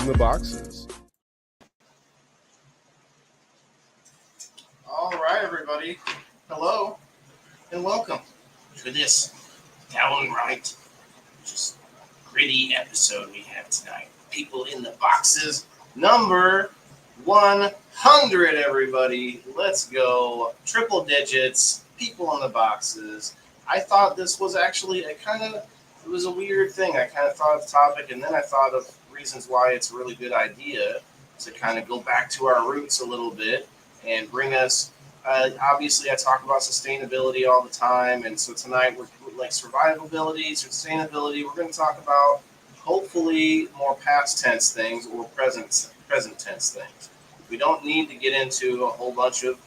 the boxes. All right, everybody. Hello and welcome to this downright just gritty episode we have tonight. People in the boxes, number 100, everybody. Let's go. Triple digits, people in the boxes. I thought this was actually it was a weird thing. I kind of thought of the topic, and then I thought of reasons why it's a really good idea to kind of go back to our roots a little bit and bring us, obviously I talk about sustainability all the time, and so tonight we're like survivability, sustainability. We're going to talk about hopefully more past tense things or present tense things. We don't need to get into a whole bunch of,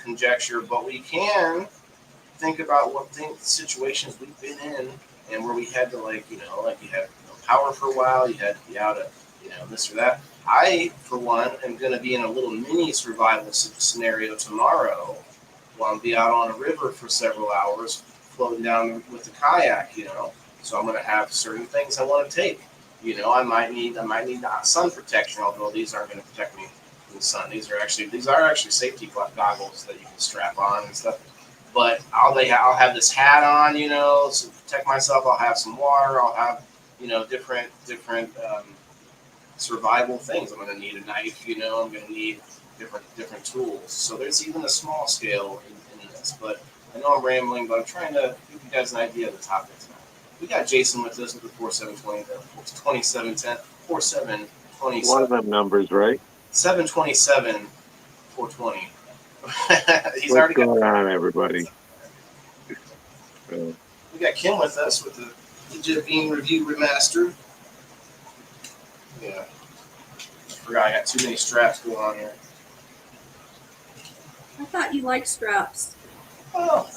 conjecture, but we can think about situations we've been in and where we had to like you had no power for a while, you had to be out of, this or that. I, for one, am going to be in a little mini survival scenario tomorrow while I'll be out on a river for several hours floating down with a kayak, So I'm going to have certain things I want to take. I might need sun protection, although these aren't going to protect me from the sun. These are actually safety goggles that you can strap on and stuff. But I'll have this hat on, to protect myself. I'll have some water. I'll have, different survival things. I'm going to need a knife. I'm going to need different tools. So there's even a small scale in this. But I know I'm rambling, but I'm trying to give you guys an idea of the topic tonight. We got Jason with us with the 4720, 2710, 4720. One of them numbers, right? 727, 420. He's What's already going on, everybody? We got Kim with us with the Egypt Bean Review Remastered. Yeah. I forgot I got too many straps going on here. I thought you liked straps. Oh.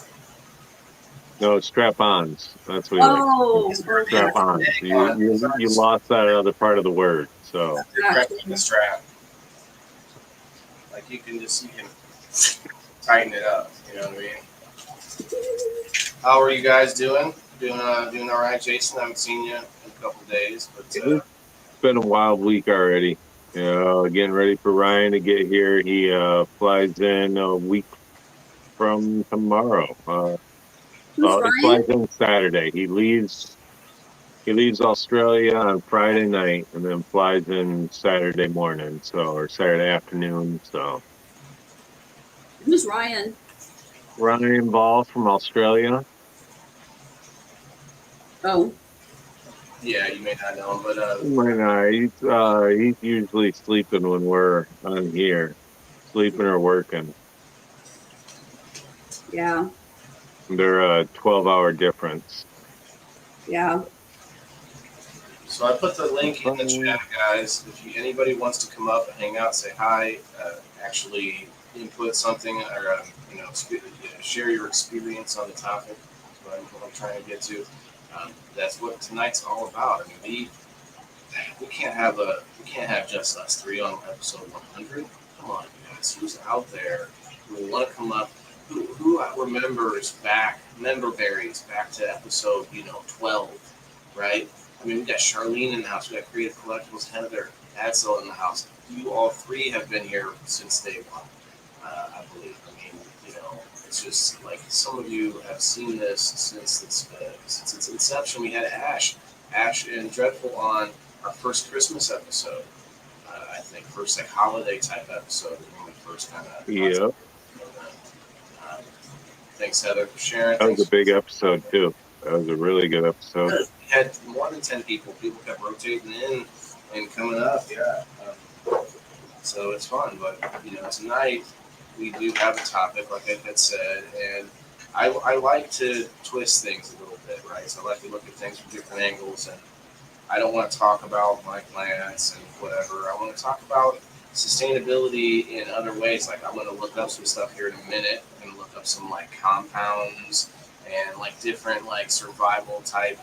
No, strap-ons. That's what he likes. Strap-ons. You lost that other part of the word, so. The strap. Like you can tighten it up. You know what I mean? How are you guys doing? Doing all right, Jason? I haven't seen you in a couple of days, but it's been a wild week already. Getting ready for Ryan to get here. He flies in a week from tomorrow. He flies in Saturday. He leaves Australia on Friday night and then flies in Saturday morning, or Saturday afternoon. So. Who's Ryan? Ryan Ball from Australia. Oh. Yeah, you may not know him, but might not. He's usually sleeping when we're on here, sleeping or working. Yeah. They're a 12-hour difference. Yeah. So I put the link in the chat, guys. If anybody wants to come up and hang out, say hi, actually input something, or share your experience on the topic. That's what I'm trying to get to. That's what tonight's all about. I mean, we can't have just us three on episode 100. Come on, you guys. Who's out there who want to come up? Who remembers member berries back to episode 12, right? I mean, we got Charlene in the house. We got Creative Collectibles, Heather, Adsel in the house. You all three have been here since day one, I believe. I mean, it's just like some of you have seen this since its inception. We had Ash and Dreadful on our first Christmas episode. I think first like holiday type episode when we first kind of. Yeah. Thanks, Heather, for sharing. That was a big episode too. That was a really good episode. We had more than 10 people. People kept rotating in and coming up. Yeah. So it's fun, but tonight we do have a topic, like I had said, and I like to twist things a little bit, right? So I like to look at things from different angles, and I don't want to talk about my plants and whatever. I want to talk about sustainability in other ways. Like I'm going to look up some stuff here in a minute. I'm going to look up some like compounds and like different like survival type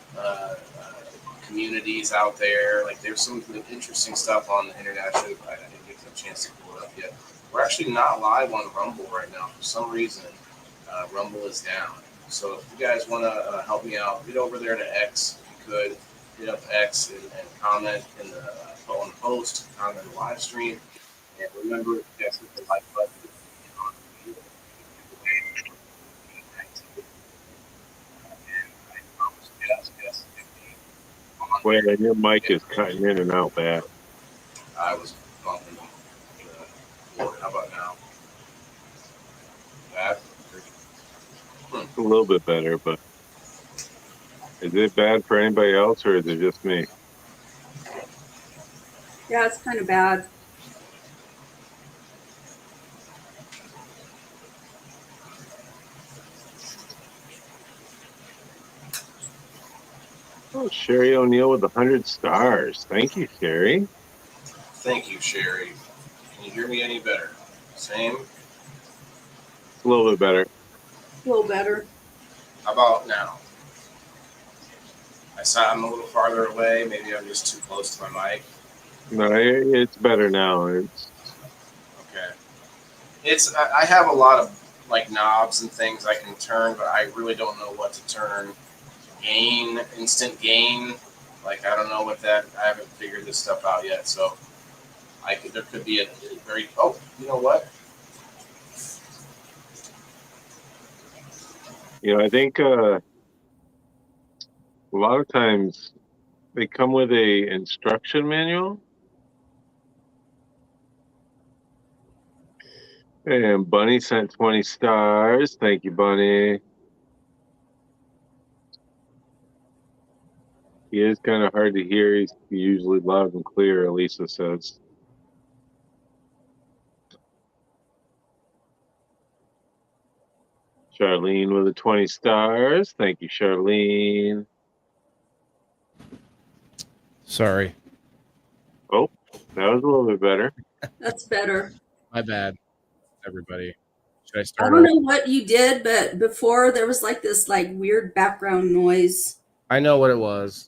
communities out there. Like there's some interesting stuff on the internet. I didn't get a chance to pull it up yet. We're actually not live on Rumble right now. For some reason, Rumble is down. So if you guys want to help me out, get over there to X if you could. Hit up X and comment in the on the post, on the live stream. And remember, guys, hit the like button on the video. And I promise, yes, Wait, and your mic is cutting in and out bad. I was bumping the board. How about now? That? It's a little bit better, but is it bad for anybody else or is it just me? Yeah, it's kind of bad. Oh, Sherry O'Neill with 100 stars. Thank you, Sherry. Thank you, Sherry. Can you hear me any better? Same? A little bit better. A little better. How about now? I'm a little farther away. Maybe I'm just too close to my mic. No, it's better now. It's Okay. I have a lot of like knobs and things I can turn, but I really don't know what to turn. Instant gain. Like I don't know what that. I haven't figured this stuff out yet. So there could be a very. Oh, you know what? I think a lot of times they come with a instruction manual. And Bunny sent 20 stars. Thank you, Bunny. He is kind of hard to hear. He's usually loud and clear, Elisa says. Charlene with the 20 stars. Thank you, Charlene. Sorry. Oh, that was a little bit better. That's better. My bad, everybody. Should I I start don't off? know what you did, but before there was like this like weird background noise. I know what it was.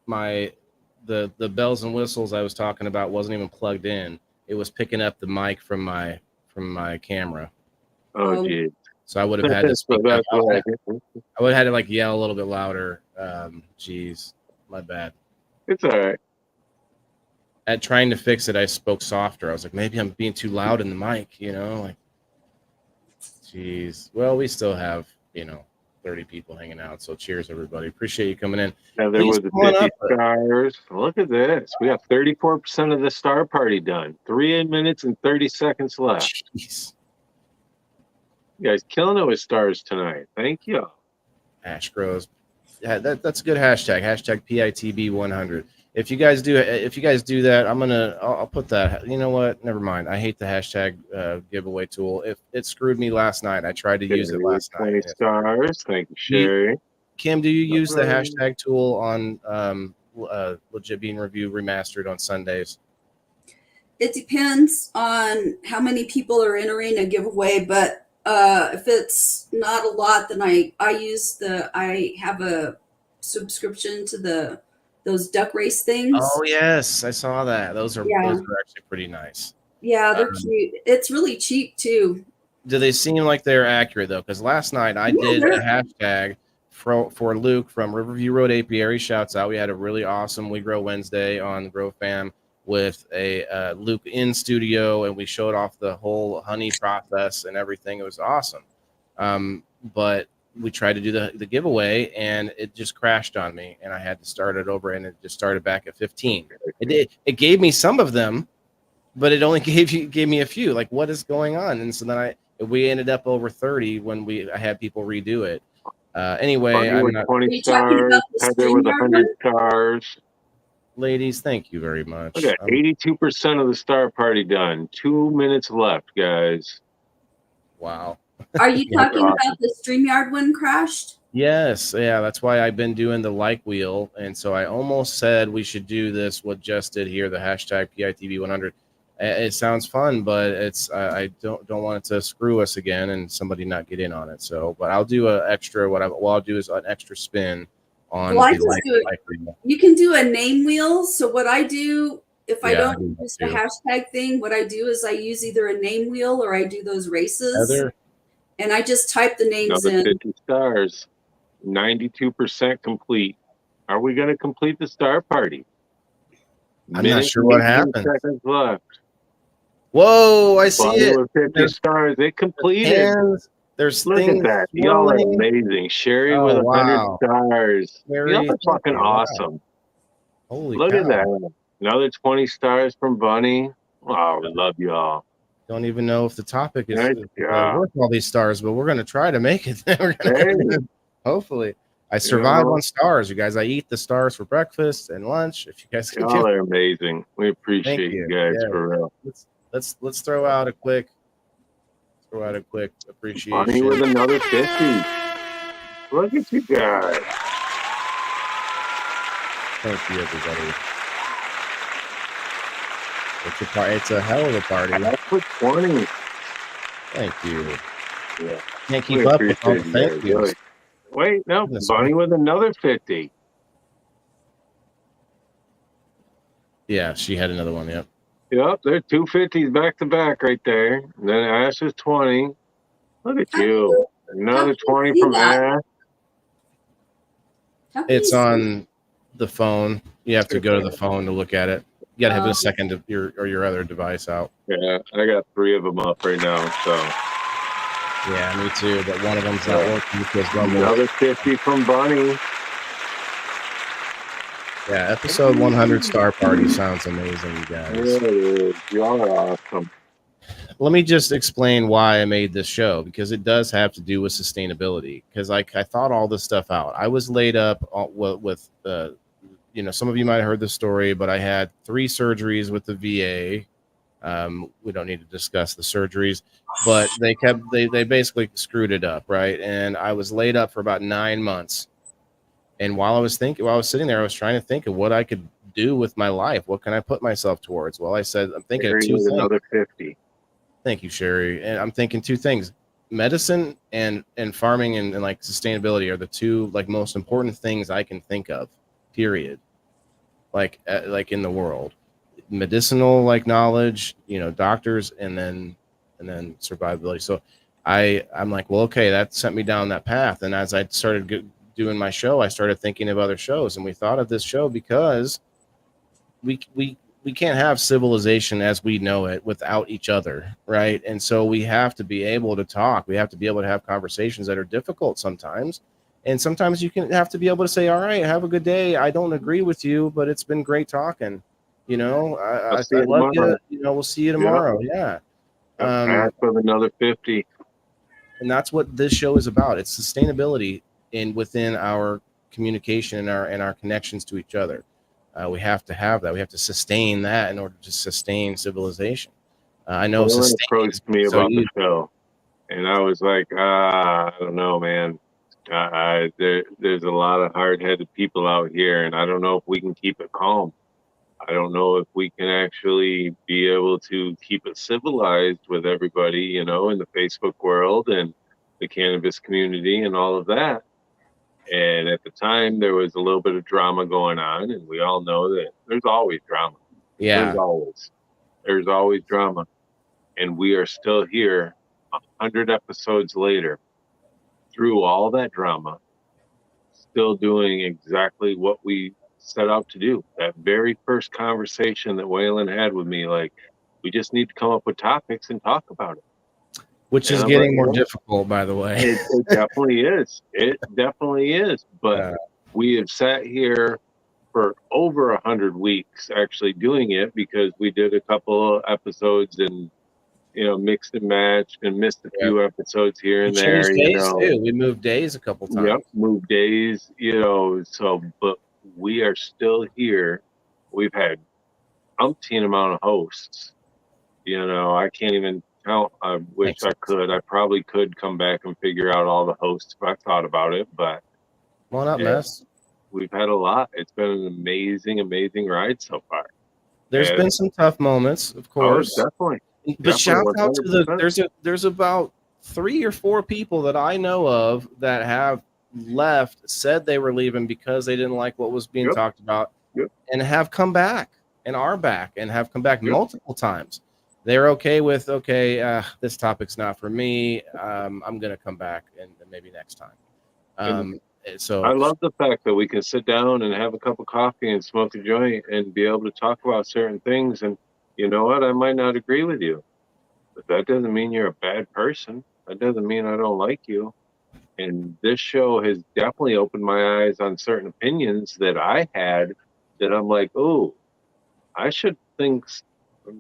The bells and whistles I was talking about wasn't even plugged in. It was picking up the mic from my camera. Oh, Oh. geez. So I would have had to So speak up. that's why. I would have had to like yell a little bit louder. Geez, my bad. It's all right. At trying to fix it, I spoke softer. I was like, maybe I'm being too loud in the mic, like, geez. Well, we still have, 30 people hanging out. So cheers, everybody. Appreciate you coming in. Now there Please was the come on 50 up. stars. Look at this. We got 34% of the star party done. 3 minutes and 30 seconds left. Jeez. You guys killing it with stars tonight. Thank you. Ash grows. Yeah, that's a good hashtag. Hashtag PITB100. If you guys do that, I'll put that. You know what? Never mind. I hate the hashtag giveaway tool. If it screwed me last night, I tried to use it last 20 night. stars. Thank you, Sherry. Kim, do you use the hashtag tool on Legit Bean Review Remastered on Sundays? It depends on how many people are entering a giveaway, but if it's not a lot, then I have a subscription to those duck race things. Oh yes, I saw that. Those are actually pretty nice. Yeah, they're cute. It's really cheap too. Do they seem like they're accurate though? Because last night I did a hashtag for Luke from Riverview Road Apiary. Shouts out. We had a really awesome We Grow Wednesday on Grow Fam with a Luke in studio, and we showed off the whole honey process and everything. It was awesome. But we tried to do the giveaway, and it just crashed on me, and I had to start it over, and it just started back at 15. It gave me some of them, but it only gave me a few. Like, what is going on? And so then we ended up over 30 when I had people redo it. Anyway, I'm not. 20 stars. Heather with 100 stars. Ladies, thank you very much. Okay, 82% of the star party done. 2 minutes left, guys. Wow. Are you talking about the StreamYard one crashed? Yes, yeah, that's why I've been doing the like wheel, and so I almost said we should do this. What Jess did here, the hashtag PITB100. It sounds fun, but it's I don't want it to screw us again and somebody not get in on it. So, but I'll do an extra. What I'll do is an extra spin on. Well, I just do it. You can do a name wheel. So what I do, if I don't use the hashtag thing, what I do is I use either a name wheel or I do those races. Heather? And I just type the names Another in. 50 stars. 92% complete. Are we going to complete the star party? I'm not sure what happened. Seconds left. Whoa, I see Bunny it. with 50 There's stars. It completed. hands. There's Look things at that. Y'all are swirling. amazing. Sherry Oh, with 100 wow. stars. Sherry, Y'all are thank fucking you. Wow. awesome. Holy Look cow. at that. Another 20 stars from Bunny. Oh, we love y'all. Don't even know if the topic is Nice job. worth all these stars, but we're going to try to make it. Hopefully. I survive on stars, you guys. I eat the stars for breakfast and lunch. If you guys can Y'all are amazing. We appreciate you guys for real. Let's throw out a quick appreciation. Bunny with another 50. Look at you guys. Thank you, everybody. It's a hell of a party. That's for 20. Thank you. Yeah. Can't keep up with all the thank yous. Really. Wait, no, Bunny with another 50. Yeah, she had another one. Yep. Yep, they're 250s back to back right there. And then Ash is 20. Look at you. Another 20 from Ash. It's on the phone. You have to go to the phone to look at it. You gotta have a second of your other device out. Yeah, I got 3 of them up right now. So yeah, me too. But one of them's not working because another 50 from Bunny. Yeah, episode 100 star party sounds amazing, you guys. Yeah, it is. Y'all are awesome. Let me just explain why I made this show, because it does have to do with sustainability. Because I thought all this stuff out. I was laid up with some of you might have heard the story, but I had 3 surgeries with the VA. We don't need to discuss the surgeries, but they basically screwed it up, right? And I was laid up for about 9 months. And while I was sitting there, I was trying to think of what I could do with my life. What can I put myself towards? Well, I said, I'm thinking of 2 things. Another 50. Thank you, Sherry. And I'm thinking 2 things. Medicine and farming and like sustainability are the 2 like most important things I can think of, period. Like in the world. Medicinal like knowledge, doctors, and then survivability. So I'm like, well, okay, that sent me down that path. And as I started doing my show, I started thinking of other shows, and we thought of this show because we can't have civilization as we know it without each other, right? And so we have to be able to talk. We have to be able to have conversations that are difficult sometimes. And sometimes you have to be able to say, all right, have a good day. I don't agree with you, but it's been great talking. I love you. We'll see you tomorrow. Yeah. Ask for another 50. And that's what this show is about. It's sustainability within our communication and our connections to each other. We have to have that. We have to sustain that in order to sustain civilization. I know someone approached me about the show, and I was like, I don't know, man. There's a lot of hard-headed people out here, and I don't know if we can keep it calm. I don't know if we can actually be able to keep it civilized with everybody, in the Facebook world and the cannabis community and all of that. And at the time, there was a little bit of drama going on, and we all know that there's always drama. Yeah. There's always drama. And we are still here 100 episodes later, through all that drama, still doing exactly what we set out to do. That very first conversation that Waylon had with me, like, we just need to come up with topics and talk about it. Which is getting more difficult, by the way. It definitely is. It definitely is. But we have sat here for over 100 weeks actually doing it, because we did a couple of episodes and mixed and matched and missed a few episodes here and there. Days too. We moved days a couple times. Yep, moved days. So, but we are still here. We've had umpteen amount of hosts. I can't even count. I wish I could. I probably could come back and figure out all the hosts if I thought about it. But why not, mess? We've had a lot. It's been an amazing, amazing ride so far. There's been some tough moments, of course. Oh, definitely. But shout out to there's about 3 or 4 people that I know of that have left, said they were leaving because they didn't like what was being talked about, and have come back and are back and have come back multiple times. They're okay with, this topic's not for me. I'm going to come back and maybe next time. So I love the fact that we can sit down and have a cup of coffee and smoke a joint and be able to talk about certain things. And you know what? I might not agree with you, but that doesn't mean you're a bad person. That doesn't mean I don't like you. And this show has definitely opened my eyes on certain opinions that I had that I'm like, oh, I should think,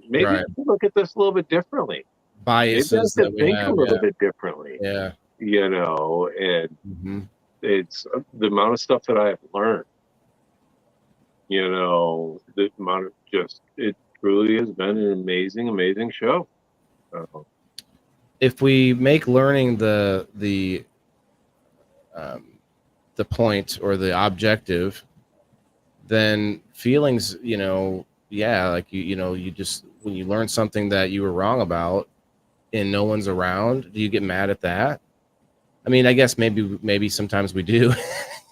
maybe I right, should look at this a little bit differently. Maybe I biases should that we think a have, little bit differently, yeah. and Hmm. it's the amount of stuff that I have learned, the amount of it truly has been an amazing, amazing show. Uh, If we make learning um, the point or the objective, then feelings, yeah, like you just when you learn something that you were wrong about and no one's around, do you get mad at that? I mean, I guess maybe sometimes we do.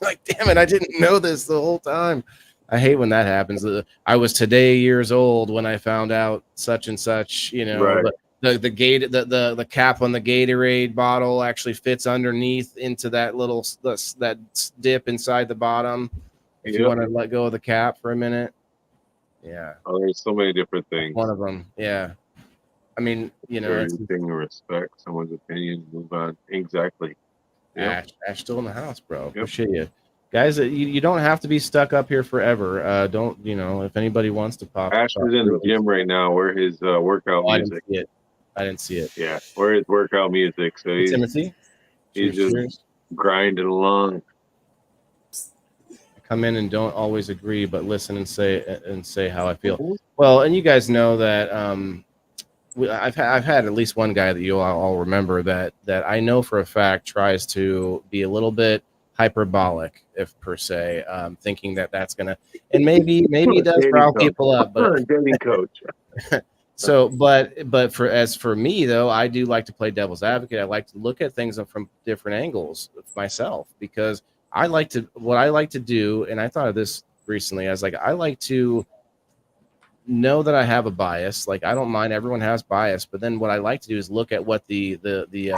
Like, damn it, I didn't know this the whole time. I hate when that happens. I was today years old when I found out such and such. right. The gate the cap on the Gatorade bottle actually fits underneath into that little that dip inside the bottom. If you Yep. want to let go of the cap for a minute, yeah, Oh, there's so many different that's things. one of them. Yeah, I mean, it's Everything to respect someone's opinion, move on. Exactly. Yep. Ash still in the house, bro. Yep. Appreciate you. Guys, you don't have to be stuck up here forever. Don't, if anybody wants to pop Ash is in the through. gym right now. Where his workout Oh, I didn't music. see it. I didn't see it. Yeah, where his workout music. So Hey, Timothy, he's cheers, just cheers. grinding along. I come in and don't always agree, but listen and say how I feel. Mhm. Well, and you guys know that I've had at least one guy that you all remember that I know for a fact tries to be a little bit hyperbolic, if per se, thinking that that's gonna, and maybe he does Dating rile coach. people up, but Dating coach. so but for me though, I do like to play devil's advocate. I like to look at things from different angles myself, because what I like to do, and I thought of this recently. I was like, I like to know that I have a bias. Like, I don't mind, everyone has bias, but then what I like to do is look at what the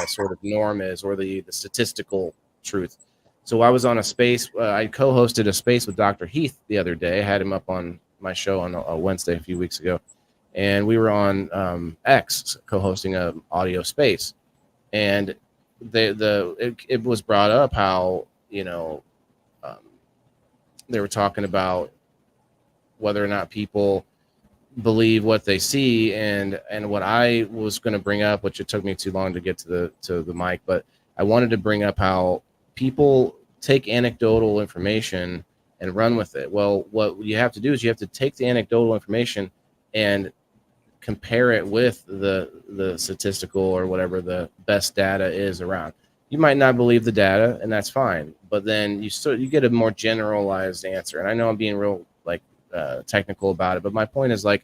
sort of norm is, or the statistical truth. So I was on a space. I co-hosted a space with Dr. Heath the other day. I had him up on my show on a Wednesday a few weeks ago, and we were on X co-hosting a audio space, and it was brought up how um, they were talking about whether or not people believe what they see, and what I was going to bring up, which it took me too long to get to the mic, but I wanted to bring up how people take anecdotal information and run with it. Well, what you have to do is you have to take the anecdotal information and compare it with the statistical or whatever the best data is around. You might not believe the data, and that's fine, but then you get a more generalized answer. And I know I'm being real technical about it, but my point is, like,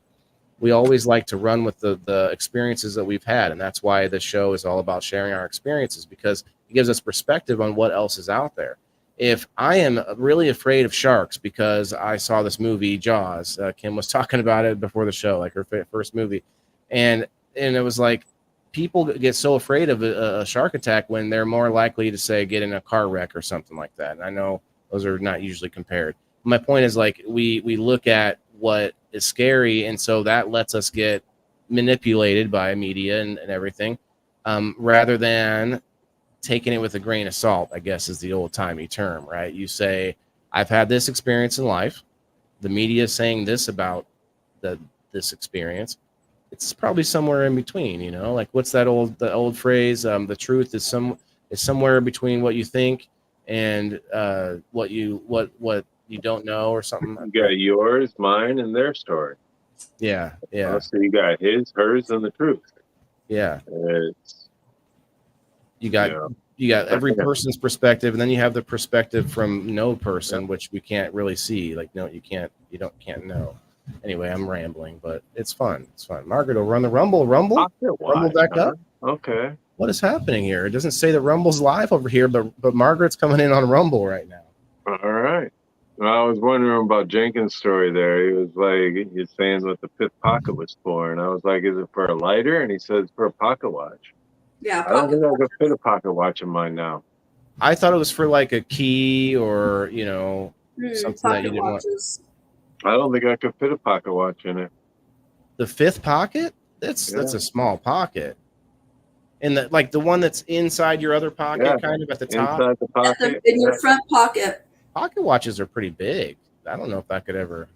we always like to run with the experiences that we've had, and that's why the show is all about sharing our experiences, because it gives us perspective on what else is out there. If I am really afraid of sharks because I saw this movie Jaws, Kim was talking about it before the show, like her first movie, and it was like, people get so afraid of a shark attack when they're more likely to, say, get in a car wreck or something like that. And I know those are not usually compared. My point is, like, we look at what is scary, and so that lets us get manipulated by media and everything, rather than taking it with a grain of salt, I guess is the old timey term, right? You say, I've had this experience in life. The media is saying this about this experience. It's probably somewhere in between, like, what's the old phrase? The truth is somewhere between what you think and what you don't know, or something. You got yours, mine, and their story. Yeah. So you got his, hers, and the truth. Yeah. It's You got yeah. you got every person's perspective, and then you have the perspective from no person, which we can't really see. Like, no, you can't know. Anyway, I'm rambling, but it's fun. It's fun. Margaret will run the Rumble back up. Okay. What is happening here? It doesn't say that Rumble's live over here, but Margaret's coming in on Rumble right now. All right. Well, I was wondering about Jenkins' story there. He was like, he's saying what the fifth pocket was for. And I was like, is it for a lighter? And he says for a pocket watch. Yeah, I don't think I could fit a pocket watch in mine now. I thought it was for like a key or something that you Pocket didn't want. watches. I don't think I could fit a pocket watch in it. The fifth pocket? That's a small pocket. And the one that's inside your other pocket, kind of at the top. Inside the pocket. In your front pocket. Pocket watches are pretty big. I don't know if I could ever.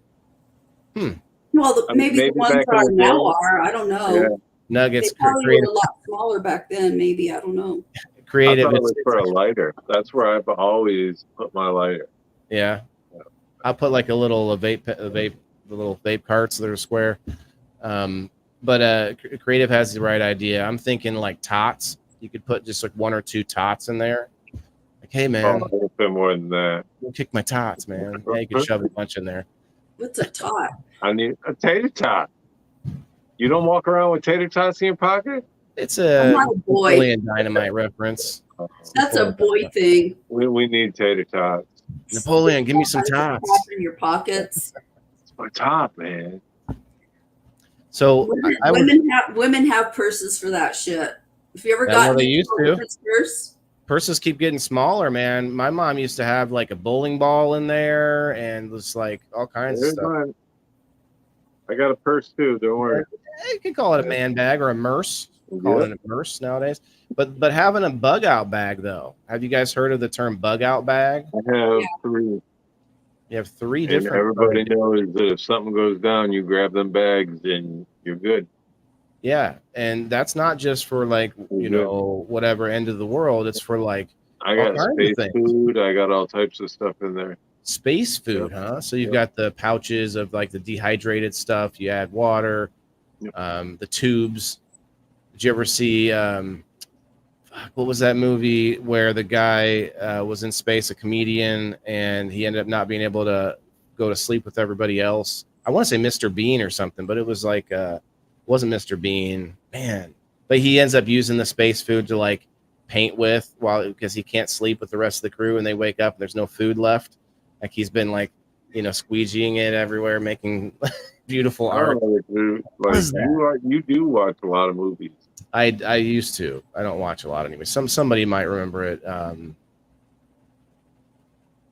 Well, maybe the ones that are now are. I don't know. Yeah. Nuggets. They probably were a lot smaller back then. Maybe, I don't know. Creative. I thought it was for a lighter. That's where I've always put my lighter. Yeah. I'll put like a little the little vape carts that are square. But Creative has the right idea. I'm thinking like tots. You could put just like one or two tots in there. Like, hey man, a bit more than that. Don't kick my tots, man. Yeah, you could shove a bunch in there. What's a tot? I need a tater tot. You don't walk around with tater tots in your pocket? It's a Napoleon Dynamite reference. That's a boy thing. We need tater tots. Napoleon, give me some tots in your pockets. It's my top, man. So women have purses for that shit. If you ever got they used to. Purse? Purses keep getting smaller, man. My mom used to have like a bowling ball in there and just like all kinds of stuff. Mine. I got a purse too. Don't worry. You can call it a man bag or a merce. Call it a merce nowadays. But having a bug out bag though. Have you guys heard of the term bug out bag? I have 3. You have 3 and different. Everybody knows that if something goes down, you grab them bags and you're good. Yeah, and that's not just for like whatever end of the world. It's for like I got space food. I got all types of stuff in there. Space food, huh? So you've got the pouches of like the dehydrated stuff. You add water, the tubes. Did you ever see what was that movie where the guy was in space, a comedian, and he ended up not being able to go to sleep with everybody else? I want to say Mr. Bean or something, but it was like wasn't Mr. Bean, man. But he ends up using the space food to like paint with because he can't sleep with the rest of the crew, and they wake up and there's no food left. Like he's been like squeegeeing it everywhere, making beautiful art. You do watch a lot of movies. I used to. I don't watch a lot anymore. Somebody might remember it.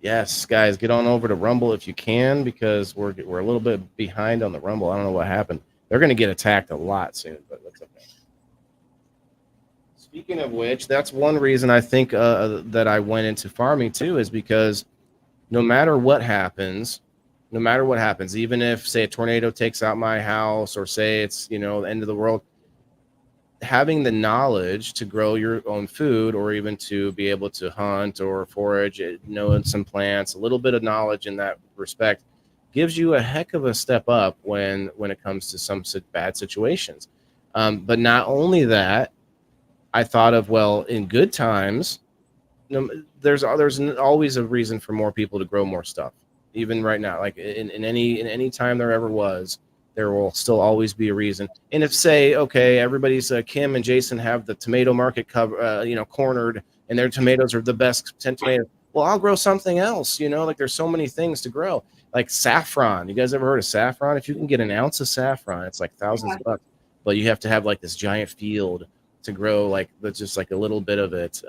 Yes, guys, get on over to Rumble if you can, because we're a little bit behind on the Rumble. I don't know what happened. They're going to get attacked a lot soon, but that's okay. Speaking of which, that's one reason I think that I went into farming too, is because no matter what happens, even if say a tornado takes out my house or say it's the end of the world, having the knowledge to grow your own food or even to be able to hunt or forage, knowing some plants, a little bit of knowledge in that respect gives you a heck of a step up when it comes to some bad situations. But not only that, I thought of, well, in good times, there's always a reason for more people to grow more stuff. Even right now, like in any time there ever was, there will still always be a reason. And if say, okay, everybody's Kim and Jason have the tomato market cornered, and their tomatoes are the best tomatoes. Well, I'll grow something else. Like there's so many things to grow. Like saffron. You guys ever heard of saffron? If you can get an ounce of saffron, it's like thousands of bucks. But you have to have like this giant field to grow like just like a little bit of it.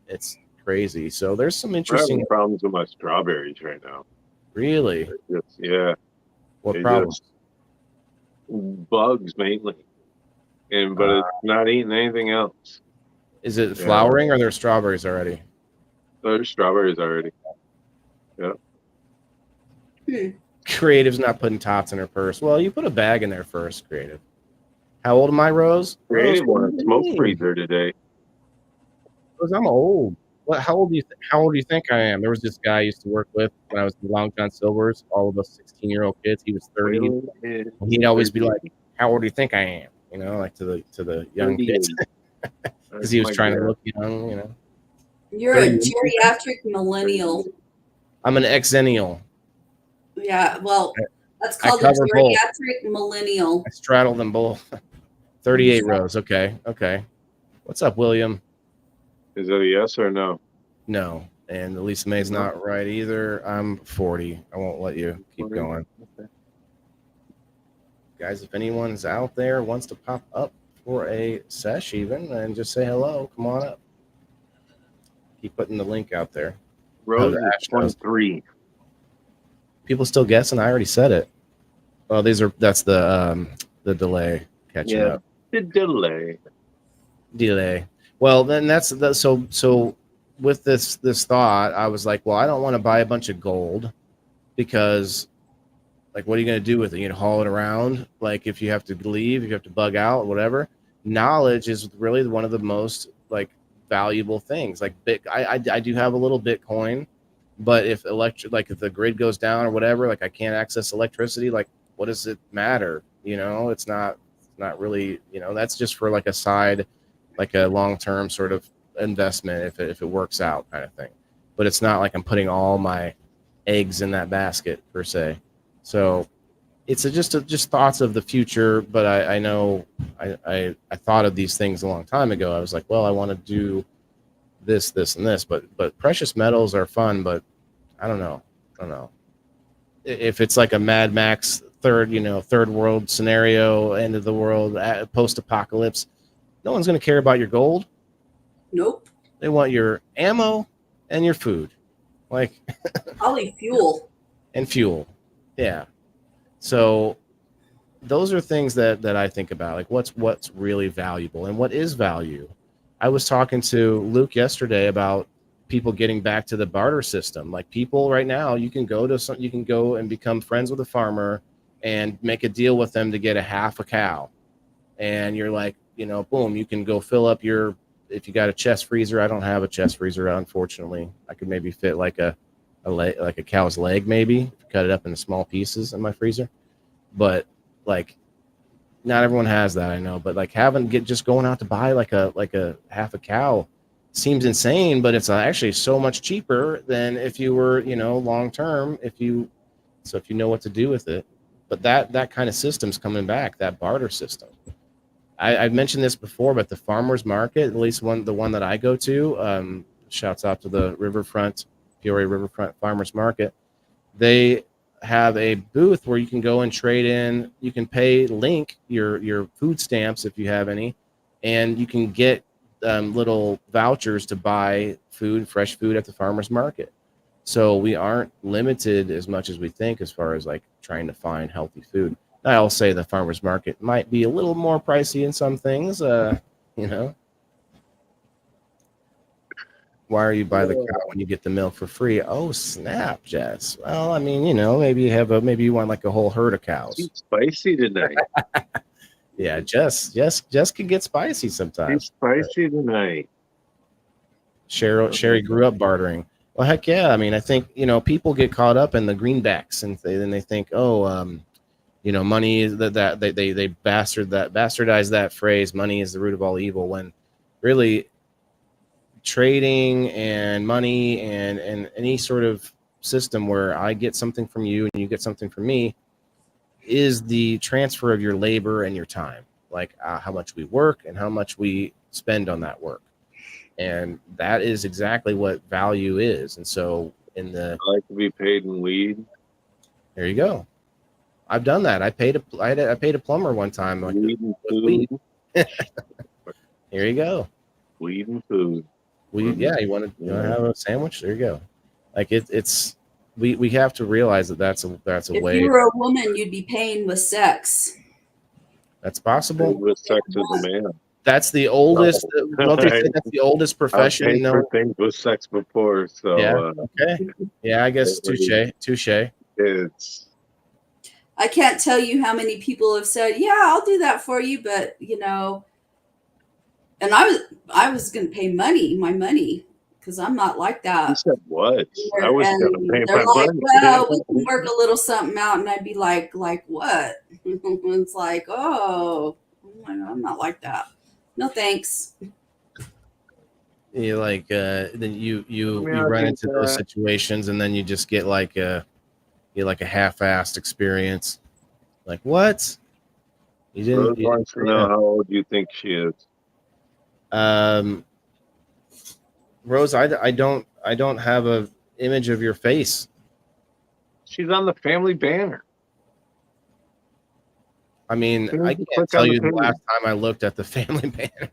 It's crazy. So there's some interesting. I'm having problems with my strawberries right now. Really? Yeah. What problems? Bugs mainly, but it's not eating anything else. Is it flowering or there's strawberries already? There's strawberries already. Yeah. Creative's not putting tots in her purse. Well, you put a bag in there first, Creative. How old am I, Rose? Creative won a smoke freezer today. Rose, I'm old. How old do you think I am? There was this guy I used to work with when I was in Long John Silver's. All of us 16-year-old kids. He was 30. And he'd always be like, "How old do you think I am?" Like to the young kids, because he was trying to look young. You're a geriatric millennial. I'm an exennial. Yeah, well, that's called a geriatric millennial. I straddle them both. 38 rows. Okay. What's up, William? Is that a yes or no? No. And Lisa May's not right either. I'm 40. I won't let you keep going. Okay. Guys, if anyone's out there wants to pop up for a sesh even and just say hello, come on up. Keep putting the link out there. Rose the is Ash knows. 23. People still guessing. I already said it. Well, that's the delay catching up. The delay. Well, then so with this thought, I was like, well, I don't want to buy a bunch of gold because, like, what are you going to do with it? You can haul it around. Like, if you have to leave, if you have to bug out, whatever. Knowledge is really one of the most like valuable things. Like, I do have a little Bitcoin, but if if the grid goes down or whatever, like I can't access electricity, like what does it matter? It's not really, that's just for like a side, like a long-term sort of investment if it works out kind of thing. But it's not like I'm putting all my eggs in that basket per se. So it's just thoughts of the future. But I know I thought of these things a long time ago. I was like, well, I want to do this, and this, but precious metals are fun, but I don't know if it's like a Mad Max third world scenario, end of the world, post-apocalypse. No one's going to care about your gold. Nope. They want your ammo and your food, like Probably fuel. and fuel. Yeah. So those are things that I think about, like what's really valuable and what is value. I was talking to Luke yesterday about people getting back to the barter system. Like, people right now, you can go and become friends with a farmer and make a deal with them to get a half a cow. And you're like, boom, you can go fill up if you got a chest freezer. I don't have a chest freezer, unfortunately. I could maybe fit like a cow's leg, maybe cut it up into small pieces in my freezer. But like, not everyone has that, I know. But like just going out to buy like a half a cow seems insane, but it's actually so much cheaper than if you were, long term, if you know what to do with it. But that kind of system's coming back, that barter system. I've mentioned this before, but the farmers market, at least the one that I go to, shouts out to the Peoria Riverfront Farmers Market. They have a booth where you can go and trade in. You can link your food stamps if you have any, and you can get little vouchers to buy fresh food at the farmers market. So we aren't limited as much as we think as far as like trying to find healthy food. I'll say the farmers market might be a little more pricey in some things. Why are you buy the cow when you get the milk for free? Oh, snap, Jess. Well, I mean, maybe you want like a whole herd of cows. She's spicy tonight. Yeah, Jess can get spicy sometimes. She's spicy tonight. Sherry grew up bartering. Well, heck yeah. I mean, I think, people get caught up in the greenbacks and then they think, money is that they bastardize that phrase, money is the root of all evil, when really trading and money and any sort of system where I get something from you and you get something from me is the transfer of your labor and your time, like how much we work and how much we spend on that work. And that is exactly what value is. And so I like to be paid in weed. There you go. I've done that. I paid a plumber one time. Like, weed and food. Here you go. Weed and food. Yeah, you want to have a sandwich? There you go. Like it's we have to realize that's a way. If you were a woman, you'd be paying with sex. That's possible. With sex as a man. That's the oldest. Don't they say that's the oldest profession? I've paid for things with sex before, so yeah. Okay. Yeah, I guess touche. It's. I can't tell you how many people have said, "Yeah, I'll do that for you," but and I was going to pay my money, because I'm not like that. You said what? I was going to pay my like, money. Well, we can work a little something out, and I'd be like what? It's like, oh my God, I'm not like that. No thanks. You like then you run into those situations, and then you just get like a half-assed experience. Like, what? You didn't. Rose wants to know how old you think she is. Rose, I don't have a image of your face. She's on the family banner. I mean, I can't tell you the last time I looked at the family banner.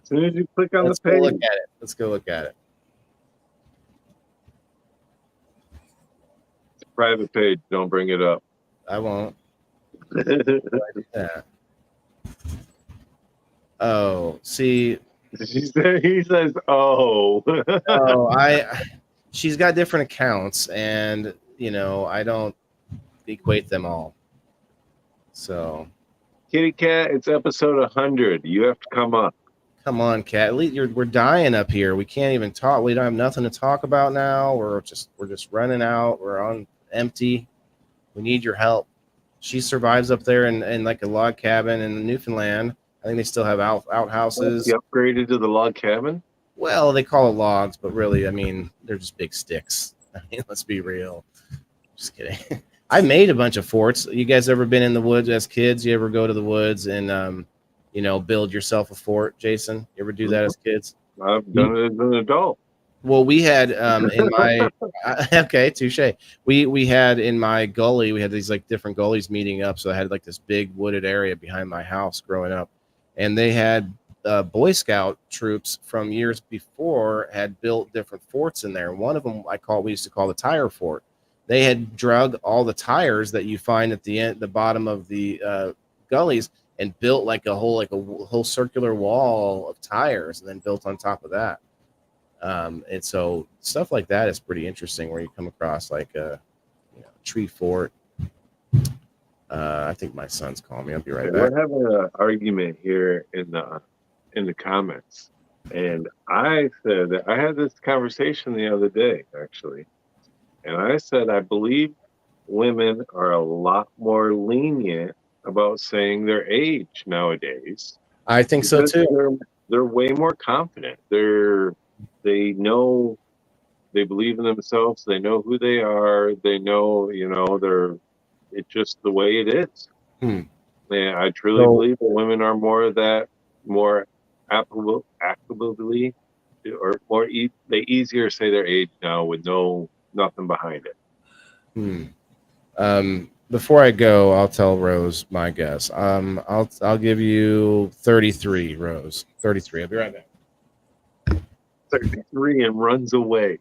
As soon as you click on the page. Let's go look at it. private page. Don't bring it up. I won't. He Why do that? Oh, see, says, "Oh, oh, she's got different accounts, and I don't equate them all. So Kitty Cat, it's episode 100. You have to come up." come on, Kat. At least we're dying up here. We can't even talk. We don't have nothing to talk about now. We're just running out. We're on empty. We need your help. She survives up there in like a log cabin in Newfoundland. I think they still have outhouses. You upgraded to the log cabin? Well, they call it logs, but really, I mean, they're just big sticks. I mean, let's be real. Just kidding. I made a bunch of forts. You guys ever been in the woods as kids? You ever go to the woods and build yourself a fort, Jason? You ever do that as kids? I've done it as an adult. Well, we had in my okay, touche. We had in my gully, we had these like different gullies meeting up. So I had like this big wooded area behind my house growing up, and they had Boy Scout troops from years before had built different forts in there. One of them we used to call the tire fort. They had drug all the tires that you find at the bottom of the gullies, and built like a whole circular wall of tires, and then built on top of that. And so stuff like that is pretty interesting, where you come across like a tree fort. I think my son's calling me. I'll be right back. We're having an argument here in the comments, and I said that I had this conversation the other day, actually, and I said I believe women are a lot more lenient about saying their age nowadays. I think so too. They're way more confident. They know, they believe in themselves. They know who they are. They know, it's just the way it is. And I truly believe that women are more actively, or more they easier say their age now with nothing behind it. Before I go, I'll tell Rose my guess. I'll give you 33, Rose. 33. I'll be right back. 33 and runs away.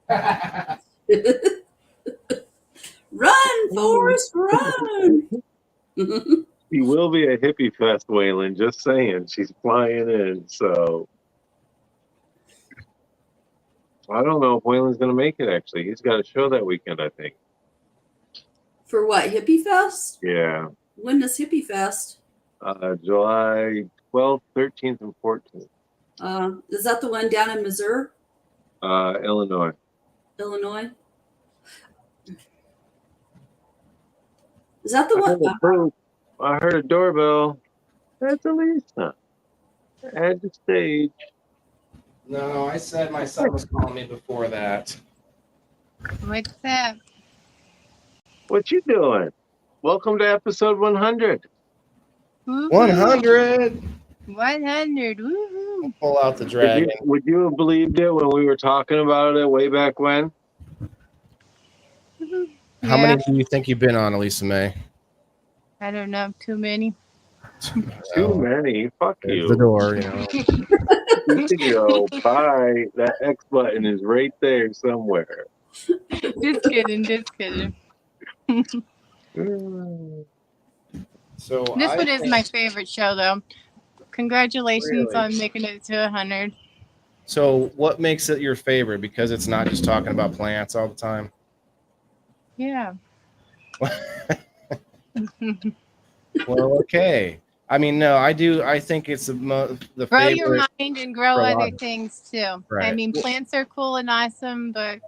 Run, Forrest, run! She will be a hippie fest, Waylon. Just saying, she's flying in. So I don't know if Waylon's going to make it. Actually, he's got a show that weekend, I think. For what, Hippie Fest? Yeah. When is Hippie Fest? July 12th, 13th, and 14th. Is that the one down in Missouri? Illinois. Illinois? Is that the one? I heard a doorbell. That's Elisa. At the stage. No, I said my son was calling me before that. What's that? What you doing? Welcome to episode 100. Woo-hoo. 100. 100. Woo-hoo. Pull out the dragon. Would you have believed it when we were talking about it way back when? How many do you think you've been on, Elisa May? I don't know. Too many. Too many. Fuck There's you. the door, You can go. Bye. That X button is right there somewhere. Just kidding. Just kidding. So This one is my favorite show, though. Congratulations on making it to 100. So what makes it your favorite? Because it's not just talking about plants all the time? Yeah. Well, okay. I mean, no, I do. I think it's the grow favorite. Your mind and grow other things, too. Right. I mean, plants are cool and awesome, but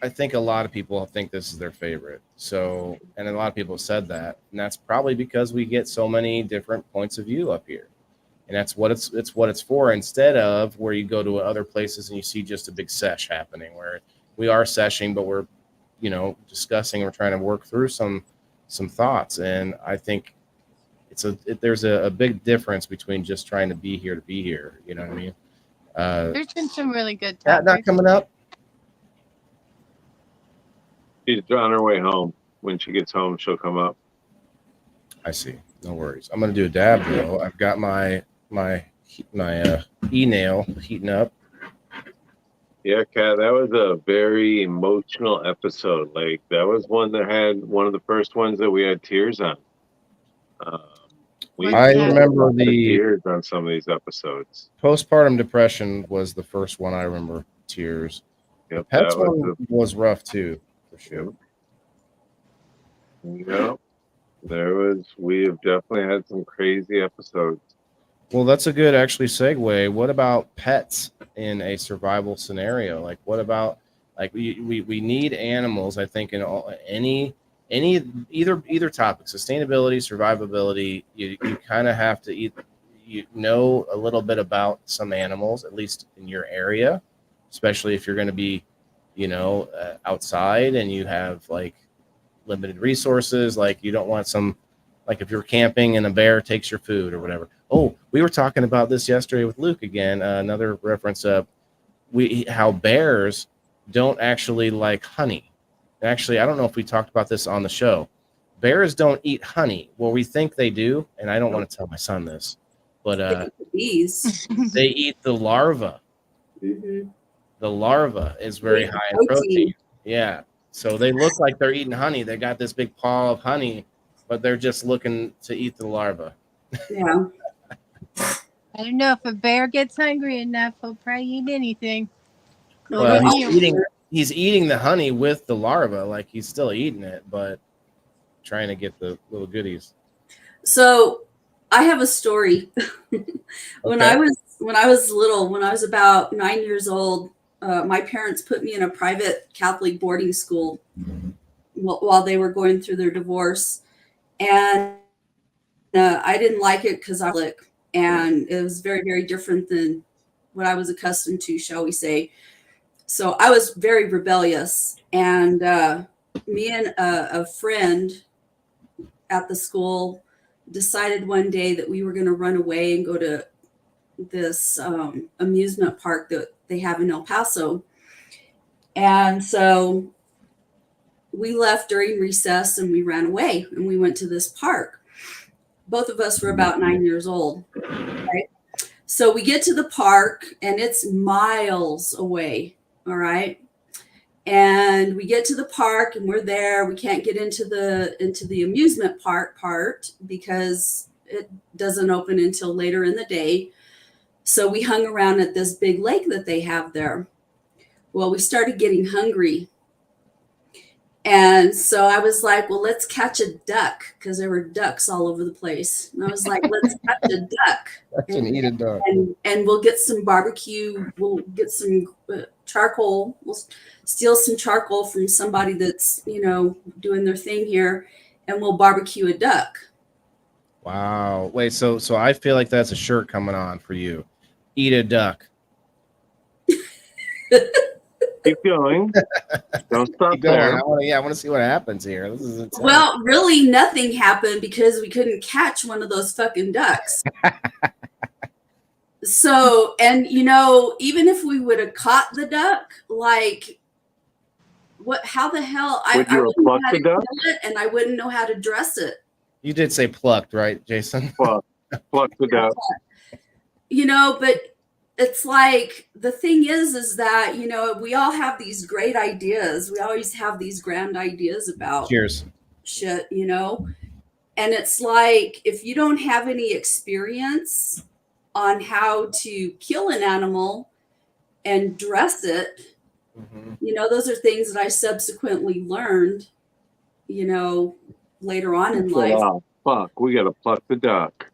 I think a lot of people think this is their favorite. So, and a lot of people have said that, and that's probably because we get so many different points of view up here, and that's what it's what it's for. Instead of where you go to other places and you see just a big sesh happening, where we are seshing, but we're discussing, we're trying to work through some thoughts, and I think there's a big difference between just trying to be here. You know what I mean? There's been some really good topics. Not coming up. She's on her way home. When she gets home, she'll come up. I see. No worries. I'm gonna do a dab though. I've got my e-nail heating up. Yeah, Kat, that was a very emotional episode. Like that was one that had one of the first ones that we had tears on. Um, we I had a remember lot of the tears on some of these episodes. postpartum depression was the first one I remember tears. The Yep, pets that was one was rough too, for sure. Yep. We have definitely had some crazy episodes. Well, that's a good actually segue. What about pets in a survival scenario? Like, what about like we need animals? I think in any either topic, sustainability, survivability. You kind of have to know a little bit about some animals, at least in your area, especially if you're going to be, outside and you have like limited resources. Like you don't want some, like if you're camping and a bear takes your food or whatever. Oh, we were talking about this yesterday with Luke again. Another reference of how bears don't actually like honey. Actually, I don't know if we talked about this on the show. Bears don't eat honey. Well, we think they do, and I don't want to tell my son this, but Bees. they eat the larva. Mm-hmm. The larva is very high in protein. Yeah. So they look like they're eating honey. They got this big paw of honey, but they're just looking to eat the larva. Yeah. I don't know if a bear gets hungry enough, he'll probably eat anything. Well, Yeah. he's eating the honey with the larva, like he's still eating it, but trying to get the little goodies. So I have a story. When Okay. I was little, when I was about 9 years old, my parents put me in a private Catholic boarding school while they were going through their divorce, and I didn't like it because I was Catholic, and it was very, very different than what I was accustomed to, shall we say. So I was very rebellious, and me and a friend at the school decided one day that we were going to run away and go to this amusement park that they have in El Paso. And so we left during recess and we ran away and we went to this park. Both of us were about 9 years old. Right? So we get to the park and it's miles away. All right. And we get to the park and we're there. We can't get into the amusement park part because it doesn't open until later in the day. So we hung around at this big lake that they have there. Well, we started getting hungry. And so I was like, well, let's catch a duck because there were ducks all over the place. And I was like, let's catch a duck. Eat a duck. And we'll get some barbecue. We'll get some charcoal. We'll steal some charcoal from somebody that's, doing their thing here. And we'll barbecue a duck. Wow. Wait, so I feel like that's a shirt coming on for you. Eat a duck. Keep going. Don't stop Keep going. there. I want to see what happens here. This is intense. Well, really nothing happened because we couldn't catch one of those fucking ducks. So, and even if we would have caught the duck, like how the hell I Would you have wouldn't know plucked how the to duck? kill it and I wouldn't know how to dress it. You did say plucked, right, Jason? Pluck the duck. But it's like the thing is that we all have these great ideas. We always have these grand ideas about Cheers. shit, and it's like if you don't have any experience on how to kill an animal and dress it, those are things that I subsequently learned, later on in life. Oh, fuck, we gotta pluck the duck.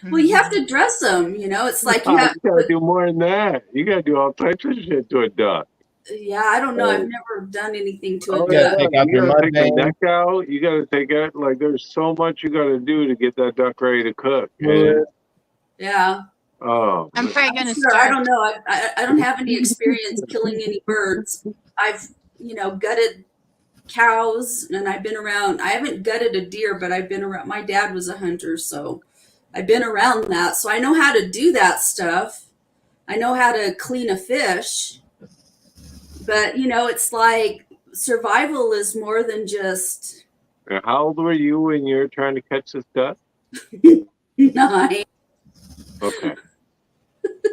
Well, you have to dress them, it's like you gotta do more than that. You gotta do all types of shit to a duck. Yeah, I don't know. I've never done anything to a duck. Yeah, take out you your gotta mud take vein. the neck out. You gotta take out, like, there's so much you gotta do to get that duck ready to cook. And, Yeah. oh, I'm probably gonna Sure, start. I don't know. I don't have any experience killing any birds. I've gutted cows, and I've been around. I haven't gutted a deer, but I've been around. My dad was a hunter, so I've been around that. So I know how to do that stuff. I know how to clean a fish. But it's like survival is more than just. how old were you when you were trying to catch this duck? 9. Okay.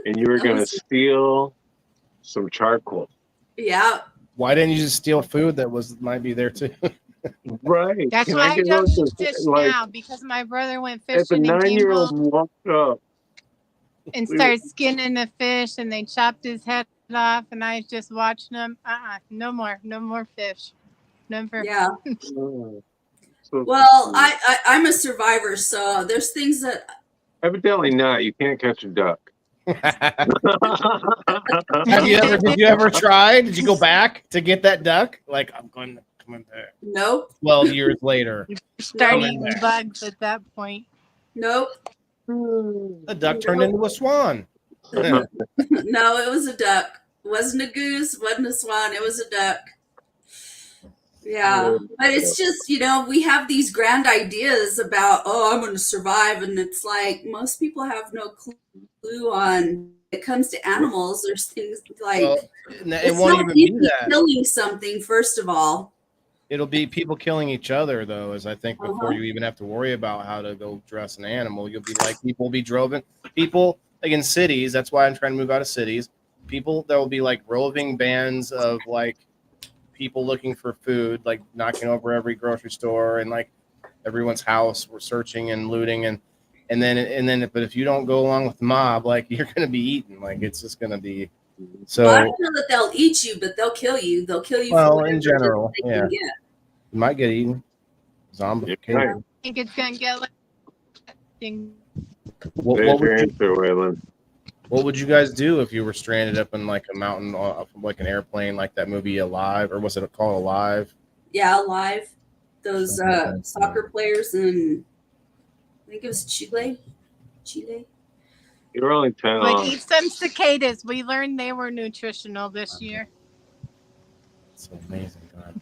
and you were That going to was- steal some charcoal. Yeah. Why didn't you just steal food that might be there too? Right. That's Can why I I get don't those? eat fish Like, now because my brother went if a fishing and came 9-year-old home walked up, and we were- started skinning the fish, and they chopped his head off, and I was just watching him. No more fish, never. Yeah. oh, so Well, I'm a survivor, so there's things that evidently not. You can't catch a duck. Did you ever try? Did you go back to get that duck? Like, I'm going to come in there. nope, 12 years later. Start No. eating bugs at that point. nope. The duck turned into a swan. No, it was a duck. Wasn't a goose, wasn't a swan, it was a duck. Yeah. But it's just, we have these grand ideas about, I'm going to survive. And it's like most people have no clue on when it comes to animals. There's things like, Well, it it's won't not even be easy that. killing something, first of all. It'll be people killing each other, though, as I think before Uh-huh. you even have to worry about how to go dress an animal. You'll be like, people will be people like in cities. That's why I'm trying to move out of cities. People, there will be like roving bands of like people looking for food, like knocking over every grocery store and like everyone's house. We're searching and looting and then, but if you don't go along with the mob, like you're going to be eaten. Like it's just going to be so. Well, I don't know that they'll eat you, but they'll kill you. They'll kill you Well, for whatever in general, they can get. You might get eaten. Zombification. Right. I think it's gonna get like. What There's would your you, answer, Waylon. what would you guys do if you were stranded up in like a mountain, off of like an airplane, like that movie Alive, or was it called Alive? Yeah, live. Those Something like soccer players in, I think it was Chile. You're only 10 But off. eat some cicadas. We learned they were nutritional this year. It's amazing. God.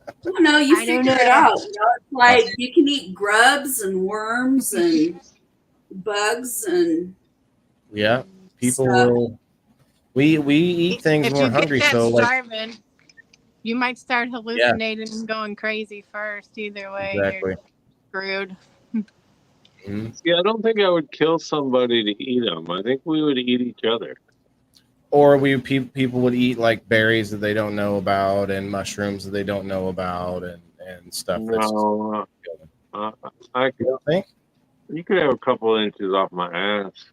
I don't know. You I don't figure it know. out. It's like you can eat grubs and worms and bugs and Yeah, people stuff. will. We eat things If when we're you get hungry, that so like starving, you might start hallucinating and going crazy first. Either way, exactly. you're screwed. Mhm. Yeah, I don't think I would kill somebody to eat them. I think we would eat each other. Or people would eat like berries that they don't know about and mushrooms that they don't know about and stuff. No, I You could, don't think? you could have a couple inches off my ass.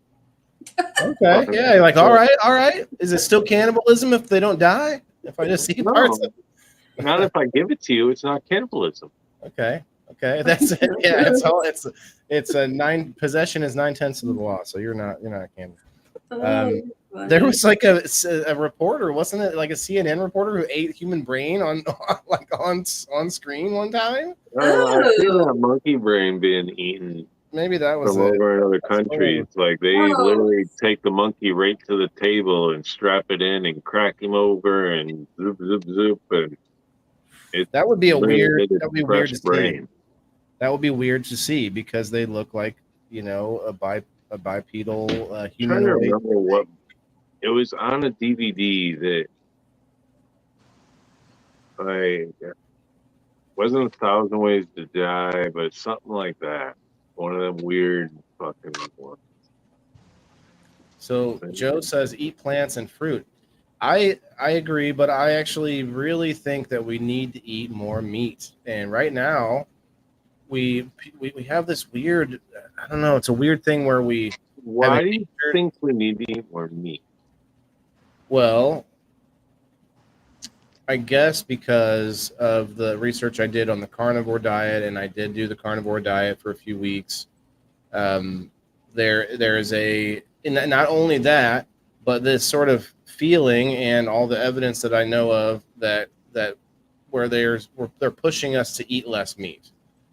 Okay, yeah, you're like all right. Is it still cannibalism if they don't die? If I just eat No, parts of not if I give it to you. It's not cannibalism. Okay, that's it. Yeah, it's a 9 possession is 9/10 of the law, so you're not cannibal. Oh, There was like a reporter, wasn't it? Like a CNN reporter who ate human brain on screen one time. I've seen that monkey brain being eaten Maybe that was from it. over in other countries. Like they Oh. literally take the monkey right to the table and strap it in and crack him over and zoop zoop zoop and That would be a literally weird. hit his That would be weird to crushed see. brain. That would be weird to see because they look like a bipedal I'm trying to humanoid. remember what it was on a DVD that wasn't 1,000 Ways to Die, but something like that. One of them weird fucking ones. So Joe says eat plants and fruit. I agree, but I actually really think that we need to eat more meat. And right now, we have this weird. I don't know. It's a weird thing where we. Why do you think we need to eat more meat? Well, I guess because of the research I did on the carnivore diet, and I did do the carnivore diet for a few weeks. There is and not only that, but this sort of feeling and all the evidence that I know of that where they're pushing us to eat less meat.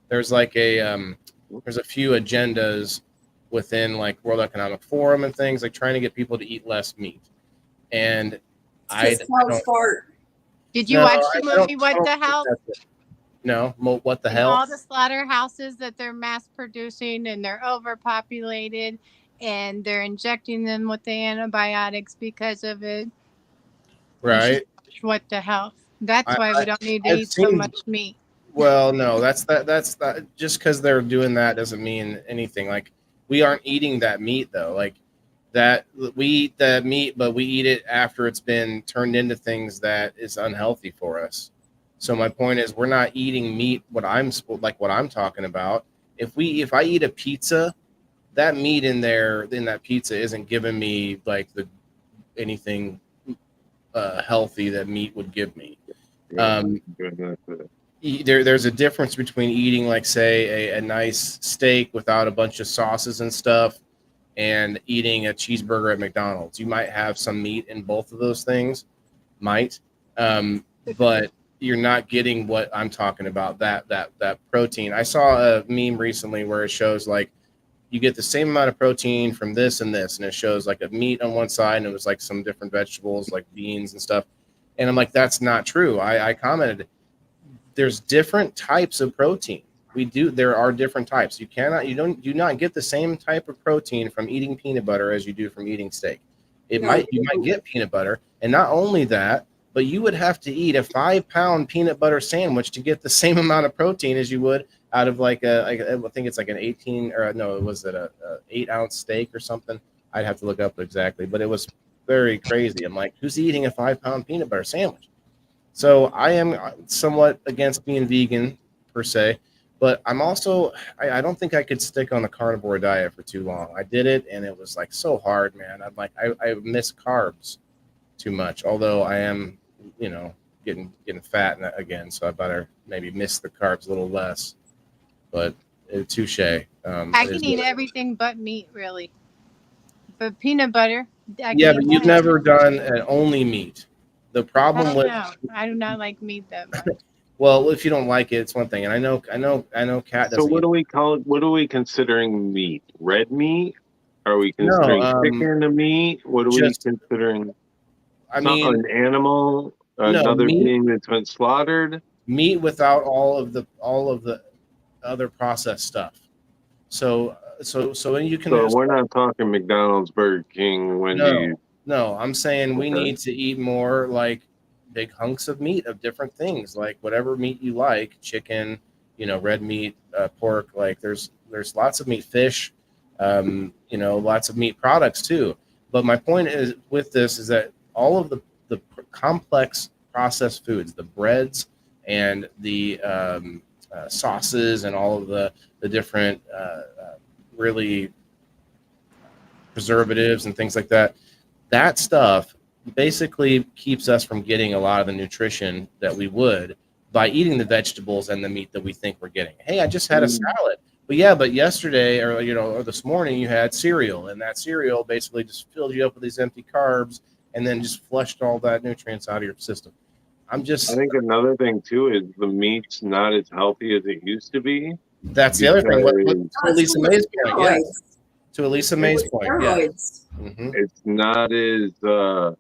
There's like there's a few agendas within like World Economic Forum and things like trying to get people to eat less meat. And I cows fart. Did you watch the movie What the Hell? No, what the And hell? all the slaughterhouses that they're mass producing and they're overpopulated and they're injecting them with the antibiotics because of it. Right. What the hell? That's why we don't need to I've eat so seen- much meat. Well, no, that's just because they're doing that doesn't mean anything. Like we aren't eating that meat though. Like that we eat the meat, but we eat it after it's been turned into things that is unhealthy for us. So my point is, we're not eating meat. What I'm talking about. If I eat a pizza, that meat in there in that pizza isn't giving me like the anything healthy that meat would give me. Yeah. Um, Goodness. there's a difference between eating like say a nice steak without a bunch of sauces and stuff and eating a cheeseburger at McDonald's. You might have some meat in both of those things, might, but you're not getting what I'm talking about. That protein. I saw a meme recently where it shows like you get the same amount of protein from this and this, and it shows like a meat on one side, and it was like some different vegetables like beans and stuff. And I'm like, that's not true. I commented, there's different types of protein. There are different types. You don't do not get the same type of protein from eating peanut butter as you do from eating steak. No, You might get peanut butter, and not only that, but you would have to eat a 5 pound peanut butter sandwich to get the same amount of protein as you would out of like I think it's like an 18 or no, was it a 8 ounce steak or something? I'd have to look up exactly, but it was very crazy. I'm like, who's eating a 5 pound peanut butter sandwich? So I am somewhat against being vegan per se, but I'm also I don't think I could stick on the carnivore diet for too long. I did it and it was like so hard, man. I'm like I miss carbs too much. Although I am, getting fat again, so I better maybe miss the carbs a little less. But touche. I can eat everything but meat, really. But peanut butter, I can Yeah, eat but you've that. never done an only meat. The I problem don't with know. I do not like meat that much. well, if you don't like it, it's one thing, and I know, Kat So doesn't what eat. do we call it? What are we considering meat? Red meat? Are we No, considering chicken a meat? What are we just considering? I Not mean, an animal, no another meat being that's been slaughtered. meat without all of the other processed stuff. So then you can So have we're not talking McDonald's, Burger King, Wendy's. no, no. I'm saying we Okay. need to eat more like big hunks of meat of different things, like whatever meat you like, chicken, red meat, pork. Like there's lots of meat, fish, lots of meat products too. But my point is with this is that all of the complex processed foods, the breads and the sauces and all of the different really preservatives and things like that. That stuff basically keeps us from getting a lot of the nutrition that we would by eating the vegetables and the meat that we think we're getting. Hey, I just had a salad. But yeah, but yesterday or this morning you had cereal, and that cereal basically just filled you up with these empty carbs and then just flushed all that nutrients out of your system. I'm I just think another thing too is the meat's not as healthy as it used to be That's the other thing. What because to it's Elisa full of May's point, yes. steroids. To Elisa Full of May's point, yes. steroids. Mm-hmm. it's not as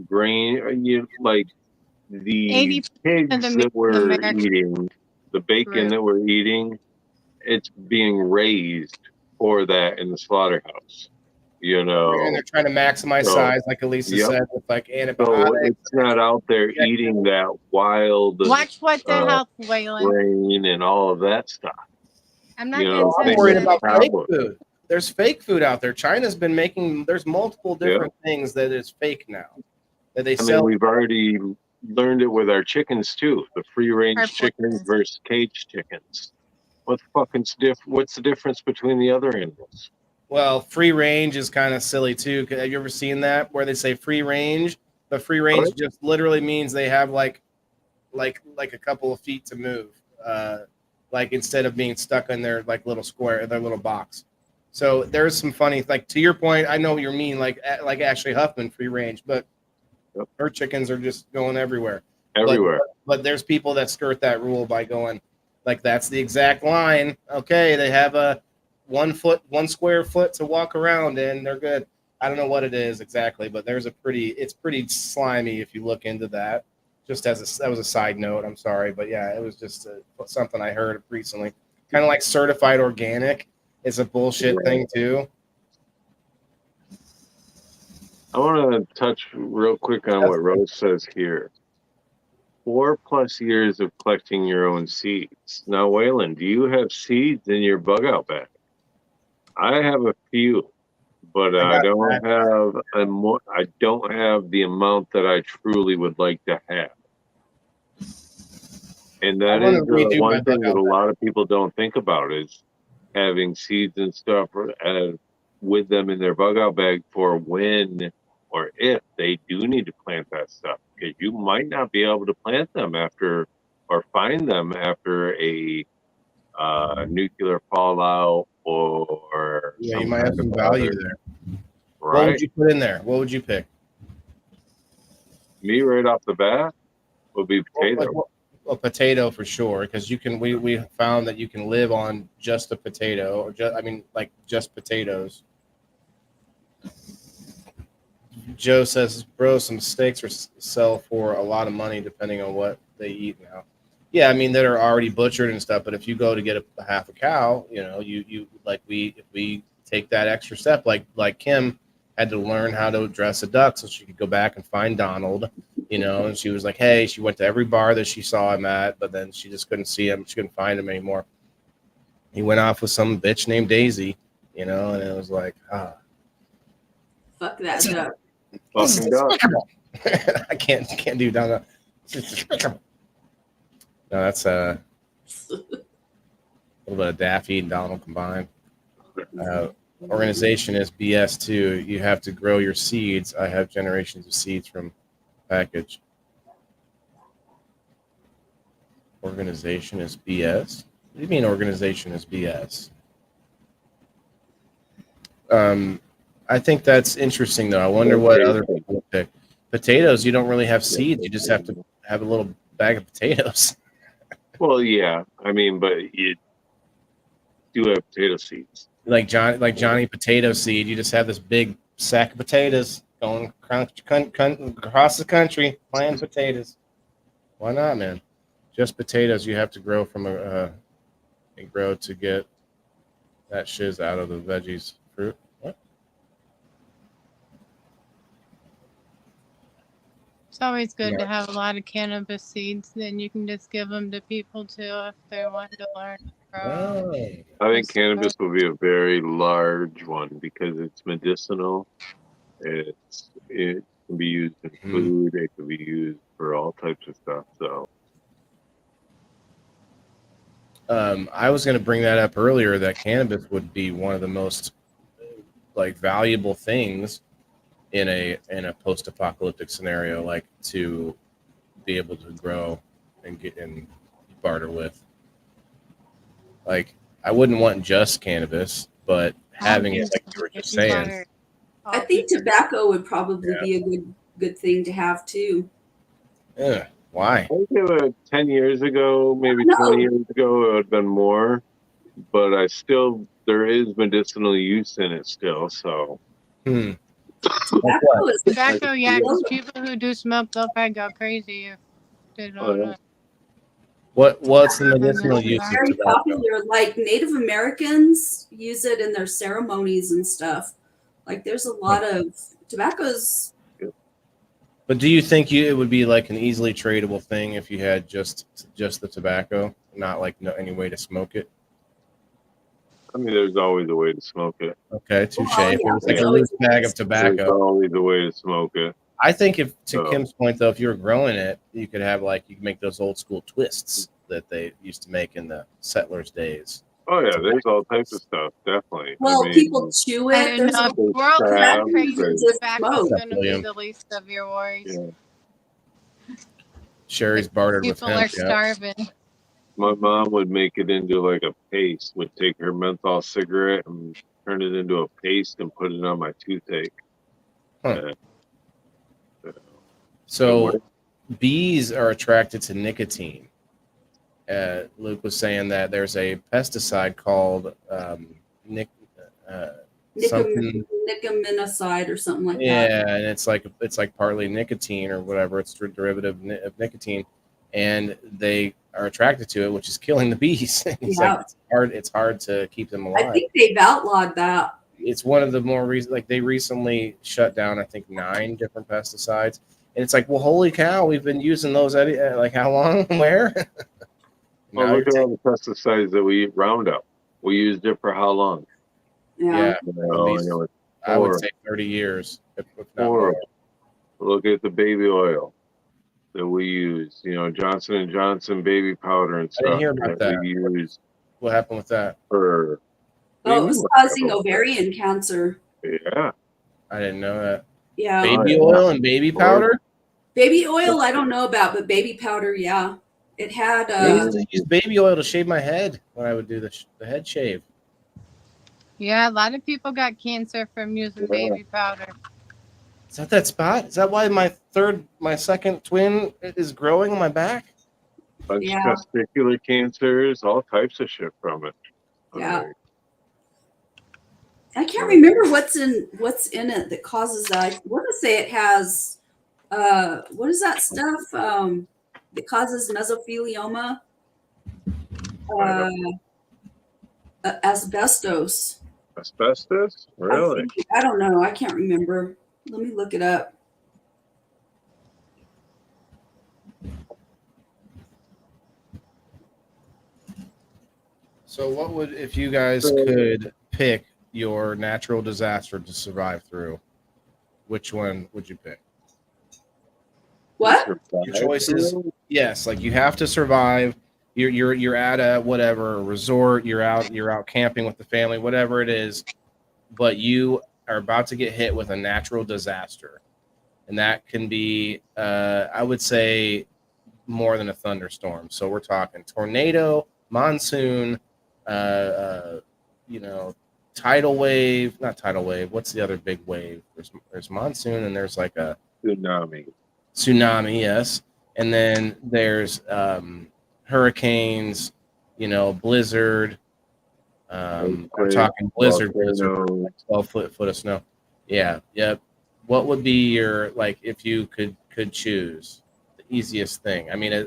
grain. Like the 80% of the pigs meat that in we're America eating, the bacon is that we're eating, it's being raised for that in the slaughterhouse. You And know, they're trying to maximize so size, like Elisa yep. said, with like So antibiotics it's and not out there eating injections. that wild watch what the uh, health, Waylon. grain and all of that stuff. I'm You not know, going Well, to I'm tell same you worried with that about it doesn't. fake cowboy. food. There's fake food out there. China's been making. There's multiple Yeah. different things that is fake now that they I mean, sell. we've already learned it with our chickens too. The free Our range chickens poisons. versus cage chickens. What's the difference between the other animals? Well, free range is kind of silly too. Have you ever seen that where they say free range, but free All right. range just literally means they have like a couple of feet to move, like instead of being stuck in their like little square, their little box. So there's some funny, like to your point. I know what you mean, like Ashley Huffman, free range, but Yep. her chickens are just going everywhere. But Everywhere. but there's people that skirt that rule by going like that's the exact line. Okay, they have a 1 foot, 1 square foot to walk around in. They're good. I don't know what it is exactly, but it's pretty slimy if you look into that. Just that was a side note. I'm sorry, but yeah, it was just something I heard recently. Kind of like certified organic is a bullshit Right. thing too. I want to touch real quick on what Rose says here. 4+ years of collecting your own seeds. Now, Waylon, do you have seeds in your bug out bag? I have a few, but I don't have I don't have the amount that I truly would like to have. And that is one thing that a lot of people don't think about is having seeds and stuff with them in their bug out bag for when or if they do need to plant that stuff, because you might not be able to plant them after or find them after a nuclear fallout or Yeah, you might have some value there. Right. What would you put in there? What would you pick? Me right off the bat would be potato. A potato for sure, because you can. We found that you can live on just a potato, or just potatoes. Joe says, "Bro, some steaks sell for a lot of money depending on what they eat now." Yeah, I mean that are already butchered and stuff. But if you go to get a half a cow, you if we take that extra step, like Kim had to learn how to dress a duck so she could go back and find Donald, and she was like, hey, she went to every bar that she saw him at, but then she just couldn't see him. She couldn't find him anymore. He went off with some bitch named Daisy, and it was like, fuck that duck. Fucking duck. I can't do Donald. No, that's a little bit of Daffy and Donald combined. Organization is BS too. You have to grow your seeds. I have generations of seeds from package. Organization is BS. What do you mean organization is BS? I think that's interesting though. I wonder what other people would pick. Potatoes, you don't really have seeds. You just have to have a little bag of potatoes. Well, yeah. I mean, but you do have potato seeds. Like Johnny Potato Seed, you just have this big sack of potatoes going across the country playing potatoes. Why not, man? Just potatoes. You have to grow from grow to get that shiz out of the veggies fruit. What? It's always good to have a lot of cannabis seeds. Then you can just give them to people too if they want to learn. I think cannabis will be a very large one because it's medicinal. It can be used in food. It can be used for all types of stuff. So, I was going to bring that up earlier that cannabis would be one of the most valuable things in a post-apocalyptic scenario, like to be able to grow and get and barter with. Like, I wouldn't want just cannabis, but having it, like you were just saying. I think tobacco would probably be a good thing to have too. Yeah. Why? I think about 10 years ago, maybe 20 years ago, it would have been more. But there is medicinal use in it still. So. Tobacco, yeah, because people who do smoke, they'll probably go crazy if they don't know. What's the medicinal use of very tobacco? Popular. Like Native Americans use it in their ceremonies and stuff. Like there's a lot of tobaccos. But do you think it would be like an easily tradable thing if you had just the tobacco, not any way to smoke it? I mean, there's always a way to smoke it. Okay, touche. If it was like a loose bag of tobacco, there's always a way to smoke it. I think Kim's point though, if you were growing it, you could have you could make those old school twists that they used to make in the settlers' days. Oh yeah, there's all types of stuff, definitely. Well, people chew it. There's a world crazy tobacco is going to be the least of your worries. Yeah. Sherry's bartered with him. People are starving. My mom would make it into a paste. Would take her menthol cigarette and turn it into a paste and put it on my toothache. Huh. So bees are attracted to nicotine. Luke was saying that there's a pesticide called nicotine or something like that. Yeah, and it's like partly nicotine or whatever. It's a derivative of nicotine, and they are attracted to it, which is killing the bees. It's hard to keep them alive. I think they've outlawed that. It's one of the more they recently shut down, I think, 9 different pesticides. And it's like, well, holy cow, we've been using those how long? Where? Well, look at all the pesticides that we eat. Roundup. We used it for how long? Yeah. I would say 30 years, if not more. Horrible. Look at the baby oil that we use. You know, Johnson and Johnson baby powder and I didn't stuff hear about that. we use What happened with that? for. Oh, it was What causing happened with ovarian cancer. that? Yeah. I didn't know that. Yeah. Baby Oh, yeah. oil and baby powder? Baby oil, I don't know about, but baby powder, yeah. It had. I used to use baby oil to shave my head when I would do the head shave. Yeah, a lot of people got cancer from using baby powder. Is that spot? Is that why my second twin is growing on my back? Bunch of testicular cancers, all types of shit from it. Yeah. I can't remember what's in it that causes that. I want to say it has what is that stuff that causes mesothelioma? Asbestos. Asbestos? Really? I don't know. I can't remember. Let me look it up. So what would, if you guys could pick your natural disaster to survive through, which one would you pick? What? Your choices? Yes, like you have to survive. You're at a whatever resort, you're out camping with the family, whatever it is, but you are about to get hit with a natural disaster. And that can be I would say more than a thunderstorm. So we're talking tornado, monsoon, tidal wave, not tidal wave. What's the other big wave? There's monsoon and there's like a tsunami, yes. And then there's hurricanes, blizzard. We're talking blizzard, like 12 foot of snow. Yeah, yep. What would be your, like, if you could choose the easiest thing? I mean,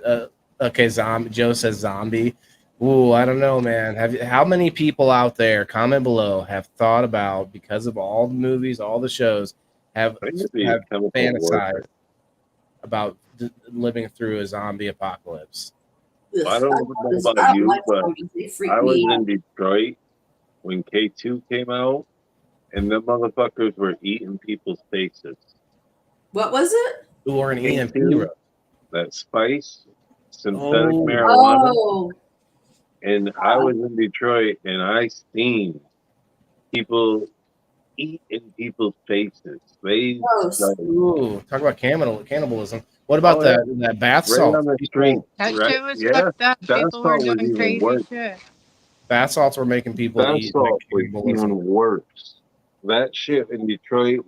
okay, zombie. Joe says zombie. Ooh, I don't know, man. How many people out there, comment below, have thought about, because of all the movies, all the shows, have fantasized about living through a zombie apocalypse? I don't know about you, but I was in Detroit when K2 came out, and the motherfuckers were eating people's faces. What was it? Or an EMP. That spice, synthetic marijuana. Oh. And I was in Detroit, and I seen people eat in people's faces. Ooh, talk about cannibalism. What about that bath salt? On the street. That shit was fucked up. People were doing crazy shit. Bath salts were making people eat. Salt was even worse. That shit in Detroit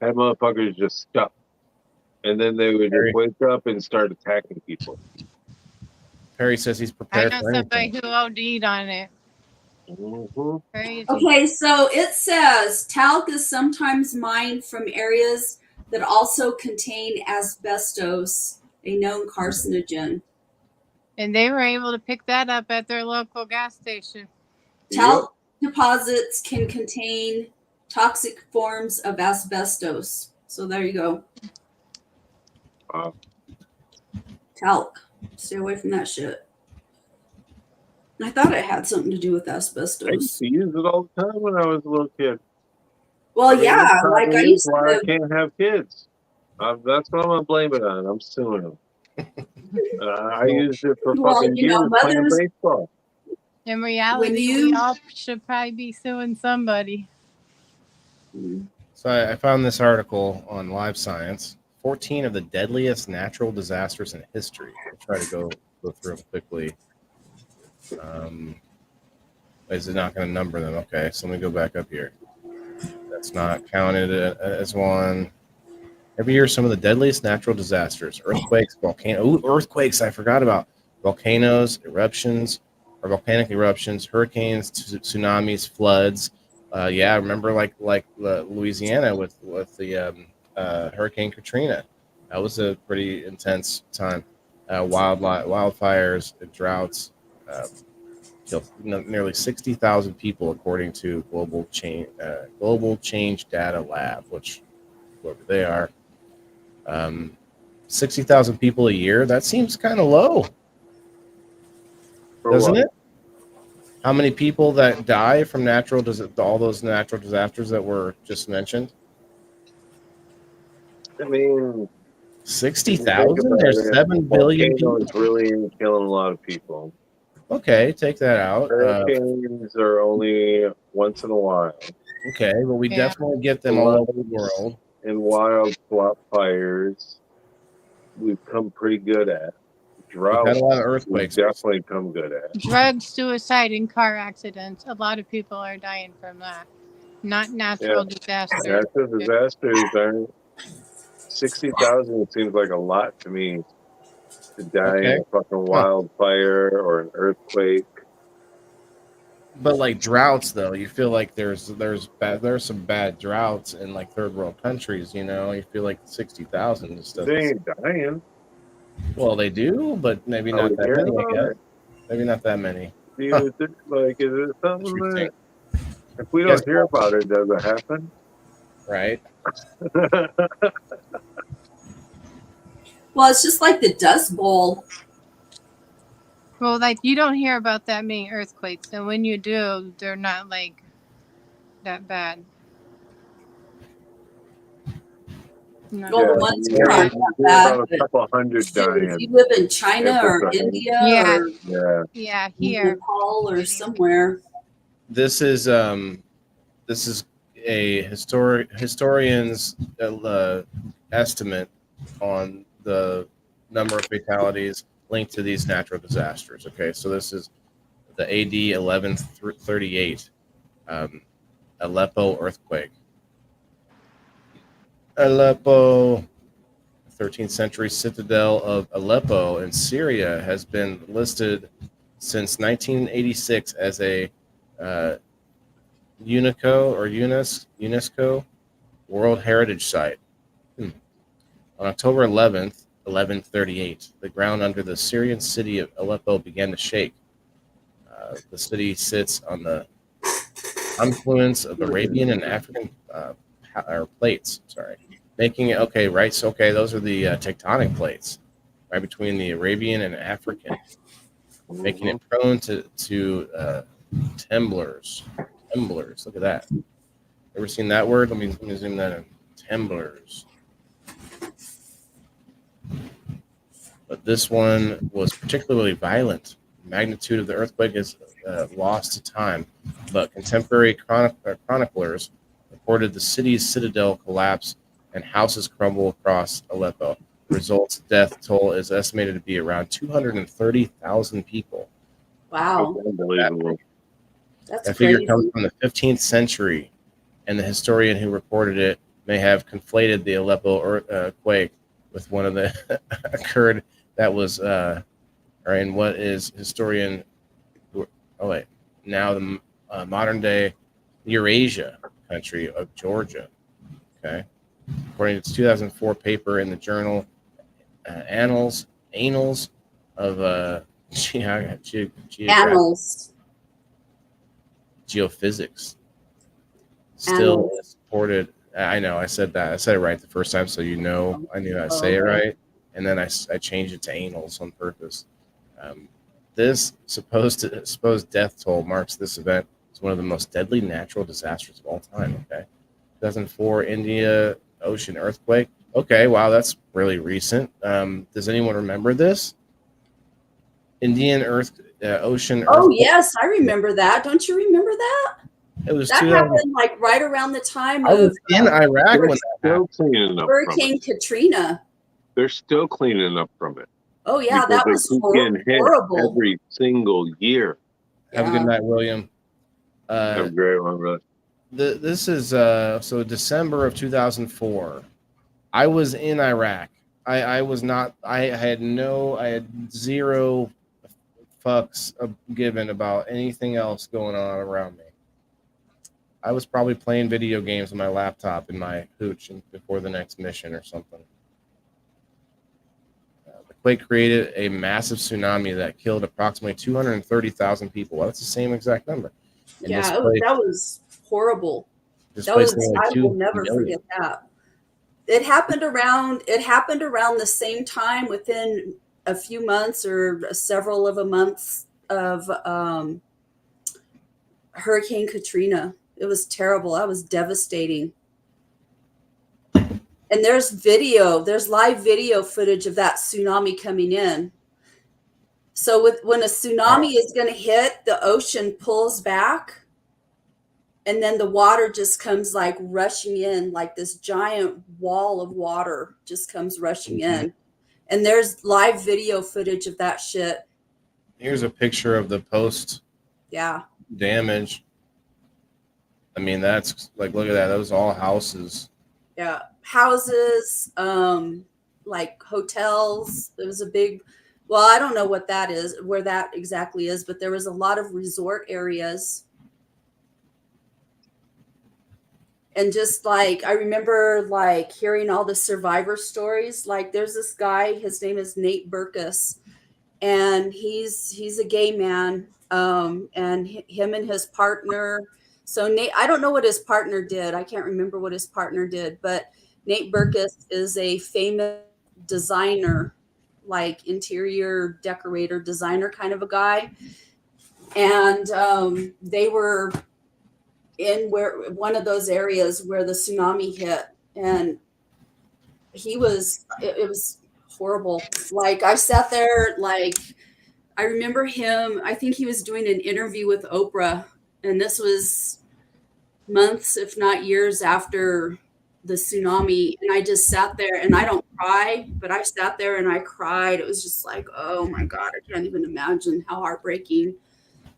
had motherfuckers just stuck. And then they would just wake up and start attacking people. Perry says he's prepared. I know somebody who OD'd on it. Mm-hmm. Crazy. Okay, so it says talc is sometimes mined from areas that also contain asbestos, a known carcinogen. And they were able to pick that up at their local gas station. Talc deposits can contain toxic forms of asbestos. So there you go. Talc. Stay away from that shit. I thought it had something to do with asbestos. I used to use it all the time when I was a little kid. Well, like I used to. I can't have kids. That's what I'm gonna blame it on. I'm suing them. I used it for fucking years playing baseball. In reality, we all should probably be suing somebody. So I found this article on Live Science. 14 of the deadliest natural disasters in history. I'll try to go through them quickly. Is it not going to number them? Okay, so let me go back up here. That's not counted as one. Every year, some of the deadliest natural disasters: earthquakes, earthquakes. I forgot about volcanoes, volcanic eruptions, hurricanes, tsunamis, floods. Remember like Louisiana with the Hurricane Katrina. That was a pretty intense time. Wildfires, droughts killed nearly 60,000 people, according to Global Change Data Lab, which whoever they are. 60,000 people a year. That seems kind of low, doesn't it? How many people that die from all those natural disasters that were just mentioned? I mean, if you think 60,000? about There's it, 7 billion volcanoes people. really killing a lot of people. Okay, take that out. Hurricanes are only once in a while. Okay, but we Yeah. definitely get them all over the Floods world. and wild swap fires, we've come pretty good at. We've had a lot of Droughts, we've earthquakes recently. definitely come good at. Drug, suicide, and car accidents. A lot of people are dying from that. Not Yeah, natural disasters. natural disasters aren't 60,000. Seems like a lot to me to die in Okay, a fucking huh. wildfire or an earthquake. But like droughts, though, you feel like there's some bad droughts in like third world countries. You feel like 60,000 just They doesn't. ain't dying. Well, they do, but maybe Are we not that hearing many. I about guess it? maybe not that many. Do Huh, you think, like, is it something interesting. that if we Yes, don't hear about it, does it happen? right. Well, it's just like the Dust Bowl. Well, like you don't hear about that many earthquakes, and when you do, they're not like that bad. No. Well, Yeah, the ones you here hear, aren't you that hear bad, about a but couple hundred shoot, if you dying live in if China it's or a India Yeah, or yeah. yeah. Here, Nepal or somewhere, This is a historian's estimate on the number of fatalities linked to these natural disasters. Okay, so this is the AD 1138 Aleppo earthquake. Aleppo, 13th century citadel of Aleppo in Syria, has been listed since 1986 as a uh, UNESCO World Heritage Site. On October 11th, 1138, the ground under the Syrian city of Aleppo began to shake. The city sits on the confluence of Arabian and African plates. Sorry, making it okay. Right, so okay, those are the tectonic plates, right between the Arabian and African, making Mhm. it prone to temblors. Temblors. Look at that. Ever seen that word? Let me zoom that in. Temblors. But this one was particularly violent. The magnitude of the earthquake is lost to time, but contemporary chroniclers reported the city's citadel collapse and houses crumble across Aleppo. The results death toll is estimated to be around 230,000 people. That's wow, unbelievable. that's That figure comes crazy. from the 15th century, and the historian who reported it may have conflated the Aleppo quake with one of the occurred that was or in what is historian oh wait now the modern day Eurasia country of Georgia. Okay, according to its 2004 paper in the journal Annals of Geographic Annals, Geophysics. Still annals. is supported. I know I said that. I said it right the first time, so I knew how to Oh, say it okay. right. And then I changed it to anals on purpose. This supposed death toll marks this event as one of the most deadly natural disasters of all time. Okay, 2004 India Ocean earthquake. Okay, wow, that's really recent. Does anyone remember this Indian ocean Oh, earthquake? yes, I remember that. Don't you remember that? It was That 2000. happened like right around the time I of was in Iraq They're when that still happened. cleaning up from it. Hurricane Katrina. They're still cleaning up from it Oh, yeah, because that they was keep getting hit horrible. every single year. Have a good Yeah. night, William. Have a great one, brother. This is so December of 2004. I was in Iraq. I was not. I had zero fucks given about anything else going on around me. I was probably playing video games on my laptop in my hooch before the next mission or something. The quake created a massive tsunami that killed approximately 230,000 people. Well, that's the same exact number. And Yeah, that was horrible. displaced nearly I will 2 never million. forget that. It happened around the same time within a few months or several of a months of Hurricane Katrina. It was terrible. That was devastating. And there's live video footage of that tsunami coming in. So when a tsunami is going to hit, the ocean pulls back, and then the water just comes like rushing in, like this giant wall of water just comes rushing in. And there's live video footage of that shit. Here's a picture of the post damage. I mean, that's like, look at that. Those all houses. Yeah. Houses, like hotels. There was a big, well, I don't know what that is, where that exactly is, but there was a lot of resort areas. And just like, I remember like hearing all the survivor stories. Like there's this guy, his name is Nate Burkus, and he's a gay man. And him and his partner. So Nate, I don't know what his partner did. I can't remember what his partner did, but Nate Burkus is a famous designer, like interior decorator, designer kind of a guy. And they were in one of those areas where the tsunami hit, and it was horrible. Like I sat there, like I remember him, I think he was doing an interview with Oprah, and this was months, if not years after the tsunami. And I just sat there, and I don't cry, but I sat there and I cried. It was just like, oh my God, I can't even imagine how heartbreaking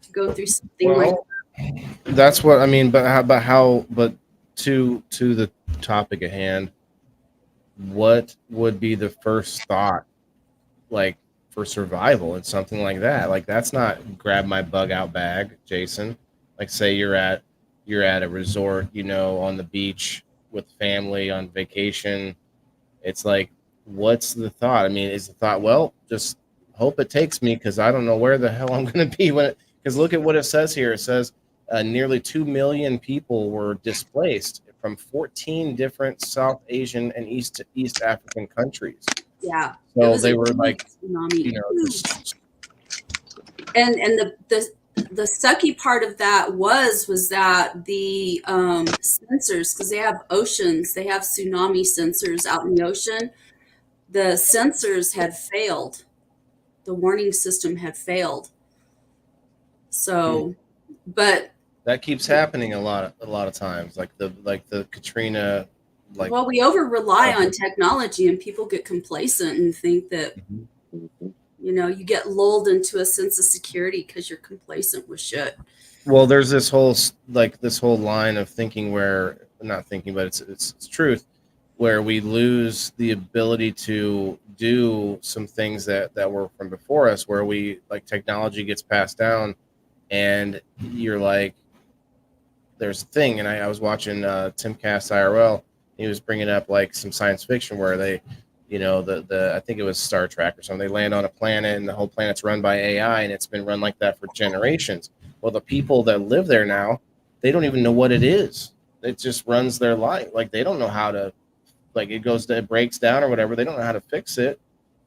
to go through something like that. That's what I mean. But to the topic at hand, what would be the first thought, like for survival and something like that? Like that's not grab my bug out bag, Jason. Like say you're at a resort, on the beach with family on vacation. It's like, what's the thought? I mean, is the thought, well, just hope it takes me because I don't know where the hell I'm going to be when it. Because look at what it says here. It says nearly 2 million people were displaced from 14 different South Asian and East African countries. Yeah. So they were like, tsunami. And the sucky part of that was that the sensors, because they have oceans, they have tsunami sensors out in the ocean. The sensors had failed. The warning system had failed. So, but that keeps happening a lot of times, like the Katrina. Like, well, we over rely on technology, and people get complacent and think that you get lulled into a sense of security because you're complacent with shit. Well, there's this whole line of thinking where not thinking, but it's truth, where we lose the ability to do some things that were from before us, where we like technology gets passed down. And you're like, there's a thing, and I was watching Timcast IRL. He was bringing up like some science fiction where they, the I think it was Star Trek or something. They land on a planet, and the whole planet's run by AI, and it's been run like that for generations. Well, the people that live there now, they don't even know what it is. It just runs their life. Like they don't know how to, like it breaks down or whatever. They don't know how to fix it.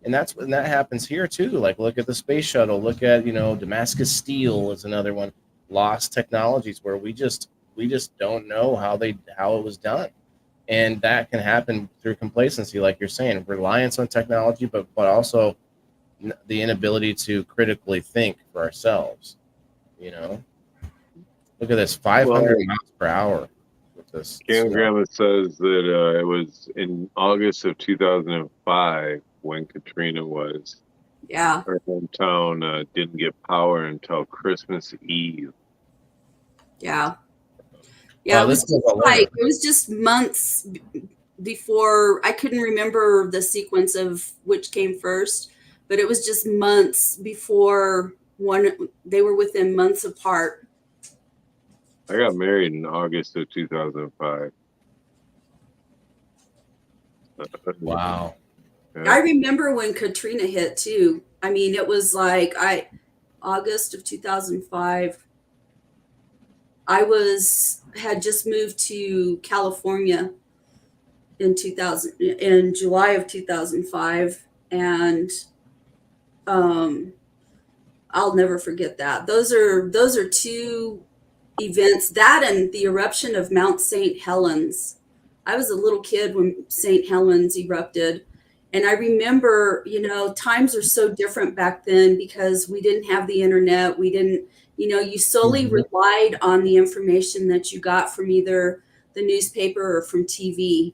And that happens here too. Like look at the space shuttle. Look at Damascus Steel is another one. Lost technologies where we just don't know how it was done, and that can happen through complacency, like you're saying, reliance on technology, but also the inability to critically think for ourselves. Look at this, 500 miles per hour with this. Cam Grandma says that it was in August of 2005. When Katrina was. Yeah. Our hometown didn't get power until Christmas Eve. Yeah. Yeah, it was just months before. I couldn't remember the sequence of which came first, but it was just months before they were within months apart. I got married in August of 2005. Wow. Yeah. I remember when Katrina hit too. I mean, it was like August of 2005. I had just moved to California in July of 2005, and I'll never forget that. Those are two events, that and the eruption of Mount St. Helens. I was a little kid when St. Helens erupted. And I remember, times are so different back then because we didn't have the internet. We didn't, you solely relied on the information that you got from either the newspaper or from TV.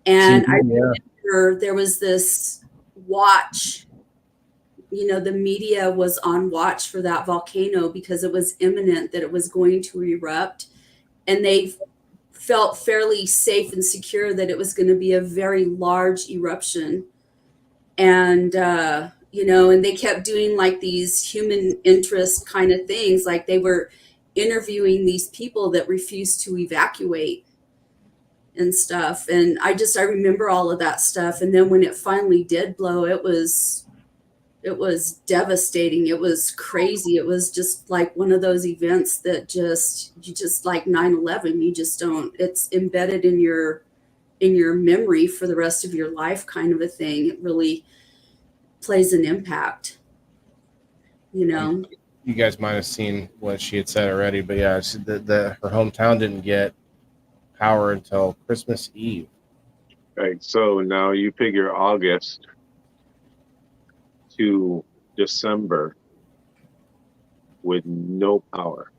And I remember there was this watch, the media was on watch for that volcano because it was imminent that it was going to erupt. And they felt fairly safe and secure that it was going to be a very large eruption. And, and they kept doing like these human interest kind of things. Like they were interviewing these people that refused to evacuate and stuff. And I remember all of that stuff. And then when it finally did blow, it was devastating. It was crazy. It was just like one of those events that you just like 9/11, you just don't, it's embedded in your memory for the rest of your life kind of a thing. It really plays an impact, You guys might have seen what she had said already, but yeah, her hometown didn't get power until Christmas Eve. Right. So now you figure August to December with no power.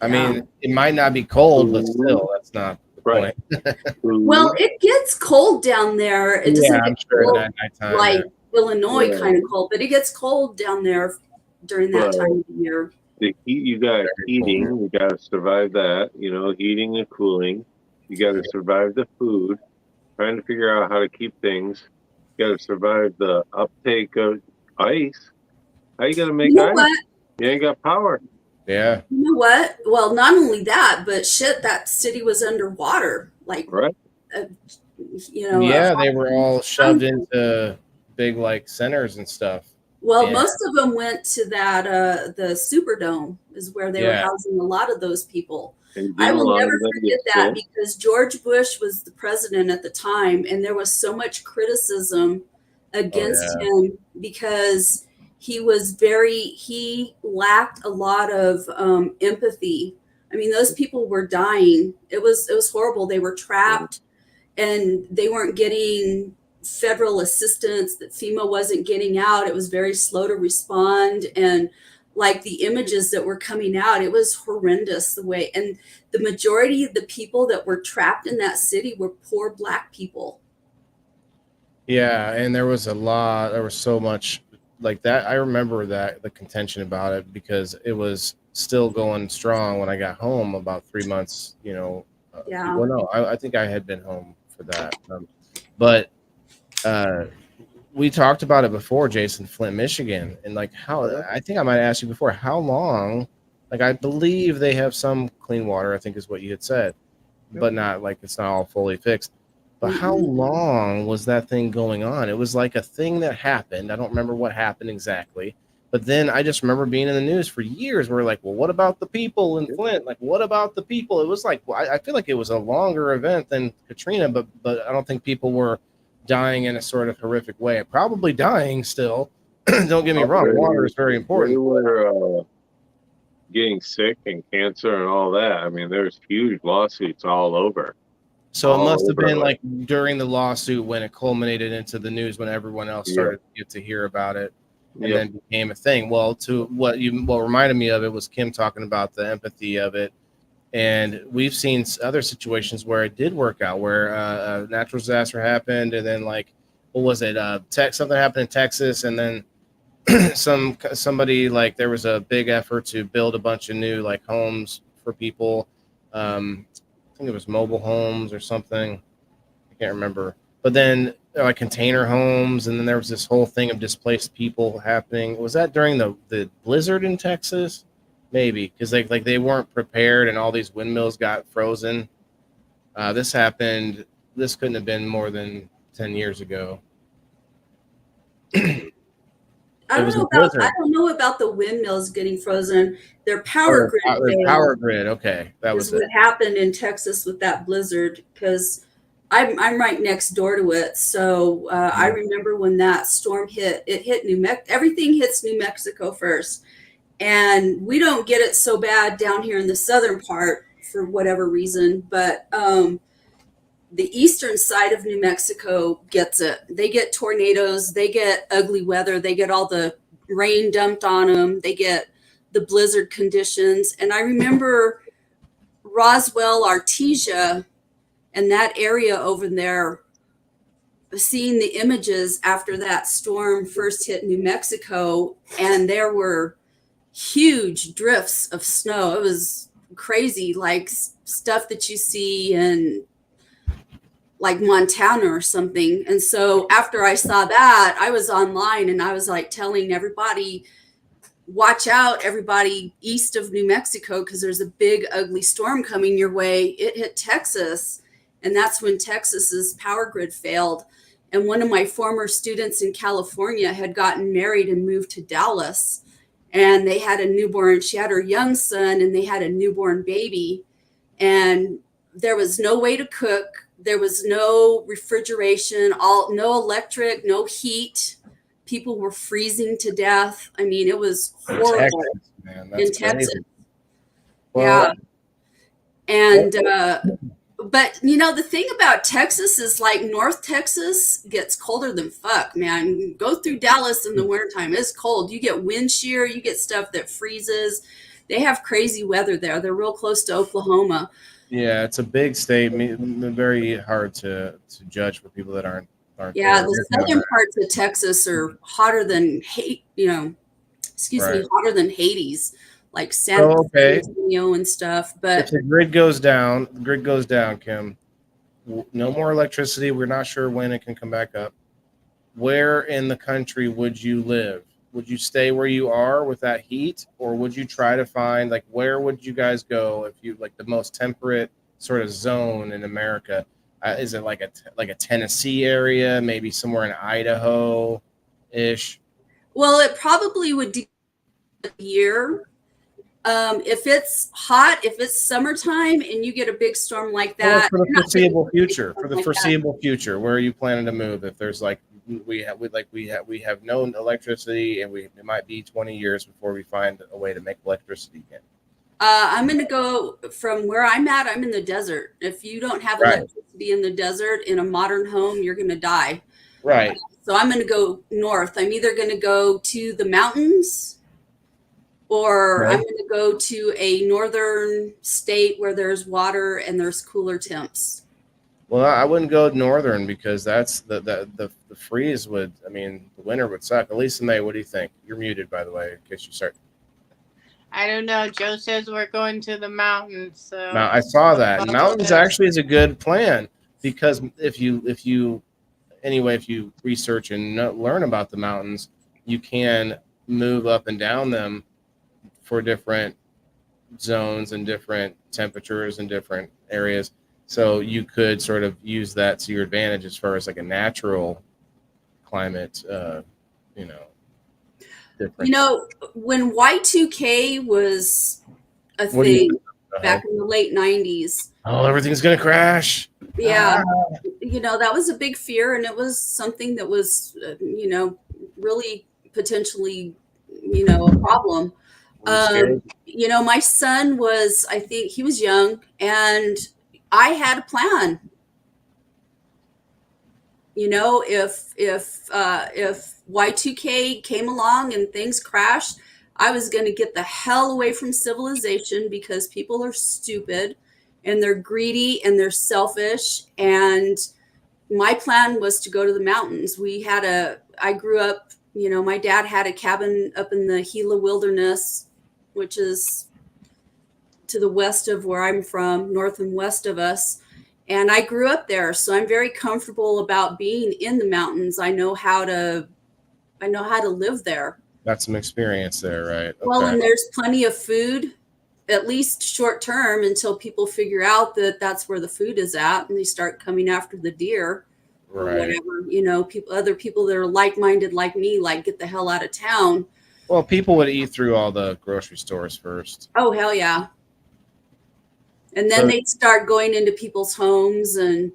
I mean, it might not be cold, but still, that's not the point. Well, it gets cold down there. It doesn't I'm get sure cold at nighttime, like Illinois kind of cold, but it gets cold down there during that time of the year. The heat, you got heating, you got to survive that, heating and cooling. You got to survive the food, trying to figure out how to keep things. You got to survive the uptake of ice. How you going to make ice? What? You ain't got power. Yeah. You know what? Well, not only that, but that city was underwater. Like, right. Yeah, they were all shoved into big like centers and stuff. Well, most of them went to that the Superdome is where they were housing a lot of those people. I will never forget that because George Bush was the president at the time, and there was so much criticism against him because he lacked a lot of empathy. I mean, those people were dying. It was horrible. They were trapped and they weren't getting federal assistance, that FEMA wasn't getting out. It was very slow to respond. And like the images that were coming out, it was horrendous the way. And the majority of the people that were trapped in that city were poor Black people. Yeah. And there was so much like that. I remember the contention about it because it was still going strong when I got home about 3 months, Well, no, I think I had been home for that. But we talked about it before, Jason, Flint, Michigan, and like I think I might ask you before, how long, like I believe they have some clean water, I think is what you had said, but not like it's not all fully fixed. But how long was that thing going on? It was like a thing that happened. I don't remember what happened exactly, but then I just remember being in the news for years. We're like, well, what about the people in Flint? Like, what about the people? It was like, I feel like it was a longer event than Katrina, but I don't think people were dying in a sort of horrific way. Probably dying still. Don't get me wrong. Water is very important. They were getting sick and cancer and all that. I mean, there's huge lawsuits all over. So it must have been like during the lawsuit when it culminated into the news when everyone else started to get to hear about it and then became a thing. Well, to what reminded me of it was Kim talking about the empathy of it. And we've seen other situations where it did work out, where a natural disaster happened, and then like, what was it? Something happened in Texas, and then somebody like there was a big effort to build a bunch of new like homes for people. I think it was mobile homes or something. I can't remember. But then like container homes, and then there was this whole thing of displaced people happening. Was that during the blizzard in Texas? Maybe because they weren't prepared and all these windmills got frozen. This happened. This couldn't have been more than 10 years ago. I don't know about the windmills getting frozen. Their power grid. Power grid. Okay, that was what happened in Texas with that blizzard because I'm right next door to it. So I remember when that storm hit. It hit New Mexico. Everything hits New Mexico first. And we don't get it so bad down here in the southern part for whatever reason, but the eastern side of New Mexico gets it. They get tornadoes, they get ugly weather, they get all the rain dumped on them, they get the blizzard conditions. And I remember Roswell, Artesia, and that area over there, seeing the images after that storm first hit New Mexico, and there were huge drifts of snow. It was crazy, like stuff that you see in like Montana or something. And so after I saw that, I was online and I was like telling everybody, watch out, everybody east of New Mexico, because there's a big, ugly storm coming your way. It hit Texas, and that's when Texas's power grid failed. And one of my former students in California had gotten married and moved to Dallas, and they had a newborn. She had her young son, and they had a newborn baby, and there was no way to cook. There was no refrigeration, no electric, no heat. People were freezing to death. I mean, it was horrible Texas, man. That's in Texas. crazy. Well, Yeah. And, but you know, the thing about Texas is like North Texas gets colder than fuck, man. You go through Dallas in the wintertime, it's cold. You get wind shear, you get stuff that freezes. They have crazy weather there. They're real close to Oklahoma. yeah, it's a big state. Very hard to judge for people that aren't Yeah, there. the southern parts of Texas are hotter than hotter than Hades, like San Antonio and stuff. But if the grid goes down, Kim. No more electricity. We're not sure when it can come back up. Where in the country would you live? Would you stay where you are with that heat, or would you try to find, like, where would you guys go if you like the most temperate sort of zone in America? Is it like a Tennessee area, maybe somewhere in Idaho ish? well, it probably would depend on the year. If it's hot, if it's summertime and you get a big storm like that, for the foreseeable future, where are you planning to move? If there's like we have no electricity, and it might be 20 years before we find a way to make electricity again. I'm going to go from where I'm at. I'm in the desert. If you don't have electricity in the desert in a modern home, you're going to die. Right. So I'm going to go north. I'm either going to go to the mountains, or I'm going to go to a northern state where there's water and there's cooler temps. Well, I wouldn't go northern, because that's the freeze would. I mean, the winter would suck. At least in May. What do you think? You're muted, by the way, in case you start. I don't know. Joe says we're going to the mountains. So Now, I saw that. Mountains actually is a good plan, because if you research and learn about the mountains, you can move up and down them for different zones and different temperatures and different areas. So you could sort of use that to your advantage as far as like a natural climate, different. You know, when Y2K was a thing back in the late 90s. Oh, everything's going to crash. Yeah. You know, that was a big fear, and it was something that was, really potentially, a problem. My son was, I think he was young, and I had a plan. If Y2K came along and things crashed, I was going to get the hell away from civilization, because people are stupid and they're greedy and they're selfish. And my plan was to go to the mountains. I grew up, my dad had a cabin up in the Gila Wilderness, which is to the west of where I'm from, north and west of us. And I grew up there, so I'm very comfortable about being in the mountains. I know how to live there. Got some experience there, right? Okay. Well, and there's plenty of food, at least short term, until people figure out that that's where the food is at, and they start coming after the deer or whatever. Other people that are like-minded like me, like, get the hell out of town. Well, people would eat through all the grocery stores first. Oh, hell yeah. And then they'd start going into people's homes and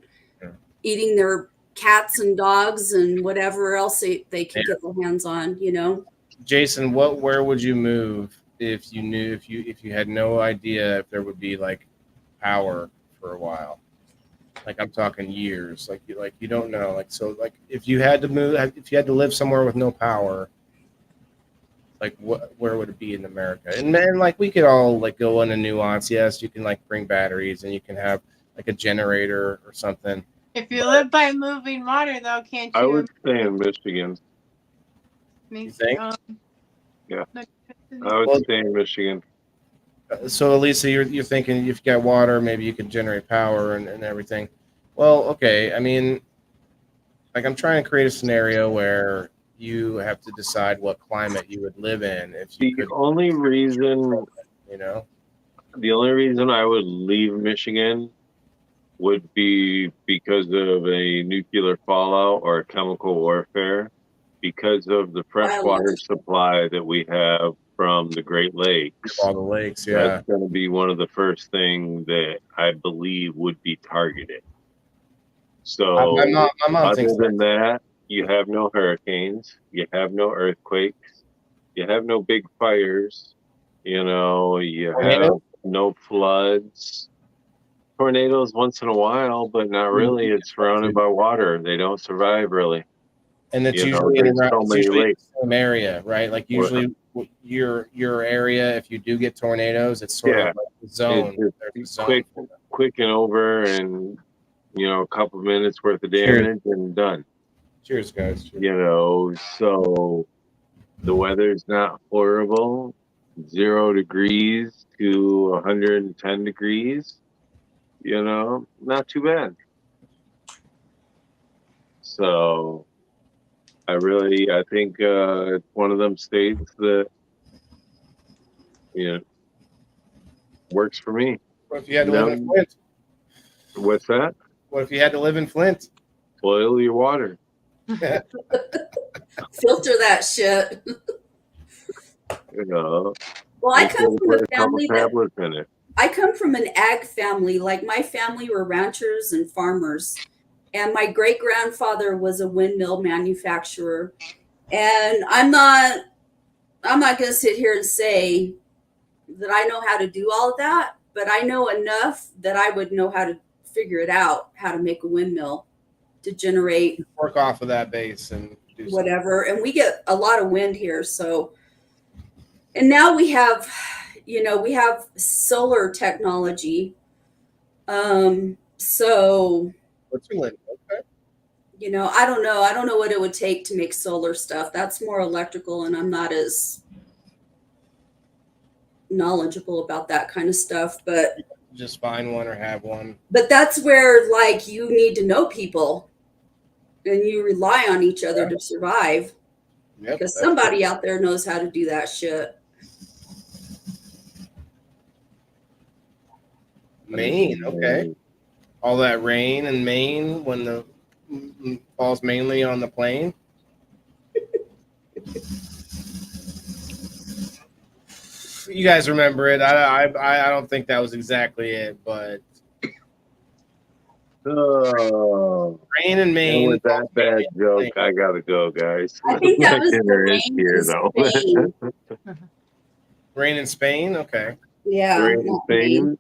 eating their cats and dogs and whatever else they can get their hands on, Jason, where would you move if you had no idea if there would be like power for a while. Like I'm talking years. Like you don't know. Like so like if you had to move, if you had to live somewhere with no power, like where would it be in America? And then like we could all like go into nuance. Yes, you can like bring batteries and you can have like a generator or something. If you live by moving water, though, can't you? I would stay in Michigan. You think? Yeah, Like, I would Well, stay in Michigan. so Elisa, you're thinking if you got water, maybe you could generate power and everything. Well, okay. I mean, like I'm trying to create a scenario where you have to decide what climate you would live in if you The could only reason, you know. the only reason I would leave Michigan would be because of a nuclear fallout or chemical warfare, because of the freshwater supply that we have from the Great Lakes. All the lakes, yeah. That's going to be one of the first things that I believe would be targeted. So, My mom other thinks than that, you have no hurricanes, you have no earthquakes, you have no big fires, you have tornado. no floods. Tornadoes once in a while, but not really. It's surrounded by water. They don't survive really. And it's usually There's so it's many usually in lakes. the same area, right? Like usually your area, if you do get tornadoes, it's sort Yeah, of like the zone. it's There's a just zone. quick and over, and a couple minutes worth of Cheers. damage and done. Cheers, guys. Cheers. So the weather's not horrible. 0 degrees to 110 degrees. Not too bad. So I think it's one of them states that works for me. What if you had to live in Flint? What's that? What if you had to live in Flint? Boil your water. Filter that shit. Well, I come from a family tablets in it. I come from an ag family. Like my family were ranchers and farmers. And my great grandfather was a windmill manufacturer. And I'm not going to sit here and say that I know how to do all of that, but I know enough that I would know how to figure it out, how to make a windmill to generate Work off of that base and do whatever. And we get a lot of wind here. So, and now we have, we have solar technology. So, what's your wind? Okay. I don't know. I don't know what it would take to make solar stuff. That's more electrical, and I'm not as knowledgeable about that kind of stuff. But just find one or have one. But that's where like you need to know people, and you rely on each other to survive. Yep, because somebody out there knows how to do that shit. Maine, okay. All that rain in Maine when the falls mainly on the plain. You guys remember it? I don't think that was exactly it, but rain in Maine. With that bad joke, I gotta go, guys. I think that was dinner is here, though. Rain in Spain, okay. Yeah, rain in Spain.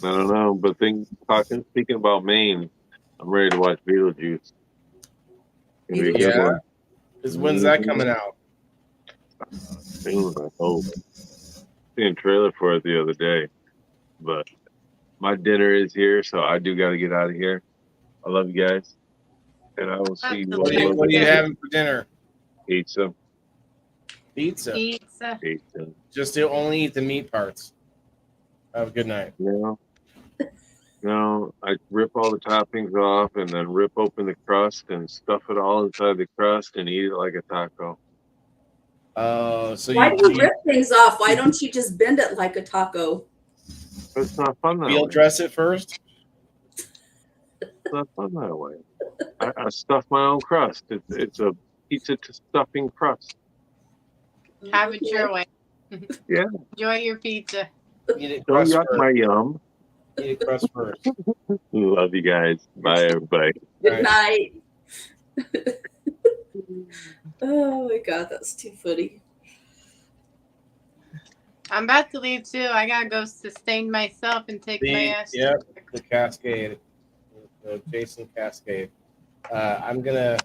I don't know, but speaking about Maine, I'm ready to watch Beetlejuice. Yeah. When's that coming out? Soon, I hope. Seeing a trailer for it the other day, but my dinner is here, so I do got to get out of here. I love you guys, and I will see you. What are you having for dinner? Pizza. Just to only eat the meat parts. Have a good night. No, I rip all the toppings off and then rip open the crust and stuff it all inside the crust and eat it like a taco. Oh, so why do you rip things off? Why don't you just bend it like a taco? It's not fun that way. Field dress it first? It's not fun that way. I stuff my own crust. It's a pizza to stuffing crust. Have it your way. Yeah. Enjoy your pizza. Eat it Don't crust yuck first. my yum. Eat it crust first. Love you guys. Bye, everybody. Good night. Oh my God, that's too funny. I'm about to leave too. I gotta go sustain myself and take my ass. The Cascade, the Jason Cascade. I'm gonna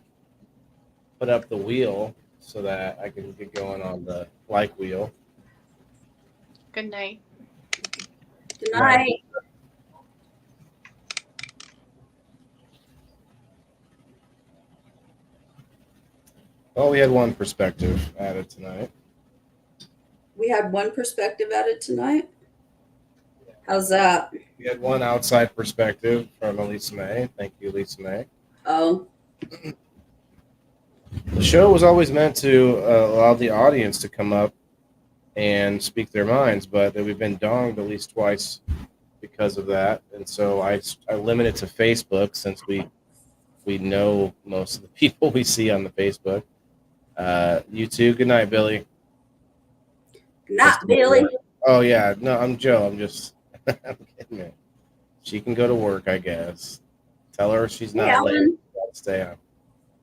put up the wheel so that I can get going on the like wheel. Good night. Good night. Well, we had one perspective added tonight. We had one perspective added tonight. How's that? We had one outside perspective from Elisa May. Thank you, Elisa May. Oh, The show was always meant to allow the audience to come up and speak their minds, but we've been donged at least twice because of that, and so I limit it to Facebook since we know most of the people we see on the Facebook. You too. Good night, Billy. not Billy. Oh yeah, no, I'm Joe. I'm just I'm kidding you. She can go to work, I guess. Tell her she's Hey, not late. Alan. Gotta stay on.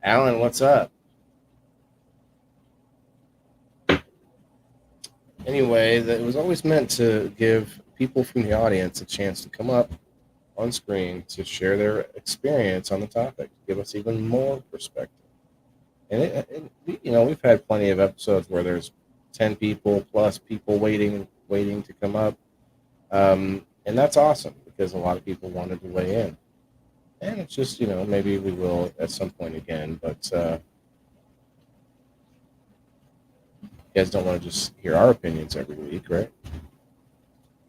Alan, what's up? Anyway, it was always meant to give people from the audience a chance to come up on screen to share their experience on the topic, give us even more perspective. And we've had plenty of episodes where there's 10 people plus people waiting to come up, and that's awesome because a lot of people wanted to weigh in. And it's just maybe we will at some point again, but you guys don't want to just hear our opinions every week, right?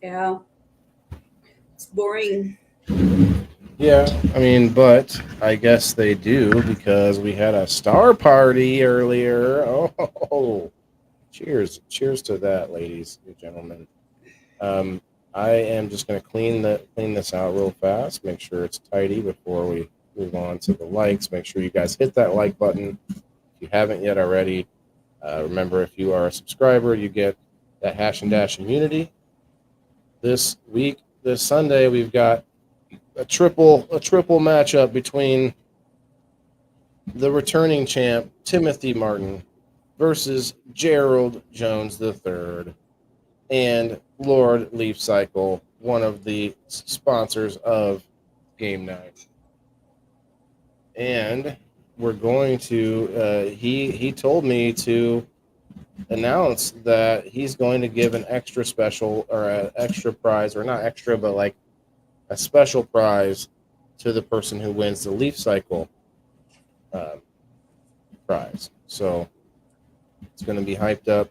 Yeah. It's boring. Yeah, I mean, but I guess they do because we had a star party earlier. Oh, cheers to that, ladies and gentlemen. I am just going to clean this out real fast, make sure it's tidy before we move on to the likes. Make sure you guys hit that like button if you haven't yet already. Remember, if you are a subscriber, you get that Hash and Dash immunity. This Sunday, we've got a triple matchup between the returning champ Timothy Martin versus Gerald Jones III and Lord Leaf Cycle, one of the sponsors of Game Night. And we're going to he told me to announce that he's going to give an extra special or an extra prize, or not extra, but like a special prize to the person who wins the Leaf Cycle prize. So it's going to be hyped up.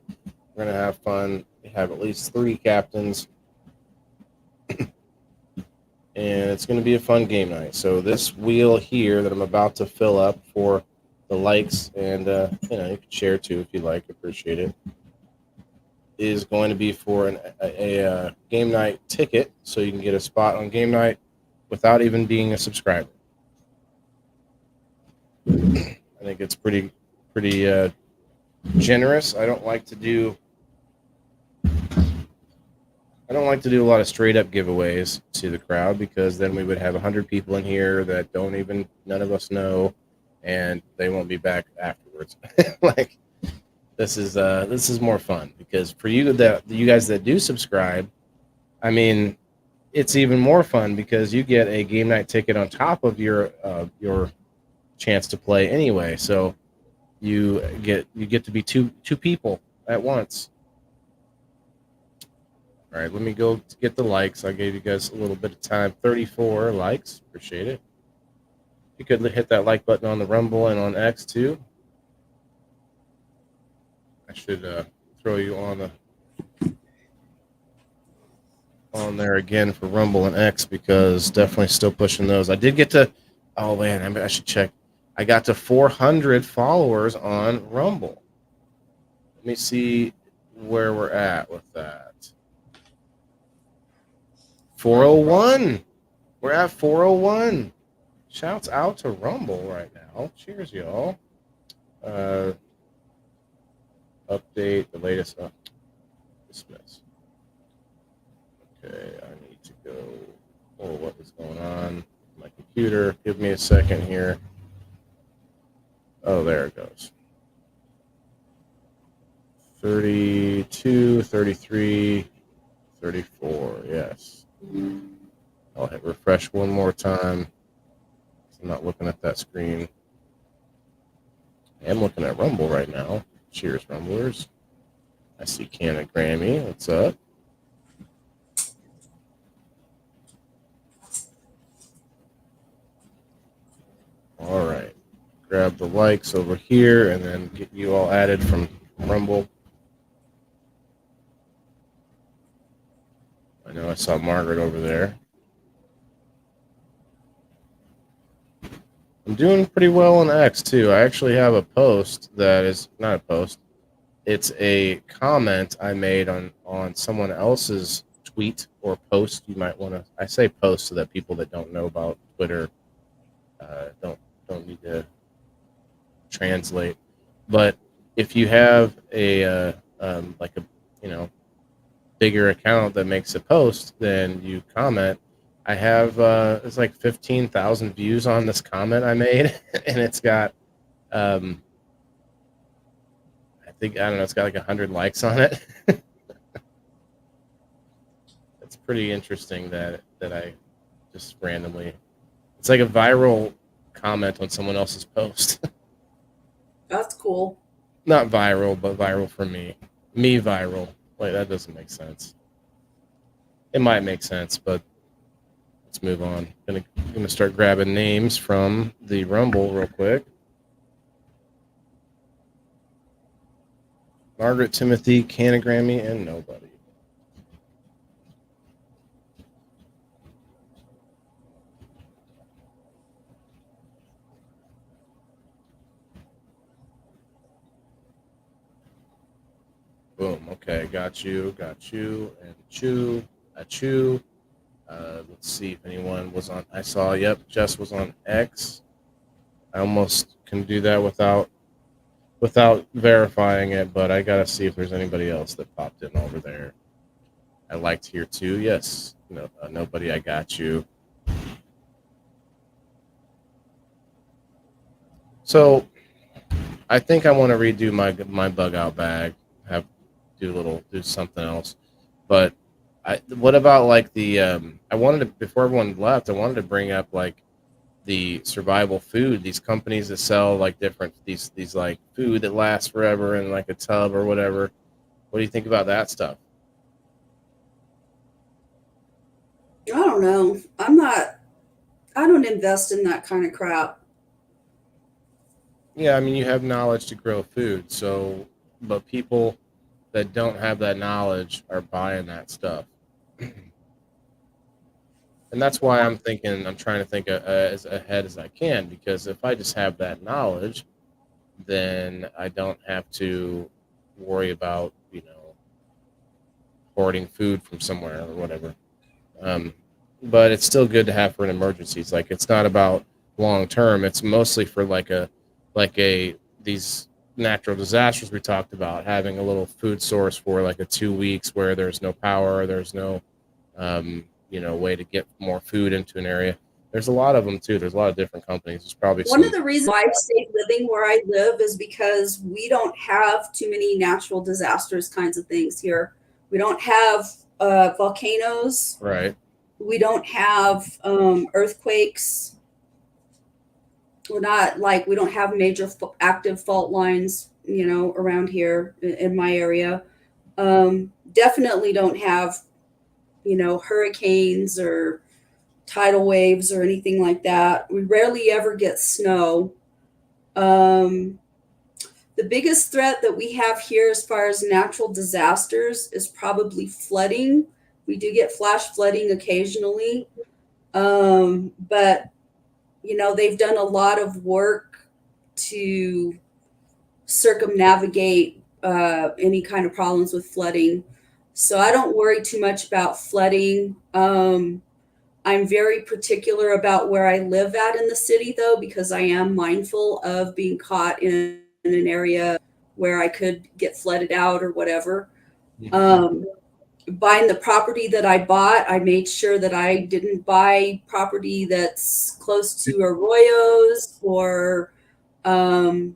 We're going to have fun. We have at least 3 captains. And it's going to be a fun game night. So this wheel here that I'm about to fill up for the likes, and you can share too if you like, appreciate it, is going to be for a game night ticket, so you can get a spot on game night without even being a subscriber. I think it's pretty generous. I don't like to do a lot of straight up giveaways to the crowd because then we would have 100 people in here that none of us know, and they won't be back afterwards. Like this is more fun because for you guys that do subscribe, I mean, it's even more fun because you get a game night ticket on top of your chance to play anyway. So you get to be two people at once. All right, let me go get the likes. I gave you guys a little bit of time. 34 likes. Appreciate it. You could hit that like button on the Rumble and on X too. I should throw you on there again for Rumble and X because definitely still pushing those. I did get to. Oh man, I should check. I got to 400 followers on Rumble. Let me see where we're at with that. 401. We're at 401. Shouts out to Rumble right now. Cheers, y'all. Update the latest. Dismiss. Okay, I need to go. Oh, what is going on? My computer. Give me a second here. Oh, there it goes. 32, 33, 34. Yes. I'll hit refresh one more time. I'm not looking at that screen. I am looking at Rumble right now. Cheers, Rumblers. I see Canna Grammy. What's up? All right. Grab the likes over here and then get you all added from Rumble. I know I saw Margaret over there. I'm doing pretty well on X too. I actually have a post that is not a post. It's a comment I made on someone else's tweet or post. You might want to. I say post so that people that don't know about Twitter don't need to translate. But if you have a like a bigger account that makes a post, then you comment. I have it's like 15,000 views on this comment I made, and it's got I don't know, it's got like 100 likes on it. It's pretty interesting that I just randomly. It's like a viral comment on someone else's post. That's cool. Not viral, but viral for me. Me viral. Like, that doesn't make sense. It might make sense, but let's move on. Gonna start grabbing names from the Rumble real quick. Margaret, Timothy, Canagrammy, and nobody. Boom. Okay, got you, and chew. Let's see if anyone was on. I saw. Yep, Jess was on X. I almost can do that without verifying it, but I gotta see if there's anybody else that popped in over there. I liked here too. Yes. No, nobody. I got you. So, I think I want to redo my bug out bag. Do something else, but what about like the I wanted to, before everyone left, I wanted to bring up like the survival food, these companies that sell like different these like food that lasts forever in like a tub or whatever. What do you think about that stuff? I don't know. I don't invest in that kind of crap. Yeah, I mean, you have knowledge to grow food, so but people that don't have that knowledge are buying that stuff. And that's why I'm trying to think as ahead as I can, because if I just have that knowledge, then I don't have to worry about, hoarding food from somewhere or whatever. Um, but it's still good to have for an emergency. It's like, it's not about long term. It's mostly for these natural disasters we talked about, having a little food source for like a 2 weeks where there's no power, there's no way to get more food into an area. There's a lot of them too. There's a lot of different companies. There's probably One of the reasons why I stay living where I live is because we don't have too many natural disasters kinds of things here. We don't have volcanoes. right. We don't have earthquakes. We don't have major active fault lines, around here in my area. Definitely don't have, hurricanes or tidal waves or anything like that. We rarely ever get snow. The biggest threat that we have here as far as natural disasters is probably flooding. We do get flash flooding occasionally. But they've done a lot of work to circumnavigate any kind of problems with flooding. So I don't worry too much about flooding. I'm very particular about where I live at in the city, though, because I am mindful of being caught in an area where I could get flooded out or whatever. Buying the property that I bought, I made sure that I didn't buy property that's close to arroyos or Good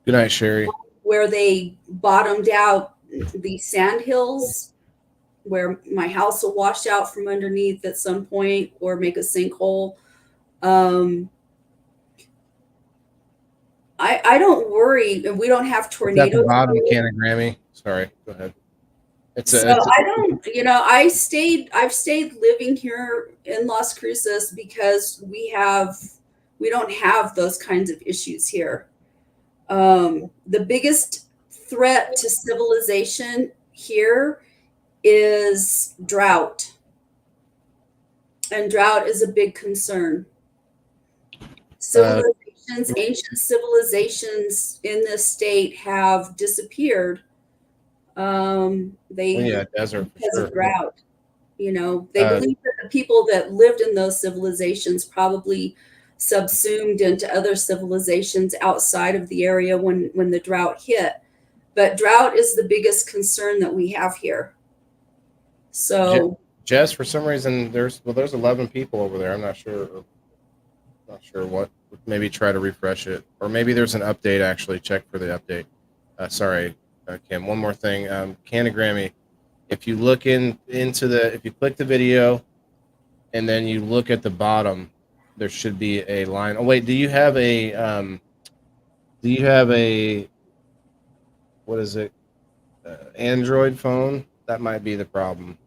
night, Sherry. where they bottomed out the sand hills, where my house will wash out from underneath at some point or make a sinkhole. I don't worry. We don't have It's at the tornadoes. bottom, Canagrammy. Sorry, go ahead. So I don't, I've stayed living here in Las Cruces because we don't have those kinds of issues here. The biggest threat to civilization here is drought. And drought is a big concern. Ancient civilizations in this state have disappeared. Desert because for of drought. They believe that the people that lived in those civilizations probably subsumed into other civilizations outside of the area when the drought hit. But drought is the biggest concern that we have here. So, Jess, for some reason, there's 11 people over there. I'm not sure what. Maybe try to refresh it, or maybe there's an update. Actually, check for the update. Sorry, Kim. One more thing, Canagrammy. If you look if you click the video, and then you look at the bottom, there should be a line. Oh wait, do you have a what is it? Android phone? That might be the problem.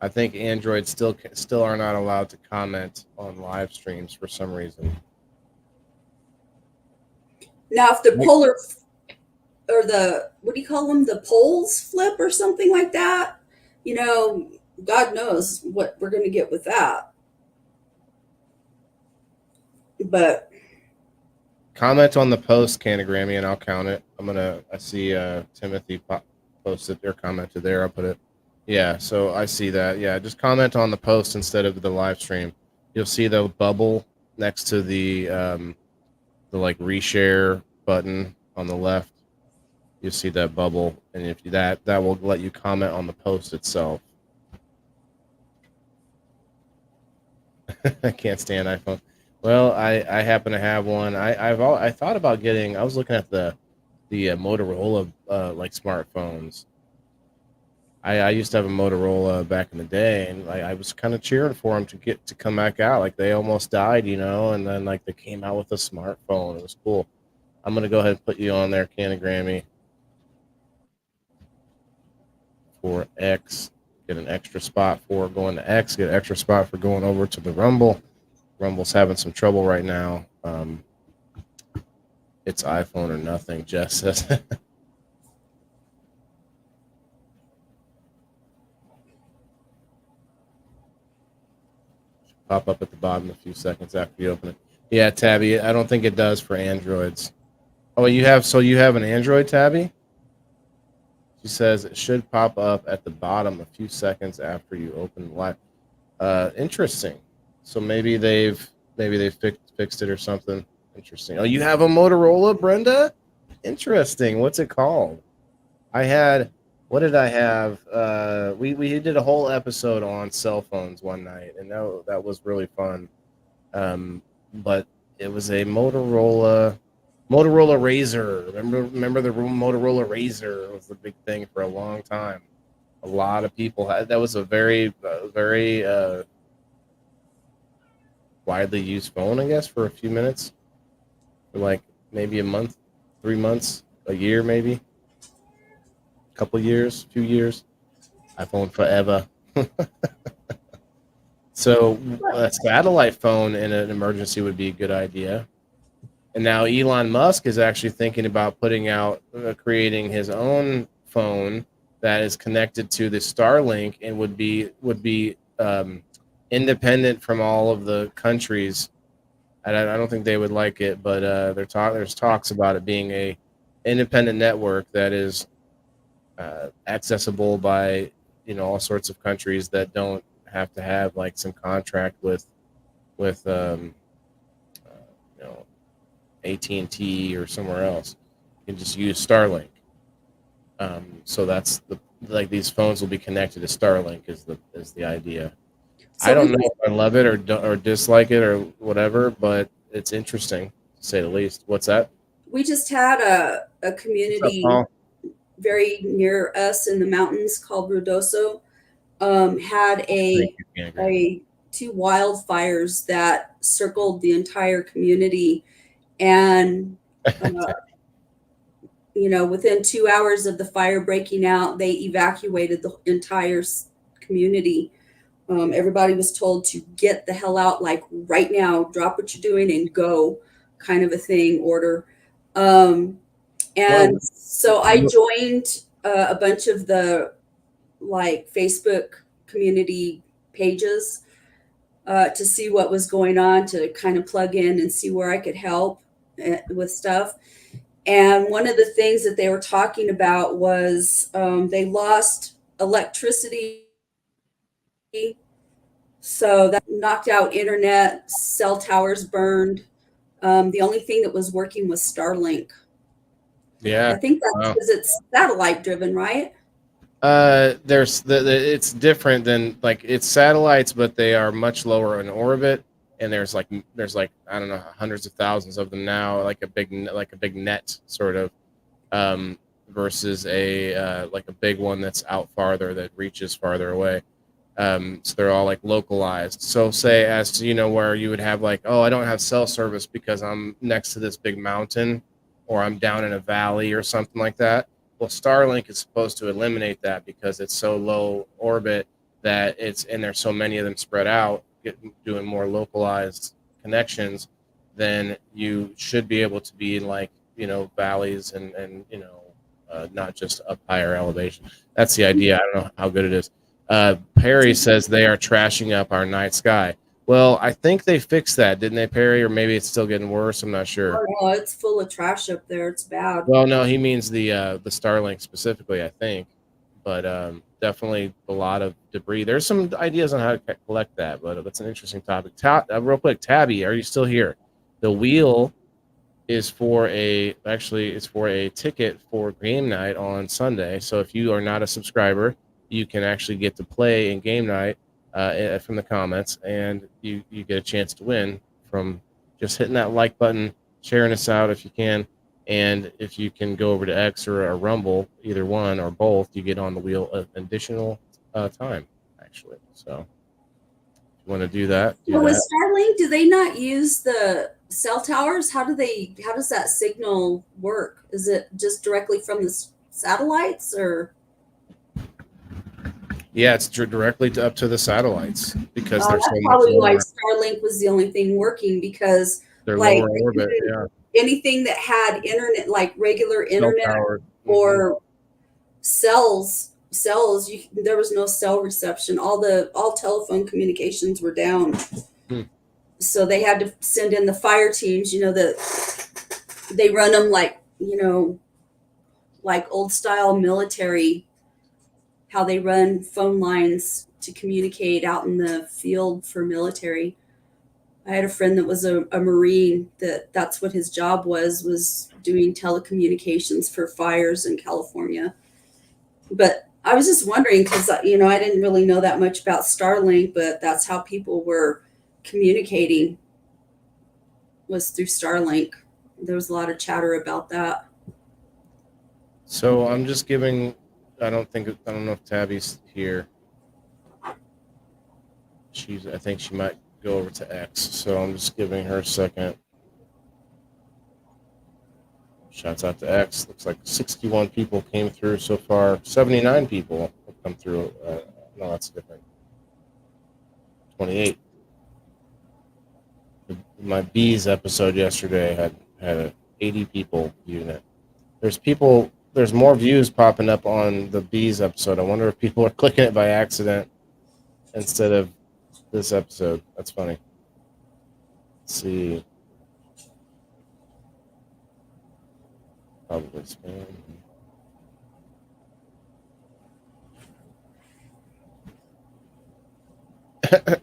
I think Android still are not allowed to comment on live streams for some reason. now if the polar or what do you call them? The poles flip or something like that, God knows what we're going to get with that. But comment on the post, Canagrammy, and I'll count it. I see Timothy posted or commented there. I'll put it. Yeah, so I see that. Yeah, just comment on the post instead of the live stream. You'll see the bubble next to the like reshare button on the left. You'll see that bubble, and if that will let you comment on the post itself. I can't stand iPhone. Well, I happen to have one. I thought about getting. I was looking at the Motorola like smartphones. I used to have a Motorola back in the day, and I was kind of cheering for them to come back out. Like they almost died, and then like they came out with a smartphone. It was cool. I'm gonna go ahead and put you on there, Canagrammy, for X. Get an extra spot for going to X. Get an extra spot for going over to the Rumble. Rumble's having some trouble right now. It's iPhone or nothing, Jess says. Pop up at the bottom a few seconds after you open it. Yeah, Tabby, I don't think it does for Androids. Oh, you have an Android, Tabby? She says it should pop up at the bottom a few seconds after you open live. Interesting. So maybe they've fixed it or something. Interesting. Oh, you have a Motorola, Brenda? Interesting. What's it called? What did I have? We did a whole episode on cell phones one night, and that was really fun. But it was a Motorola Razr. Remember the Motorola Razr was the big thing for a long time. A lot of people had. That was a very widely used phone, I guess, for a few minutes, for like maybe a month, 3 months, a year, maybe. Couple years, few years, iPhone forever. So a satellite phone in an emergency would be a good idea. And now Elon Musk is actually thinking about creating his own phone that is connected to the Starlink and would be independent from all of the countries. I don't think they would like it, but there's talks about it being a independent network that is accessible by all sorts of countries that don't have to have like some contract with AT&T or somewhere else. You can just use Starlink. So that's these phones will be connected to Starlink is the idea. So I don't know if I love it or dislike it or whatever, but it's interesting to say the least. What's that? We just had a community Paul? very near us in the mountains called Ruidoso, had Thank you, Canada. two wildfires that circled the entire community, and within 2 hours of the fire breaking out, they evacuated the entire community. Everybody was told to get the hell out, like right now, drop what you're doing and go, kind of a thing, order. And so I joined a bunch of the like Facebook community pages to see what was going on, to kind of plug in and see where I could help with stuff. And one of the things that they were talking about was they lost electricity. So that knocked out internet, cell towers burned. The only thing that was working was Starlink. Yeah. I think that's Wow. because it's satellite driven, right? There's it's different than like it's satellites, but they are much lower in orbit, and there's like I don't know, hundreds of thousands of them now, like a big net sort of, versus a like a big one that's out farther, that reaches farther away. So they're all like localized. So say, as to, where you would have like, oh, I don't have cell service because I'm next to this big mountain, or I'm down in a valley or something like that. Well, Starlink is supposed to eliminate that because it's so low orbit that and there's so many of them spread out, doing more localized connections. Then you should be able to be in like, valleys and not just up higher elevation. That's the idea. I don't know how good it is. Perry says they are trashing up our night sky. Well, I think they fixed that, didn't they, Perry? Or maybe it's still getting worse. I'm not sure. Oh, no, it's full of trash up there. It's bad. Well, no, he means the Starlink specifically, I think. But definitely a lot of debris. There's some ideas on how to collect that, but that's an interesting topic. Real quick, Tabby, are you still here? The wheel is it's for a ticket for game night on Sunday. So if you are not a subscriber, you can actually get to play in game night from the comments, and you get a chance to win from just hitting that like button, sharing us out if you can, and if you can go over to X or a Rumble, either one or both, you get on the wheel an additional time, actually. So if you want to do that, So with Starlink, do they not use the cell towers? How does that signal work? Is it just directly from the satellites, or? Yeah, it's directly up to the satellites because they're so That's much probably why lower. Starlink was the only thing working, because They're like lower orbit. Yeah, anything that had internet, like regular cell internet powered. or cells, there was no cell reception. All telephone communications were down. Hmm. So they had to send in the fire teams. They run them like like old style military, how they run phone lines to communicate out in the field for military. I had a friend that was a Marine, that's what his job was doing telecommunications for fires in California. But I was just wondering, because I didn't really know that much about Starlink, but that's how people were communicating, was through Starlink. There was a lot of chatter about that. So I'm just giving. I don't know if Tabby's here. I think she might go over to X. So I'm just giving her a second. Shouts out to X. Looks like 61 people came through so far. 79 people have come through. No, that's different. 28. My bees episode yesterday had 80 people viewing it. There's more views popping up on the bees episode. I wonder if people are clicking it by accident instead of this episode. That's funny. Let's see. Probably spam.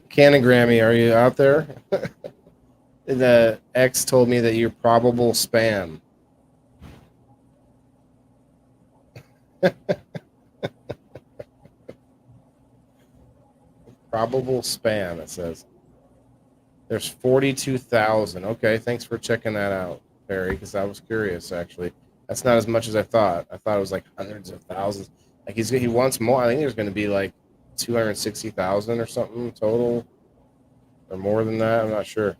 Canon Grammy, are you out there? The X told me that you're probable spam. Probable spam, it says. There's 42,000. Okay, thanks for checking that out. Perry, because I was curious. Actually, that's not as much as I thought. I thought it was like hundreds of thousands. Like he wants more. I think there's going to be like 260,000 or something total, or more than that. I'm not sure.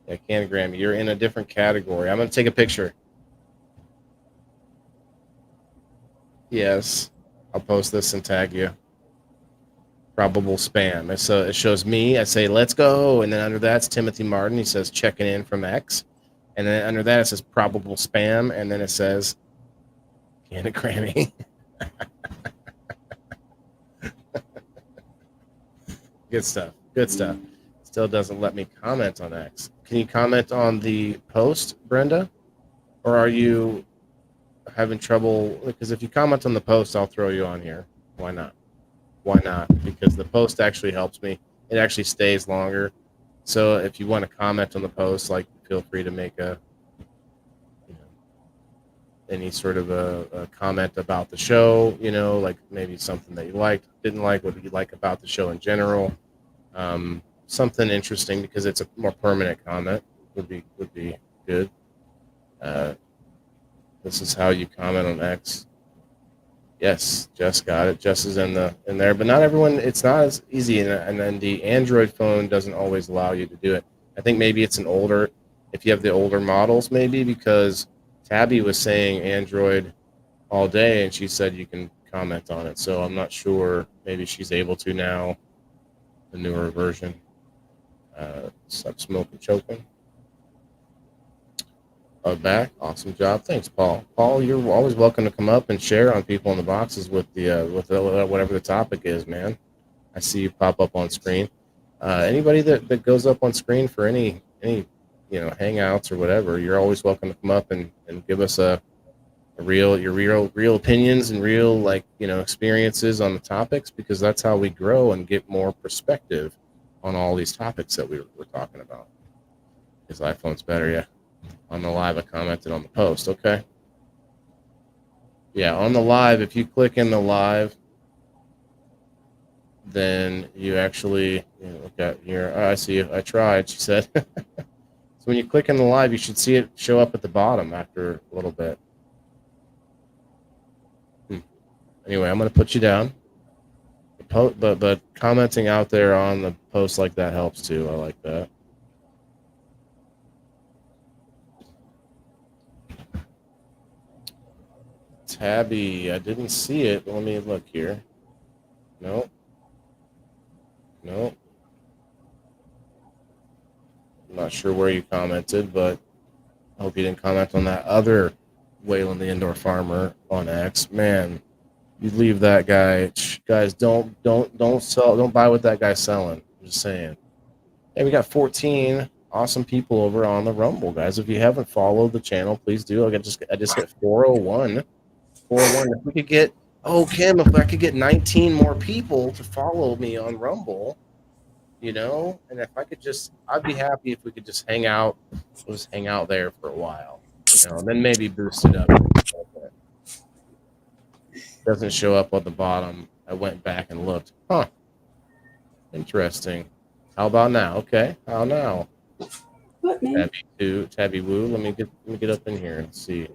Yeah, Canagram, you're in a different category. I'm going to take a picture. Yes, I'll post this and tag you. Probable spam. So it shows me. I say, let's go. And then under that's Timothy Martin. He says, checking in from X. And then under that, it says probable spam. And then it says, Canagrammy. Good stuff. Good stuff. Still doesn't let me comment on X. Can you comment on the post, Brenda? Or are you having trouble? Because if you comment on the post, I'll throw you on here. Why not? Why not? Because the post actually helps me. It actually stays longer. So if you want to comment on the post, like, feel free to make any sort of a comment about the show, like maybe something that you liked, didn't like, what you like about the show in general. Something interesting, because it's a more permanent comment would be good. This is how you comment on X. Yes, Jess got it. Jess is in there, but not everyone. It's not as easy, and then the Android phone doesn't always allow you to do it. I think maybe it's if you have the older models, maybe, because Tabby was saying Android all day, and she said you can comment on it. So I'm not sure. Maybe she's able to now, the newer version. Stop smoking, choking. Back. Awesome job. Thanks, Paul. Paul, you're always welcome to come up and share on people in the boxes with whatever the topic is, man. I see you pop up on screen. Anybody that goes up on screen for any hangouts or whatever, you're always welcome to come up and give us your real opinions and real experiences on the topics, because that's how we grow and get more perspective on all these topics that we're talking about. His iPhone's better, yeah. On the live, I commented on the post. Okay. Yeah, on the live, if you click in the live, then you actually look at here. Oh, I see you. I tried, she said. So when you click in the live, you should see it show up at the bottom after a little bit. Anyway, I'm going to put you down. But commenting out there on the post like that helps too. I like that. Tabby, I didn't see it. Let me look here. No. I'm not sure where you commented, but I hope you didn't comment on that other Waylon the Indoor Farmer on X. Man, you leave that guy. Guys, don't buy what that guy's selling. I'm just saying. Hey, we got 14 awesome people over on the Rumble, guys. If you haven't followed the channel, please do. I just hit 401. 401. If we could get, Kim, if I could get 19 more people to follow me on Rumble, and if I could I'd be happy if we could just hang out. We'll just hang out there for a while, and then maybe boost it up. Doesn't show up on the bottom. I went back and looked. Huh. Interesting. How about now? Okay. How now? What name? Tabby Woo. Let me get up in here and see.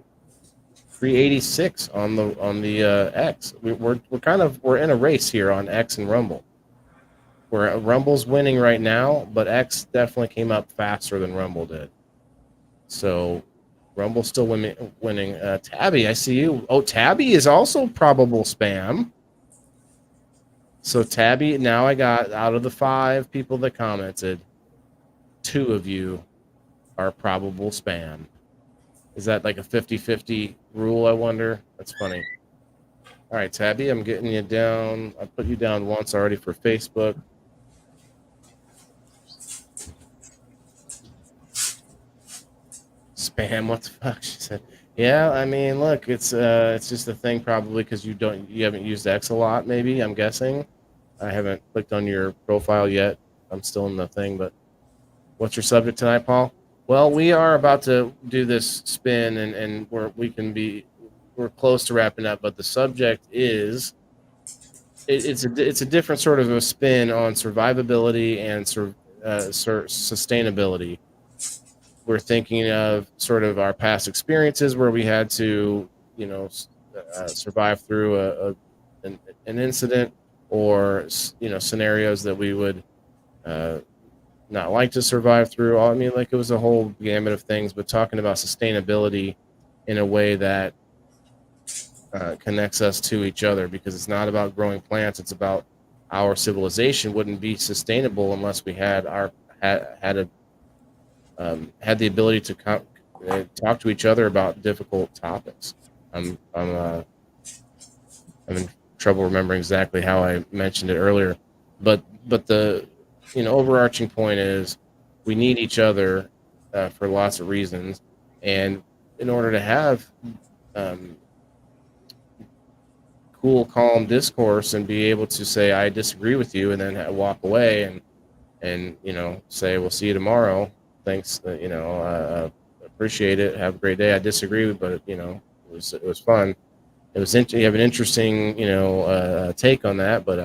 386 on the X. We're in a race here on X and Rumble. Where Rumble's winning right now, but X definitely came up faster than Rumble did. So Rumble's still winning. Tabby, I see you. Oh, Tabby is also probable spam. So Tabby, now I got, out of the 5 people that commented, 2 of you are probable spam. Is that like a 50-50 rule, I wonder? That's funny. All right, Tabby, I'm getting you down. I put you down once already for Facebook. Spam, what the fuck? She said. Yeah, I mean, look, it's just a thing probably because you haven't used X a lot, maybe, I'm guessing. I haven't clicked on your profile yet. I'm still in the thing, but what's your subject tonight, Paul? Well, we are about to do this spin, and we're close to wrapping up, but the subject is it's a different sort of a spin on survivability and sustainability. we're thinking of sort of our past experiences where we had to, survive through an incident, or scenarios that we would uh, not like to survive through. I mean, like, it was a whole gamut of things, but talking about sustainability in a way that connects us to each other, because it's not about growing plants. It's about our civilization wouldn't be sustainable unless we had had the ability to talk to each other about difficult topics. I'm in trouble remembering exactly how I mentioned it earlier, but the overarching point is we need each other for lots of reasons, and in order to have um, cool, calm discourse and be able to say I disagree with you, and then walk away and say we'll see you tomorrow. Thanks, appreciate it. Have a great day. I disagree, but it was fun. You have an interesting take on that, but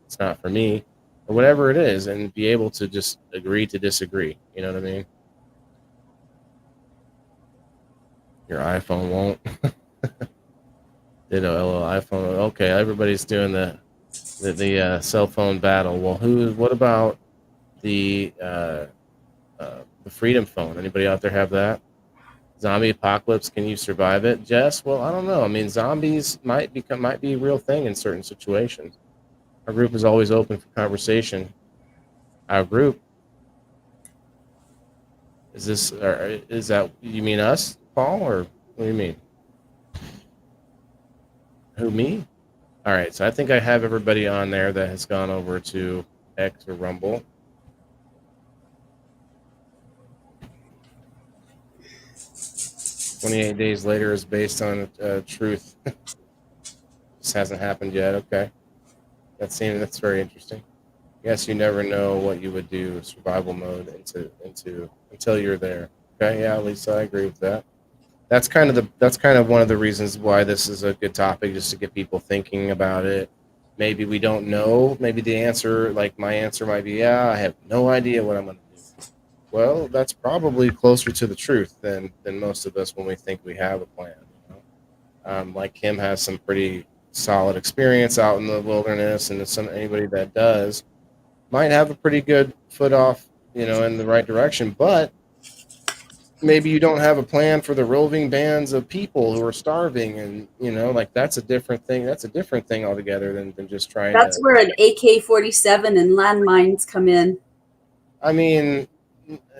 it's not for me, or whatever it is, and be able to just agree to disagree. You know what I mean? Your iPhone won't. LO iPhone. Okay, everybody's doing the cell phone battle. Well, what about the Freedom Phone? Anybody out there have that? Zombie apocalypse, can you survive it, Jess? Well, I don't know. I mean, zombies might be a real thing in certain situations. Our group is always open for conversation. Our group is that, you mean us, Paul, or what do you mean? Who, me? All right, so I think I have everybody on there that has gone over to X or Rumble. 28 days later is based on truth. This hasn't happened yet. Okay, that's very interesting. Yes, you never know what you would do survival mode into until you're there. Okay, yeah, Lisa, I agree with that. That's kind of one of the reasons why this is a good topic, just to get people thinking about it. Maybe we don't know. Maybe the answer, like my answer, might be, yeah, I have no idea what I'm going to do. Well, that's probably closer to the truth than most of us when we think we have a plan. Like Kim has some pretty solid experience out in the wilderness, and anybody that does might have a pretty good foot off, in the right direction. But maybe you don't have a plan for the roving bands of people who are starving, and like that's a different thing. That's a different thing altogether than just trying That's to. where an AK-47 and landmines come in. I mean,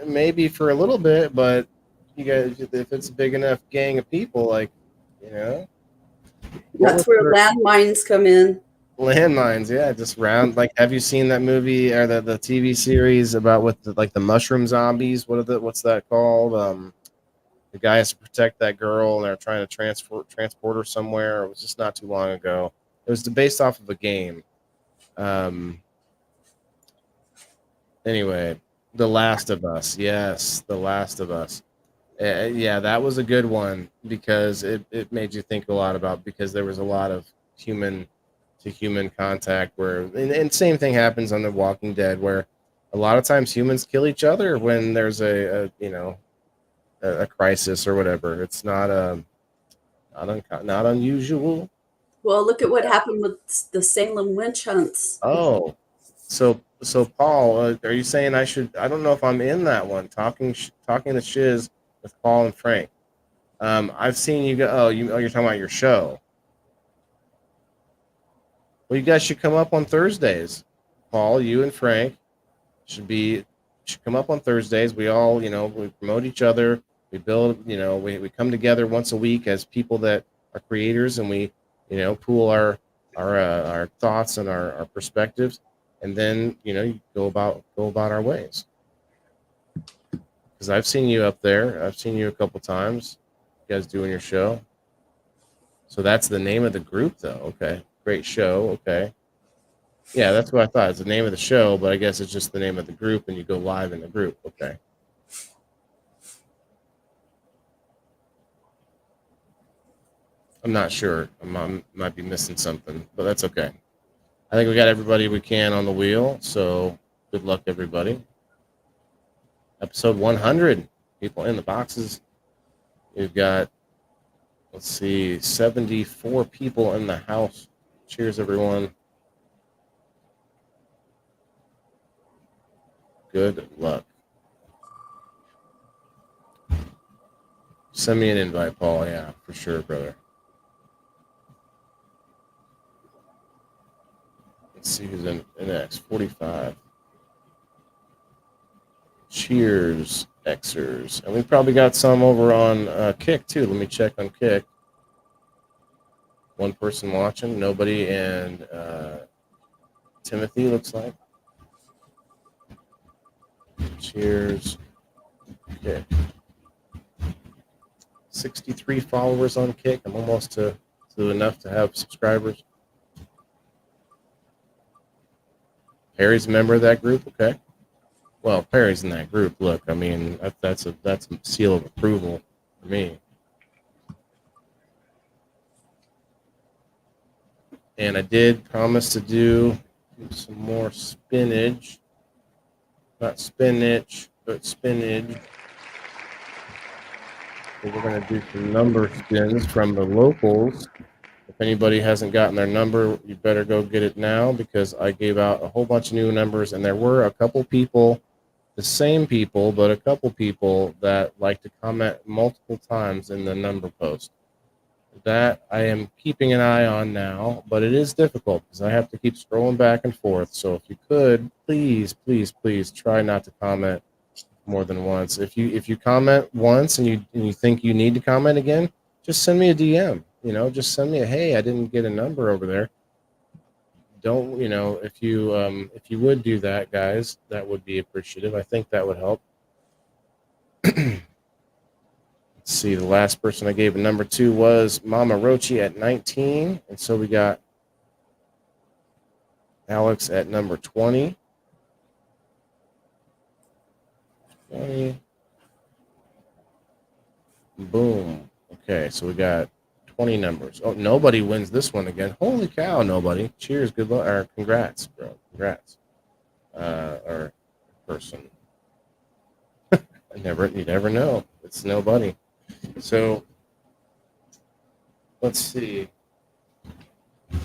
maybe for a little bit, but you guys, if it's a big enough gang of people, like, you know, what That's was where their landmines come in. landmines? Yeah, just round. Like, have you seen that movie or the TV series about with the mushroom zombies? What's that called? The guy has to protect that girl, and they're trying to transport her somewhere. It was just not too long ago. It was based off of a game. Um, anyway, The Last of Us. Yes, The Last of Us. Yeah, that was a good one because it made you think a lot about, because there was a lot of human to human contact where, and same thing happens on The Walking Dead, where a lot of times humans kill each other when there's a crisis or whatever. It's not unusual. Well, look at what happened with the Salem witch hunts. Oh, so Paul, are you saying I should? I don't know if I'm in that one. Talking the shiz with Paul and Frank. I've seen you go. You're talking about your show. Well, you guys should come up on Thursdays. Paul, you and Frank should come up on Thursdays. We all, we promote each other. We build, we come together once a week as people that are creators, and we, pool our thoughts and our perspectives, and then you go about our ways. Because I've seen you up there. I've seen you a couple times. You guys doing your show. So that's the name of the group, though. Okay, great show. Okay. Yeah, that's what I thought. It's the name of the show, but I guess it's just the name of the group, and you go live in the group. Okay. I'm not sure. Might be missing something, but that's okay. I think we got everybody we can on the wheel, so good luck, everybody. Episode 100. people in the boxes. We've got, let's see, 74 people in the house. Cheers, everyone. Good luck. Send me an invite, Paul. Yeah, for sure, brother. Let's see who's in next. 45. Cheers, Xers. And we probably got some over on Kick, too. Let me check on Kick. One person watching. Nobody. And Timothy, looks like. Cheers. Kick. 63 followers on Kick. I'm almost to enough to have subscribers. Perry's a member of that group. Okay. Well, Perry's in that group. Look, I mean, that's a seal of approval for me. And I did promise to do some more spinach. Not spinach, but spinach. So we're going to do some number spins from the locals. If anybody hasn't gotten their number, you better go get it now, because I gave out a whole bunch of new numbers, and there were a couple people, the same people, but a couple people that like to comment multiple times in the number post. That I am keeping an eye on now, but it is difficult because I have to keep scrolling back and forth. So if you could, please, please, please try not to comment more than once. If you comment once and you think you need to comment again, just send me a DM. Just send me a, hey, I didn't get a number over there. Don't, if you would do that, guys, that would be appreciative. I think that would help. Let's see, the last person I gave a number to was Mama Rochi at 19, and so we got Alex at number 20. 20. Boom. Okay, so we got 20 numbers. Oh, nobody wins this one again. Holy cow, nobody. Cheers, good luck, or congrats, bro. Congrats. Or person. You never know. It's nobody. So let's see. Let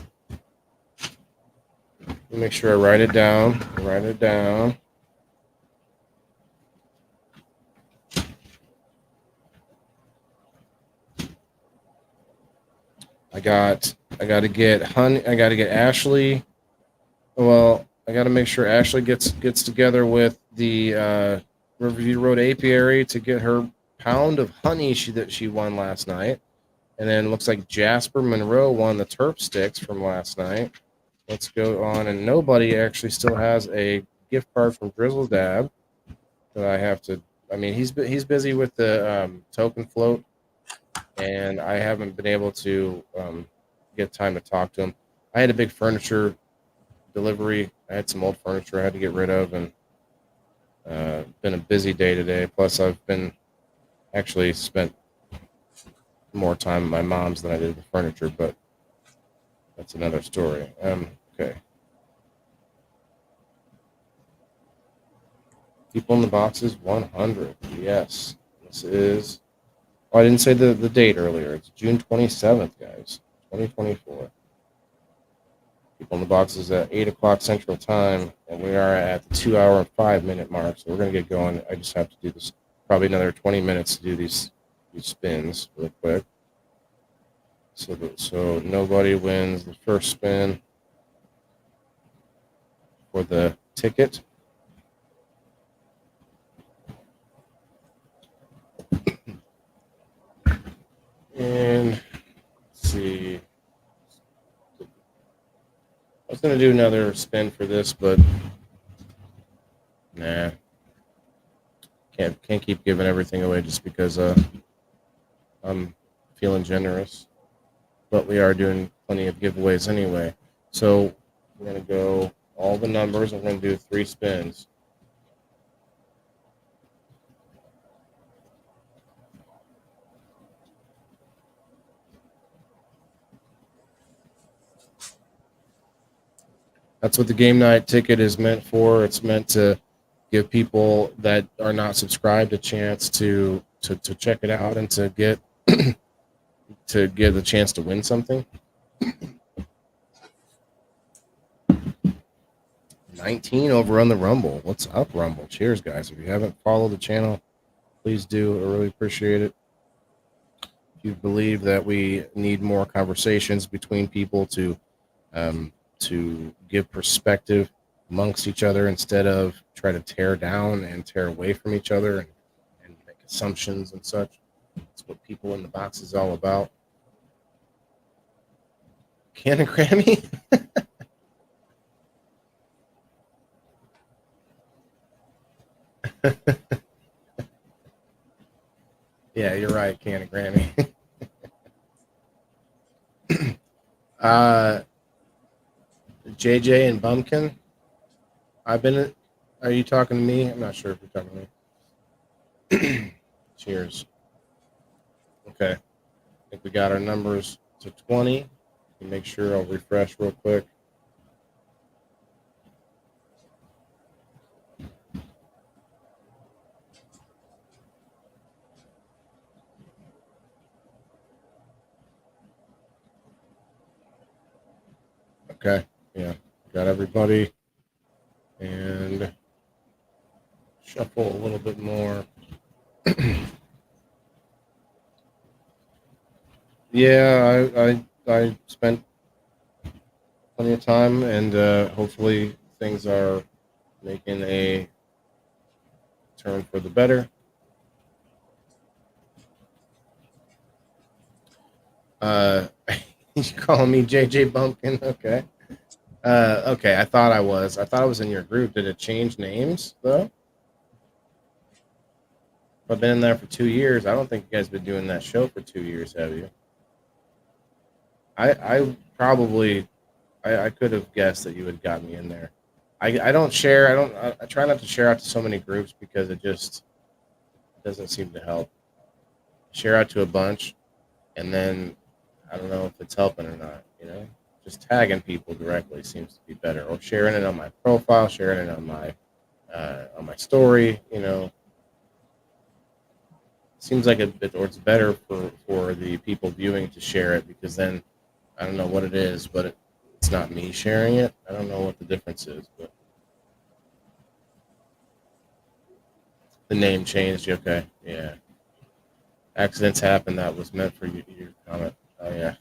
me make sure I write it down. Write it down. I got to get Ashley. Well, I got to make sure Ashley gets together with the Riverview Road Apiary to get her pound of honey that she won last night. And then it looks like Jasper Monroe won the terp sticks from last night. Let's go on. And nobody actually still has a gift card from Drizzle Dab that I have to. I mean, he's busy with the token float, and I haven't been able to get time to talk to him. I had a big furniture delivery. I had some old furniture I had to get rid of, and been a busy day today. Plus, I've been actually spent more time at my mom's than I did with furniture, but that's another story. Okay. People in the boxes, 100. Yes. This is... Oh, I didn't say the date earlier. It's June 27th, guys. 2024. People in the boxes at 8 o'clock Central Time, and we are at the 2 hour and 5 minute mark, so we're going to get going. I just have to do this, probably another 20 minutes to do these spins real quick. So nobody wins the first spin for the ticket. And let's see. I was going to do another spin for this, but nah. Can't keep giving everything away just because I'm feeling generous. But we are doing plenty of giveaways anyway. So we're going to go all the numbers. I'm going to do 3 spins. That's what the game night ticket is meant for. It's meant to give people that are not subscribed a chance to check it out and to get to get the chance to win something. 19 over on the Rumble. What's up, Rumble? Cheers, guys. If you haven't followed the channel, please do. I really appreciate it. If you believe that we need more conversations between people to give perspective amongst each other instead of try to tear down and tear away from each other and make assumptions and such. That's what People in the Box is all about. Can a Grammy? Yeah, you're right. Can a Grammy. JJ and Bumpkin. Are you talking to me? I'm not sure if you're talking to me. Cheers. Okay. I think we got our numbers to 20. Make sure I'll refresh real quick. Okay. Yeah. Got everybody. And shuffle a little bit more. Yeah, I spent plenty of time, and hopefully things are making a turn for the better. You calling me JJ Bumpkin? Okay. Okay, I thought I was in your group. Did it change names though? I've been in there for 2 years. I don't think you guys have been doing that show for 2 years, have you? I probably I could have guessed that you had got me in there. I don't share. I try not to share out to so many groups because it just doesn't seem to help. Share out to a bunch, and then I don't know if it's helping or not. Just tagging people directly seems to be better, or sharing it on my profile, sharing it on my story. Seems like it's better for the people viewing to share it, because then I don't know what it is, but it's not me sharing it. I don't know what the difference is, but the name changed. Okay, yeah. Accidents happen. That was meant for you. Your comment. Oh yeah.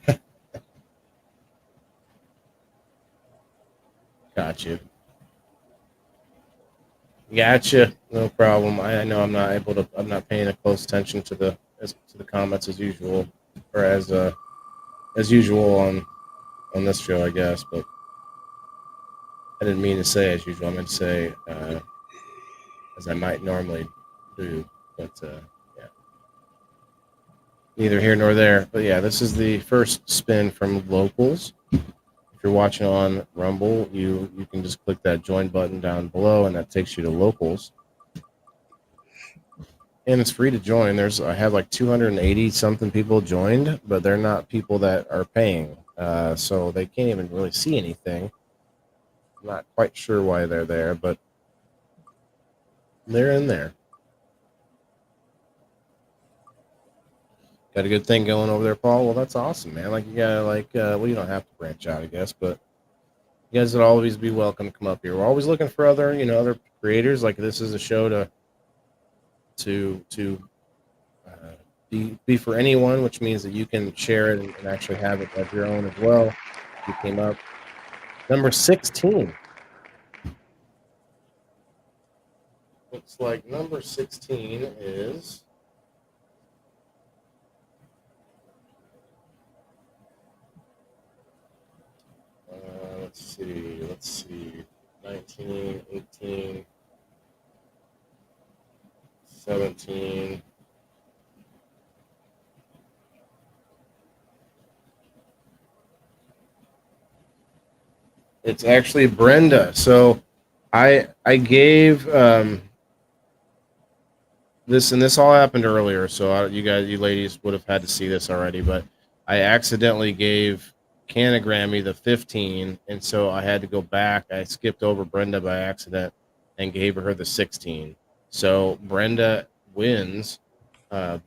Gotcha. Gotcha. No problem. I know I'm not able to. I'm not paying a close attention to the comments as usual, or as usual on this show, I guess. But I didn't mean to say as usual. I meant to say as I might normally do. But yeah, neither here nor there. But yeah, this is the first spin from locals. If you're watching on Rumble, you can just click that join button down below, and that takes you to locals. And it's free to join. I have like 280 something people joined, but they're not people that are paying. So they can't even really see anything. I'm not quite sure why they're there, but they're in there. Got a good thing going over there, Paul. Well, that's awesome, man. Like you gotta well, you don't have to branch out, I guess, but you guys would always be welcome to come up here. We're always looking for other creators. Like this is a show to be for anyone, which means that you can share it and actually have it of your own as well. You came up number 16. Looks like number 16 is let's see, 19, 18, 17. It's actually Brenda. So I gave this, and this all happened earlier. So you ladies would have had to see this already, but I accidentally gave Can a Grammy the 15, and so I had to go back. I skipped over Brenda by accident and gave her the 16. So Brenda wins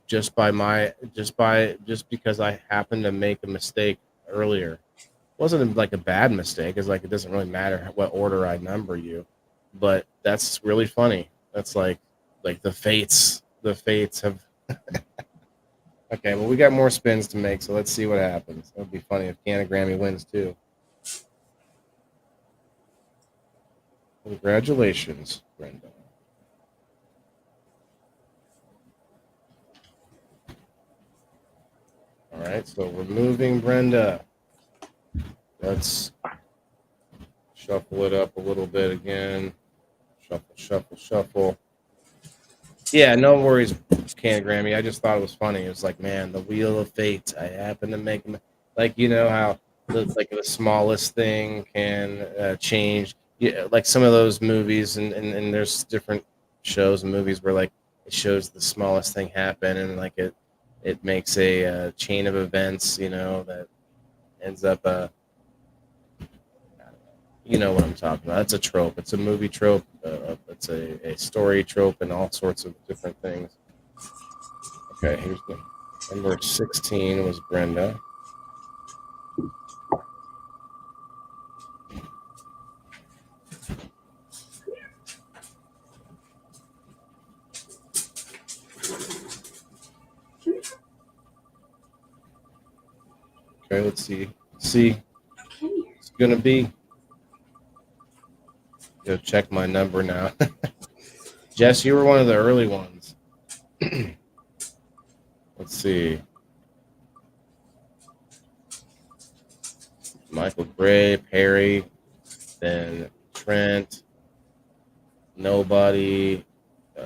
just because I happened to make a mistake earlier. It wasn't like a bad mistake. It's like it doesn't really matter what order I number you, but that's really funny. That's like the fates. The fates have. Okay, well we got more spins to make, so let's see what happens. It would be funny if Canagrammy wins too. Congratulations, Brenda. All right, so removing Brenda. Let's shuffle it up a little bit again. Shuffle, shuffle, shuffle. Yeah, no worries, Canagrammy. I just thought it was funny. It was like, man, the wheel of fate. I happen to make them. Like, you know how the smallest thing can change. Yeah, like some of those movies, and there's different shows and movies where like it shows the smallest thing happen, and like it makes a chain of events, you know, that ends up you know what I'm talking about. It's a trope. It's a movie trope. It's a story trope and all sorts of different things. Okay, here's the number 16 was Brenda. Okay, let's see. It's gonna be. Go check my number now. Jess, you were one of the early ones. Let's see. Michael Gray, Perry, then Trent, Nobody,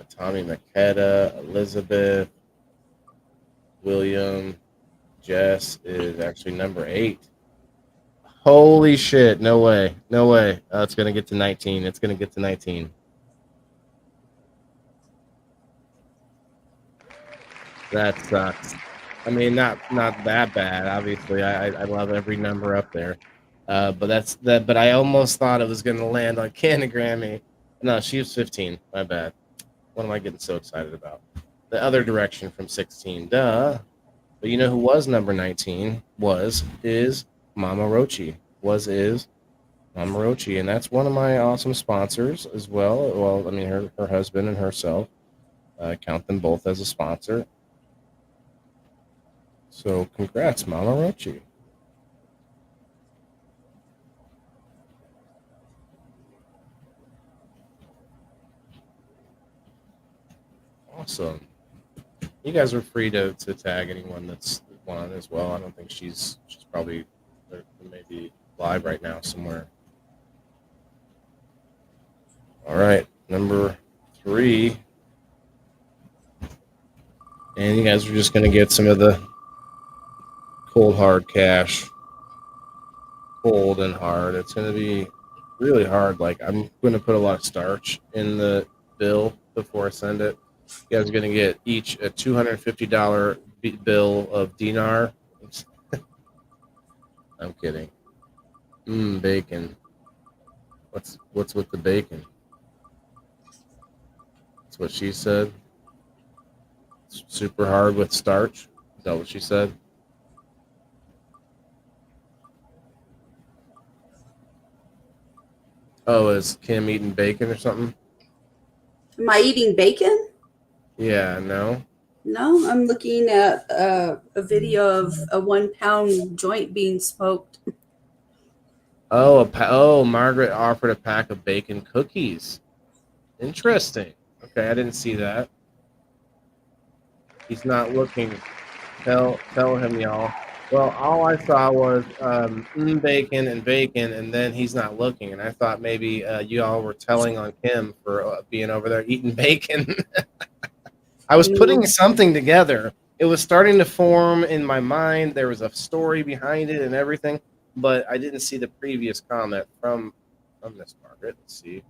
Tommy McKetta, Elizabeth, William. Jess is actually number 8. Holy shit. No way. No way. It's going to get to 19. It's going to get to 19. That sucks. I mean, not that bad. Obviously, I love every number up there, but that's that. But I almost thought it was going to land on Canagrammy. No, she was 15. My bad. What am I getting so excited about? The other direction from 16. Duh. But you know who was number 19? Is Mama Rochi. Is Mama Rochi, and that's one of my awesome sponsors as well. Well, I mean, her husband and herself. Count them both as a sponsor. So congrats, Mama Rochi. Awesome. You guys are free to tag anyone that's won as well. I don't think she's probably maybe live right now somewhere. All right, number 3. And you guys are just going to get some of the cold hard cash. Cold and hard. It's going to be really hard. Like, I'm going to put a lot of starch in the bill before I send it. You guys are going to get each a $250 bill of dinar. I'm kidding. Bacon. What's with the bacon? That's what she said. It's super hard with starch. Is that what she said? Oh, is Kim eating bacon or something? Am I eating bacon? Yeah, no. No, I'm looking at a video of a 1 pound joint being smoked. Oh, Margaret offered a pack of bacon cookies. Interesting. Okay, I didn't see that. He's not looking. Tell him, y'all. Well, all I saw was bacon, and then he's not looking. And I thought maybe you all were telling on Kim for being over there eating bacon. I was putting something together. It was starting to form in my mind. There was a story behind it and everything, but I didn't see the previous comment from Miss Margaret. Let's see.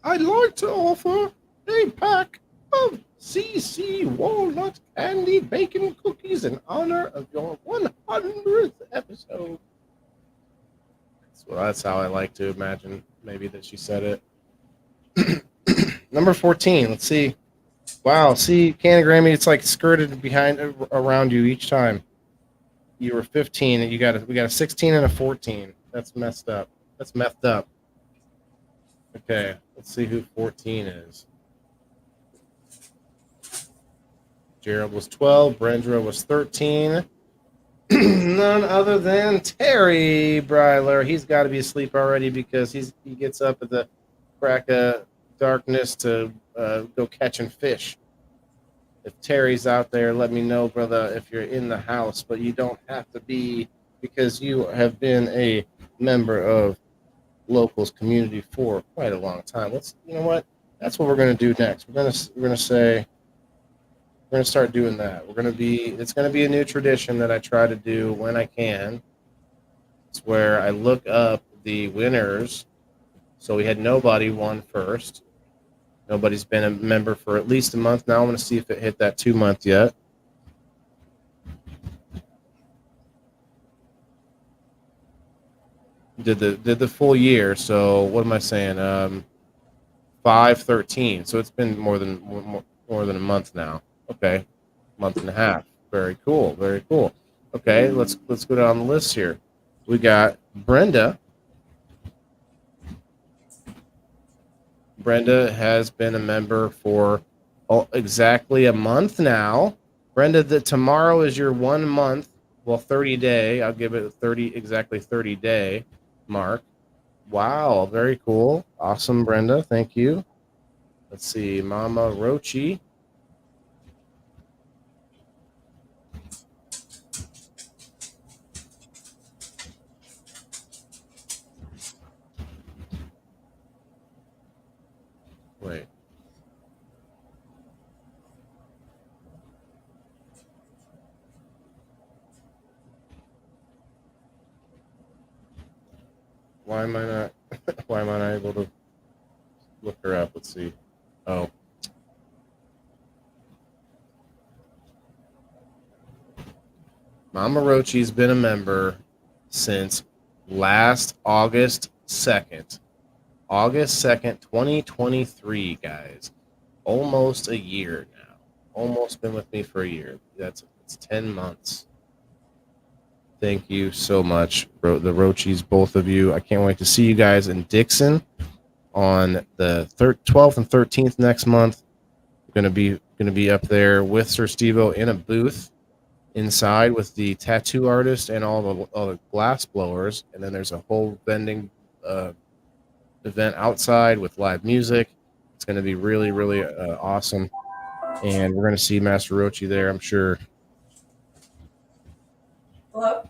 I'd like to offer a pack of CC walnut candy bacon cookies in honor of your 100th episode. So that's how I like to imagine maybe that she said it. Number 14. Let's see. Wow. See, Candy Grammy, it's like skirted behind around you each time. You were 15, and we got a 16 and a 14. That's messed up. That's messed up. Okay, let's see who 14 is. Gerald was 12. Brendra was 13. None other than Terry Bryler. He's got to be asleep already because he gets up at the crack of darkness to go catching fish. If Terry's out there, let me know, brother, if you're in the house, but you don't have to be because you have been a member of Locals community for quite a long time. You know what? That's what we're going to do next. We're going to start doing that. It's going to be a new tradition that I try to do when I can. It's where I look up the winners. So we had nobody won first. Nobody's been a member for at least a month now. I'm going to see if it hit that 2-month yet. Did the full year. So what am I saying? 5/13. So it's been more than a month now. Okay, month and a half. Very cool. Very cool. Okay, let's go down the list here. We got Brenda. Brenda has been a member for exactly a month now. Brenda, tomorrow is your 1 month, 30 day. I'll give it exactly 30 day mark. Wow, very cool. Awesome, Brenda. Thank you. Let's see, Mama Rochi. Wait. Why am I not able to look her up? Let's see. Oh. Mama Rochi's been a member since last August 2nd. August 2nd, 2023, guys. Almost a year now. Almost been with me for a year. It's 10 months. Thank you so much, the Rochis, both of you. I can't wait to see you guys in Dixon on the 12th and 13th next month. We're gonna be up there with Sir Steve-O in a booth inside with the tattoo artist and all the glass blowers, and then there's a whole vending event outside with live music. It's going to be really, really awesome, and we're going to see Master Rochi there, I'm sure. Hello?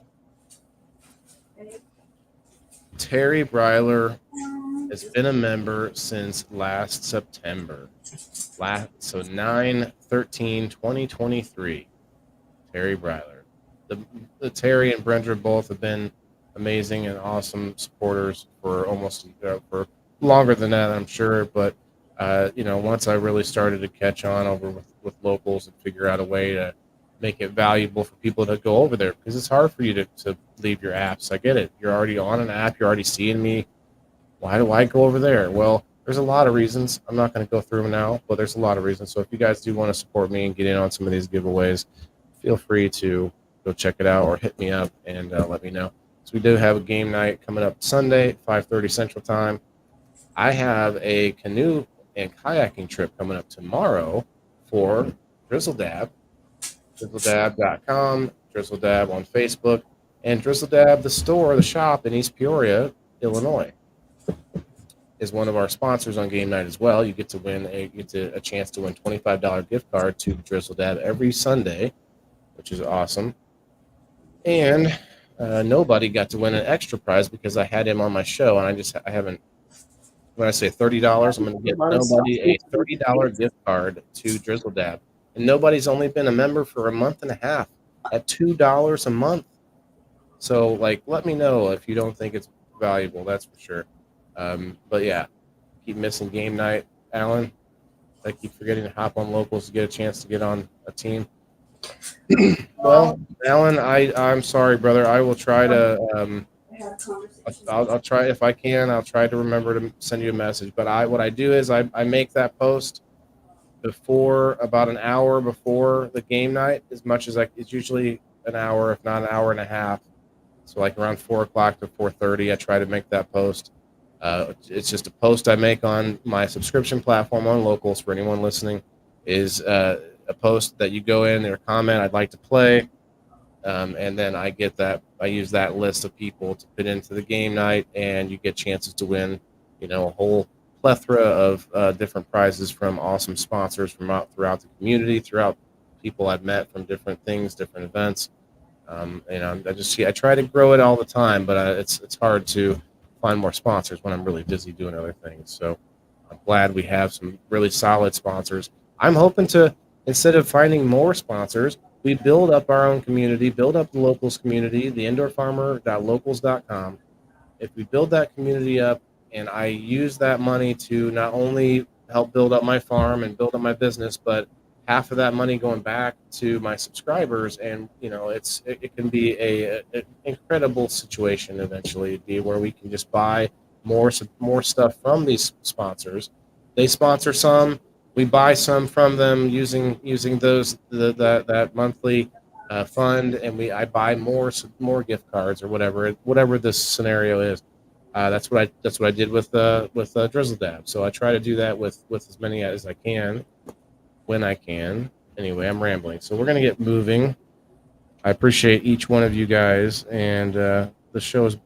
Terry Bryler has been a member since last September. So 9/13/2023. Terry Bryler. The Terry and Brenda both have been amazing and awesome supporters for for longer than that, I'm sure. But once I really started to catch on over with Locals and figure out a way to make it valuable for people to go over there, because it's hard for you to leave your apps. I get it. You're already on an app. You're already seeing me. Why do I go over there? Well, there's a lot of reasons. I'm not going to go through them now, but there's a lot of reasons. So if you guys do want to support me and get in on some of these giveaways, feel free to go check it out or hit me up and let me know. So we do have a game night coming up Sunday, 5:30 Central Time. I have a canoe and kayaking trip coming up tomorrow for DrizzleDab, drizzledab.com, DrizzleDab on Facebook, and DrizzleDab, the shop in East Peoria, Illinois, is one of our sponsors on game night as well. You get to win a chance to win $25 gift card to DrizzleDab every Sunday, which is awesome. And nobody got to win an extra prize because I had him on my show, and I haven't. When I say $30, I'm going to get nobody a $30 gift card to DrizzleDab, and nobody's only been a member for a month and a half at $2 a month. So, let me know if you don't think it's valuable. That's for sure. But yeah, keep missing game night, Alan. I keep forgetting to hop on Locals to get a chance to get on a team. Well, Alan, I'm sorry, brother. I will try to I'll try if I can. I'll try to remember to send you a message. But what I do is I make that post before about an hour before the game night, as much as it's usually an hour, if not an hour and a half. So like around 4 o'clock to 4:30, I try to make that post. It's just a post I make on my subscription platform on Locals for anyone listening. Is a post that you go in or comment I'd like to play, and then I use that list of people to put into the game night, and you get chances to win, a whole plethora of different prizes from awesome sponsors from throughout the community, throughout people I've met from different things, different events. I try to grow it all the time, but it's hard to find more sponsors when I'm really busy doing other things. So I'm glad we have some really solid sponsors. I'm hoping to, instead of finding more sponsors, we build up our own community, build up the locals community, the indoorfarmer.locals.com. If we build that community up and I use that money to not only help build up my farm and build up my business, but half of that money going back to my subscribers, and it can be a incredible situation eventually, be where we can just buy more stuff from these sponsors. They sponsor some, we buy some from them using those that monthly fund, and I buy more gift cards or whatever this scenario is. That's what I did with Drizzle Dab. So I try to do that with as many as I can when I can. Anyway, I'm rambling, so we're gonna get moving. I appreciate each one of you guys, and the show is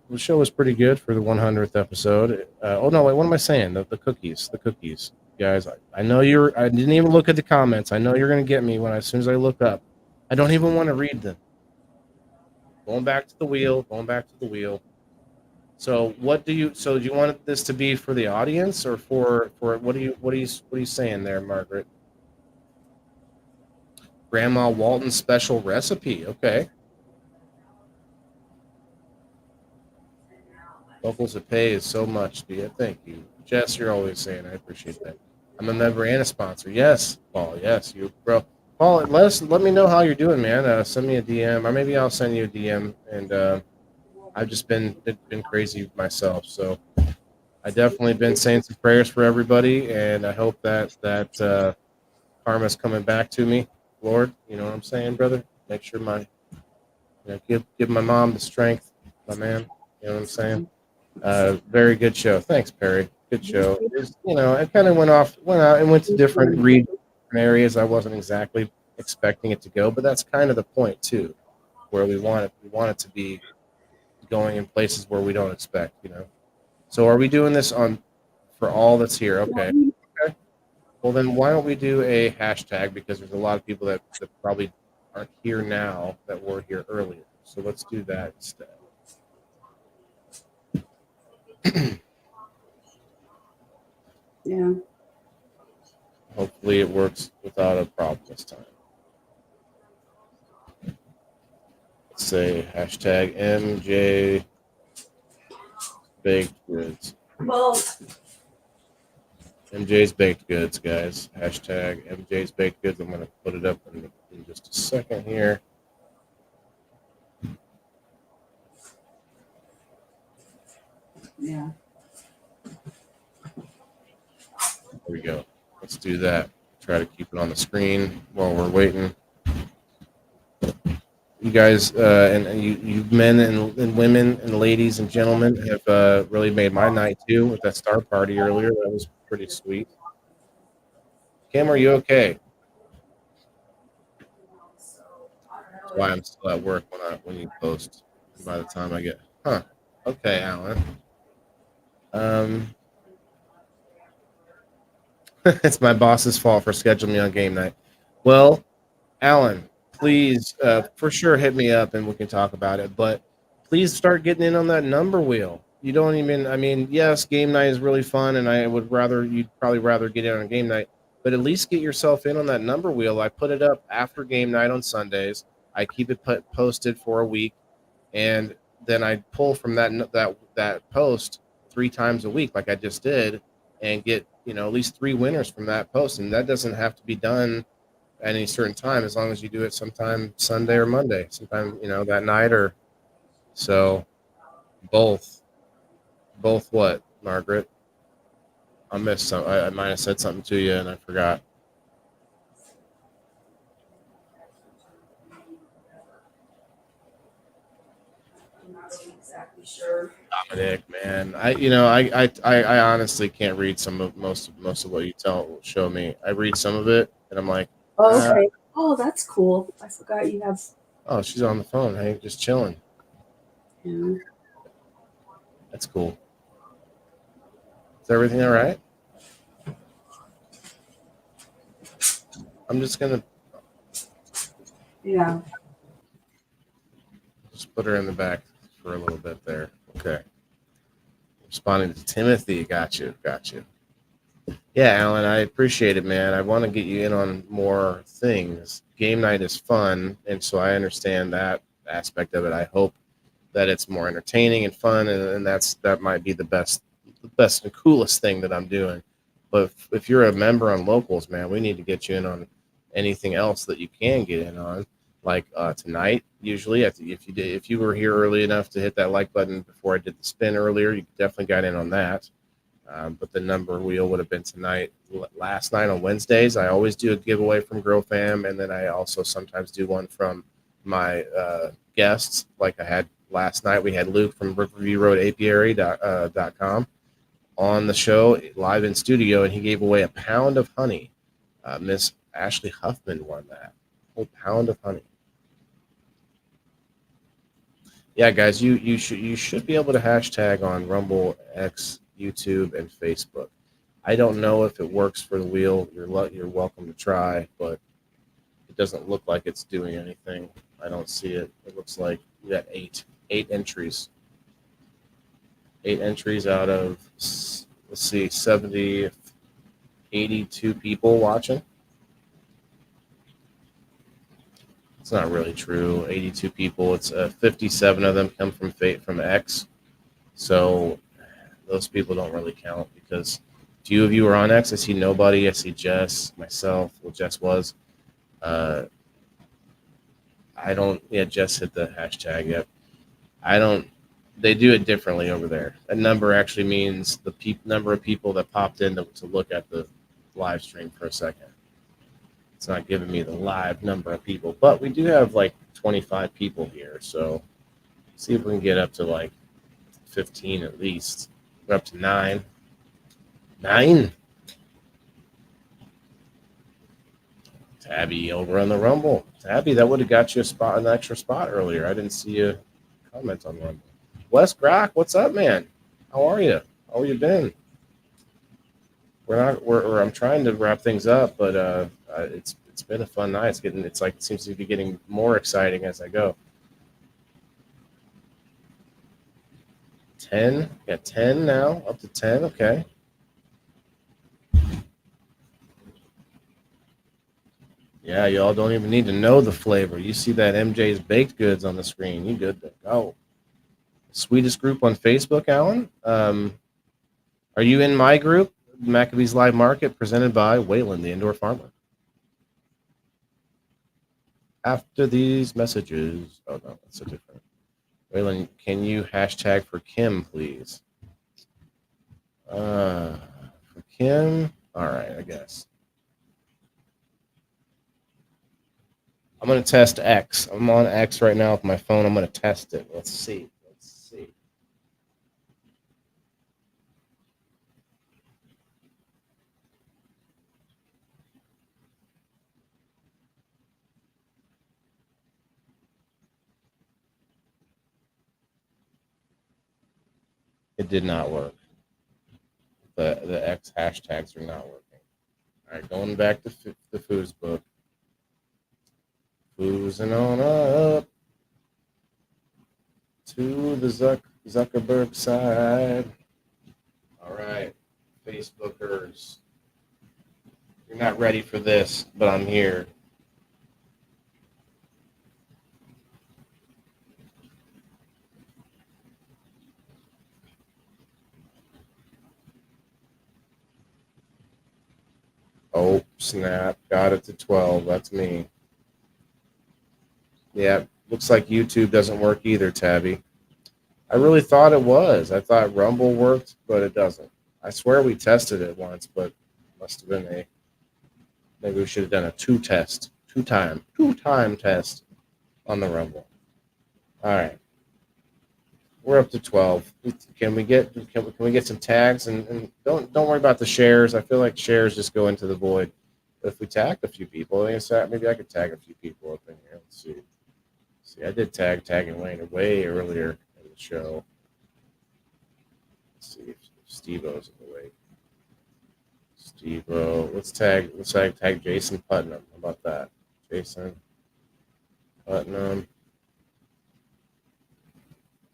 pretty good for the 100th episode. Oh no, wait, what am I saying? The cookies, guys. I know I didn't even look at the comments. I know you're gonna get me as soon as I look up. I don't even want to read them. Going back to the wheel. So do you want this to be for the audience or for what are you saying there, Margaret? Grandma Walton's special recipe. Okay. Locals that pay is so much, dear. Thank you. Jess, you're always saying I appreciate that. I'm a member and a sponsor. Yes, Paul. Yes, you bro. Paul, let me know how you're doing, man. Send me a DM, or maybe I'll send you a DM. And I've just been crazy myself, so I definitely been saying some prayers for everybody, and I hope that karma's coming back to me. Lord, you know what I'm saying, brother? Make sure give my mom the strength, my man. You know what I'm saying? Very good show. Thanks, Perry. Good show. It kind of went out and went to different areas. I wasn't exactly expecting it to go, but that's kind of the point too, where we want it to be going in places where we don't expect. So are we doing this for all that's here? Okay. Well, then why don't we do a hashtag, because there's a lot of people that probably aren't here now that were here earlier. So let's do that instead. Yeah. Hopefully it works without a problem this time. Let's say hashtag MJ Baked Goods. Well, MJ's Baked Goods, guys. Hashtag MJ's Baked Goods. I'm going to put it up in just a second here. yeah. There we go. Let's do that. Try to keep it on the screen while we're waiting. You guys and you men and women and ladies and gentlemen have really made my night too with that star party earlier. That was pretty sweet. Kim, are you okay? That's why I'm still at work when you post. By the time I get, okay, Alan. It's my boss's fault for scheduling me on game night. Well, Alan, please, for sure, hit me up and we can talk about it. But please start getting in on that number wheel. You don't even. I mean, yes, game night is really fun, and you'd probably rather get in on game night. But at least get yourself in on that number wheel. I put it up after game night on Sundays. I keep it posted for a week, and then I pull from that post 3 times a week, like I just did, and get at least 3 winners from that post. And that doesn't have to be done at any certain time, as long as you do it sometime Sunday or Monday, sometime that night or so. Both. Both what, Margaret? I missed some. I might have said something to you and I forgot. I'm not exactly sure. Dominic, man, I honestly can't read most of what you show me. I read some of it and I'm like, Oh, ah, okay. Oh, that's cool. I forgot you have. oh, she's on the phone. Hey, just chilling. Yeah. That's cool. Is everything all right? I'm just gonna Yeah. just put her in the back for a little bit there. Okay. Responding to Timothy. Got you. Got you. Yeah, Alan, I appreciate it, man. I want to get you in on more things. Game night is fun, and so I understand that aspect of it. I hope that it's more entertaining and fun, and that might be the best and coolest thing that I'm doing. But if you're a member on locals, man, we need to get you in on anything else that you can get in on. Like tonight, usually, if you were here early enough to hit that like button before I did the spin earlier, you definitely got in on that. But the number wheel would have been tonight. Last night on Wednesdays, I always do a giveaway from Grow Fam, and then I also sometimes do one from my guests. Like I had last night, we had Luke from Riverview Road Apiary.com on the show live in studio, and he gave away a pound of honey. Miss Ashley Huffman won that whole pound of honey. Yeah, guys, you should be able to hashtag on Rumble, X, YouTube, and Facebook. I don't know if it works for the wheel. You're welcome to try, but it doesn't look like it's doing anything. I don't see it. It looks like we got eight entries, 8 entries out of let's see, 70, 82 people watching. It's not really true. 82 people. It's 57 of them come from X. So those people don't really count because few of you are on X. I see nobody. I see Jess, myself. Well, Jess was. Uh, I don't. Yeah, Jess hit the hashtag. Yep. I don't. They do it differently over there. A number actually means the number of people that popped in to look at the live stream for a second. It's not giving me the live number of people, but we do have like 25 people here. So see if we can get up to like 15 at least. We're up to 9. 9. Tabby over on the Rumble. Tabby, that would have got you an extra spot earlier. I didn't see you comment on Rumble. Wes Grock, what's up, man? How are you? How you been? I'm trying to wrap things up, but it's been a fun night. It seems to be getting more exciting as I go. 10, got 10 now, up to 10. Okay. Yeah, y'all don't even need to know the flavor. You see that MJ's baked goods on the screen. You good to go. Sweetest group on Facebook, Alan. Are you in my group, Maccabees Live Market, presented by Waylon, the indoor farmer? After these messages, oh no, that's so different. Waylon, can you hashtag for Kim, please? For Kim, all right, I guess. I'm gonna test X. I'm on X right now with my phone. I'm gonna test it. Let's see. It did not work. The X hashtags are not working. All right, going back to the Foos book. Foosing on up to the Zuckerberg side. All right, Facebookers. You're not ready for this, but I'm here. Oh, snap. Got it to 12. That's me. Yeah, looks like YouTube doesn't work either, Tabby. I really thought it was. I thought Rumble worked, but it doesn't. I swear we tested it once, but must have been a maybe we should have done a two-time test on the Rumble. All right, we're up to 12. Can we get some tags and don't worry about the shares. I feel like shares just go into the void. But if we tagged a few people, maybe I could tag a few people up in here. Let's see. See, I did tagging Wayne way earlier in the show. Let's see if Steve-O's in the way. Steve-O. Let's tag Jason Putnam. How about that? Jason Putnam.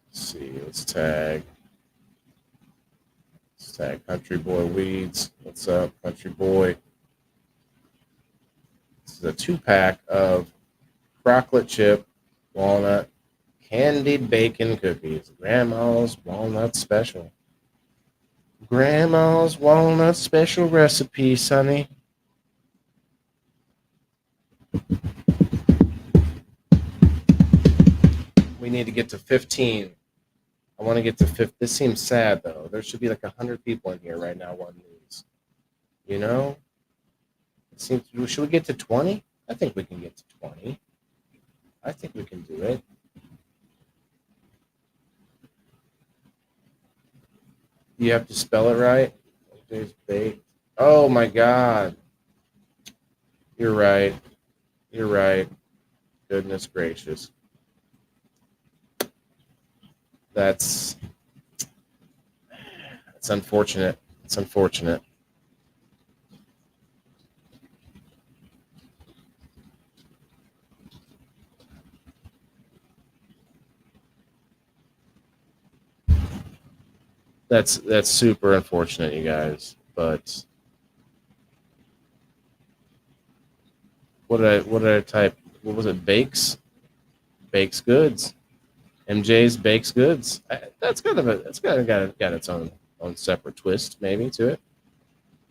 Let's see. Let's tag Country Boy Weeds. What's up, Country Boy? This is a 2-pack of chocolate chip walnut candied bacon cookies. Grandma's walnut special. Grandma's walnut special recipe, Sonny. We need to get to 15. I want to get to 50. This seems sad, though. There should be like 100 people in here right now wanting these. You know? It seems. Should we get to 20? I think we can get to 20. I think we can do it. You have to spell it right. There's baked. Oh my God. You're right. You're right. Goodness gracious. That's unfortunate. It's unfortunate. That's super unfortunate, you guys. But what did I type? What was it? Bakes goods. MJ's bakes goods. That's kind of got its own separate twist maybe to it.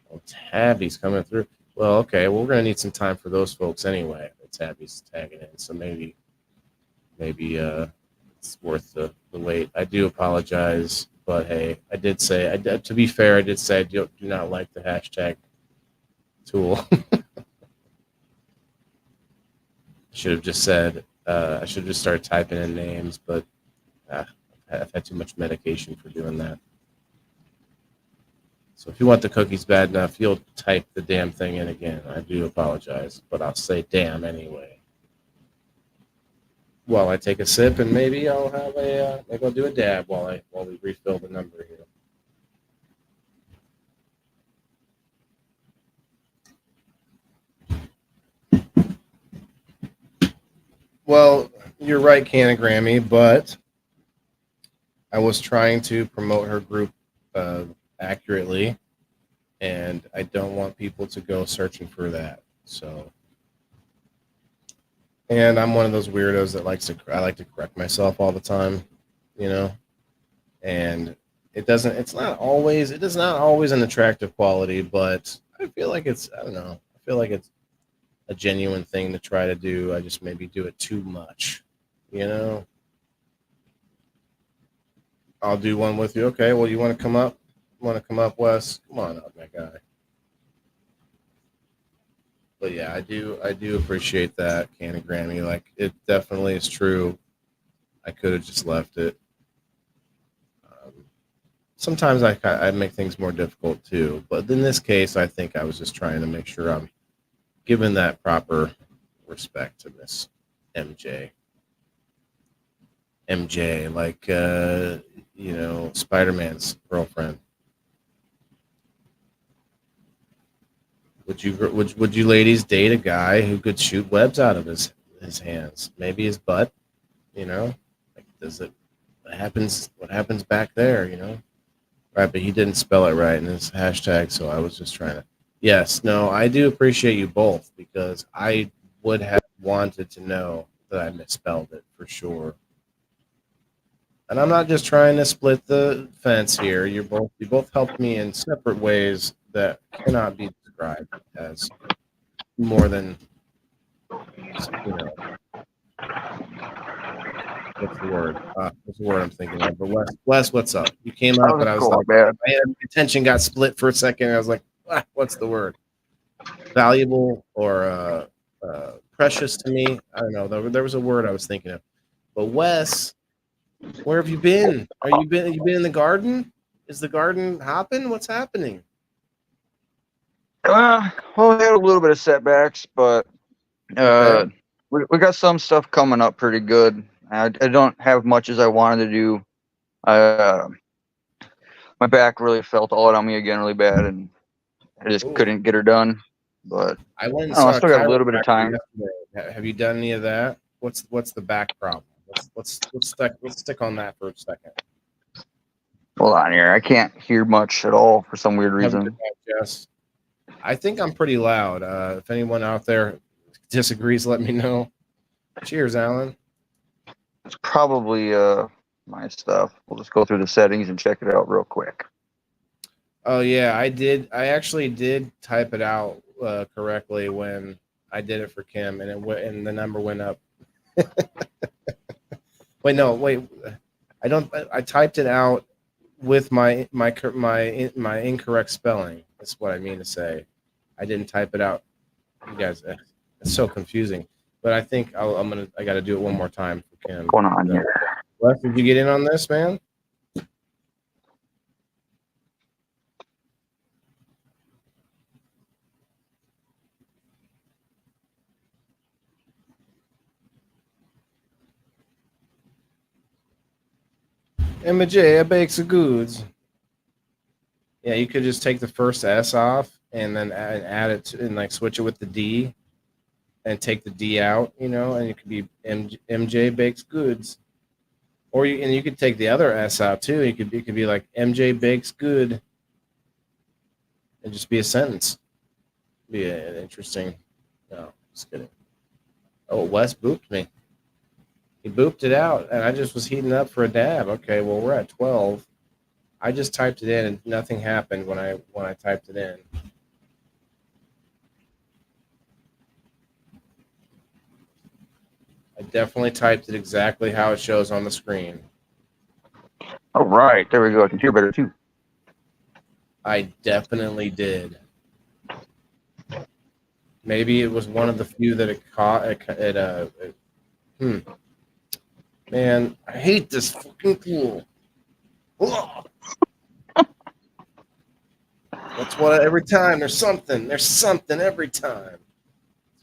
Oh, Tabby's coming through. Well, okay. Well, we're gonna need some time for those folks anyway. Tabby's tagging in, so maybe it's worth the wait. I do apologize, but hey, I did say to be fair, I did say I do not like the hashtag tool. Should have just said I should have just started typing in names, but I've had too much medication for doing that. So if you want the cookies bad enough, you'll type the damn thing in again. I do apologize, but I'll say damn anyway. While I take a sip, and maybe I'll have maybe I'll do a dab while we refill the number here. Well, you're right, Canagrammy, but I was trying to promote her group accurately, and I don't want people to go searching for that. So, and I'm one of those weirdos that I like to correct myself all the time, you know, and it is not always an attractive quality, but I feel like I don't know, I feel like it's a genuine thing to try to do. I just maybe do it too much, you know. I'll do one with you. Okay, well, you want to come up? Wes? Come on up, my guy. But yeah, I do appreciate that, Canagrammy. Like, it definitely is true. I could have just left it. Sometimes I make things more difficult too, but in this case, I think I was just trying to make sure I'm giving that proper respect to Miss MJ. MJ, like Spider-Man's girlfriend. Would you ladies date a guy who could shoot webs out of his hands? Maybe his butt, you know? Like, what happens back there, you know? Right, but he didn't spell it right in his hashtag, so I was just trying to. Yes, no, I do appreciate you both, because I would have wanted to know that I misspelled it for sure. And I'm not just trying to split the fence here. You both helped me in separate ways that cannot be described as more than, you know. what's the word? What's the word I'm thinking of? But Wes, what's up? You came I up, was and I was cool, like, man. my attention got split for a second. And I was like, what's the word? Valuable or precious to me? I don't know. There was a word I was thinking of. But Wes, where have you been? You been in the garden? Is the garden hopping? What's happening? Well, we had a little bit of setbacks, but Okay. we got some stuff coming up pretty good. I don't have much as I wanted to do. My back really felt all on me again really bad, and I just Ooh. couldn't get her done. But I went and I don't know, I saw a still got a little bit of chiropractor time. yesterday. Have you done any of that? What's the back problem? Let's stick on that for a second. Hold on here. I can't hear much at all for some weird Have a good reason. night, Jess. I think I'm pretty loud. If anyone out there disagrees, let me know. Cheers, Alan. It's probably my stuff. We'll just go through the settings and check it out real quick. Oh yeah, I did. I actually did type it out correctly when I did it for Kim, and and the number went up. Wait, no, wait. I don't. I typed it out with my incorrect spelling. That's what I mean to say. I didn't type it out. You guys, it's so confusing. But I think I got to do it one more time for Kim. What's going on here? Wes, did you get in on this, man? Emma J, I bakes the goods. Yeah, you could just take the first S off and then add it and like switch it with the D and take the D out, and it could be MJ bakes goods. Or you could take the other S out too. It could be like MJ bakes good and just be a sentence. Be an interesting. No, just kidding. Oh, Wes booped me. He booped it out, and I just was heating up for a dab. Okay, well we're at 12. I just typed it in, and nothing happened when I typed it in. I definitely typed it exactly how it shows on the screen. All right, there we go. I can hear better too. I definitely did. Maybe it was one of the few that it caught. Man, I hate this fucking tool. That's what every time there's something every time.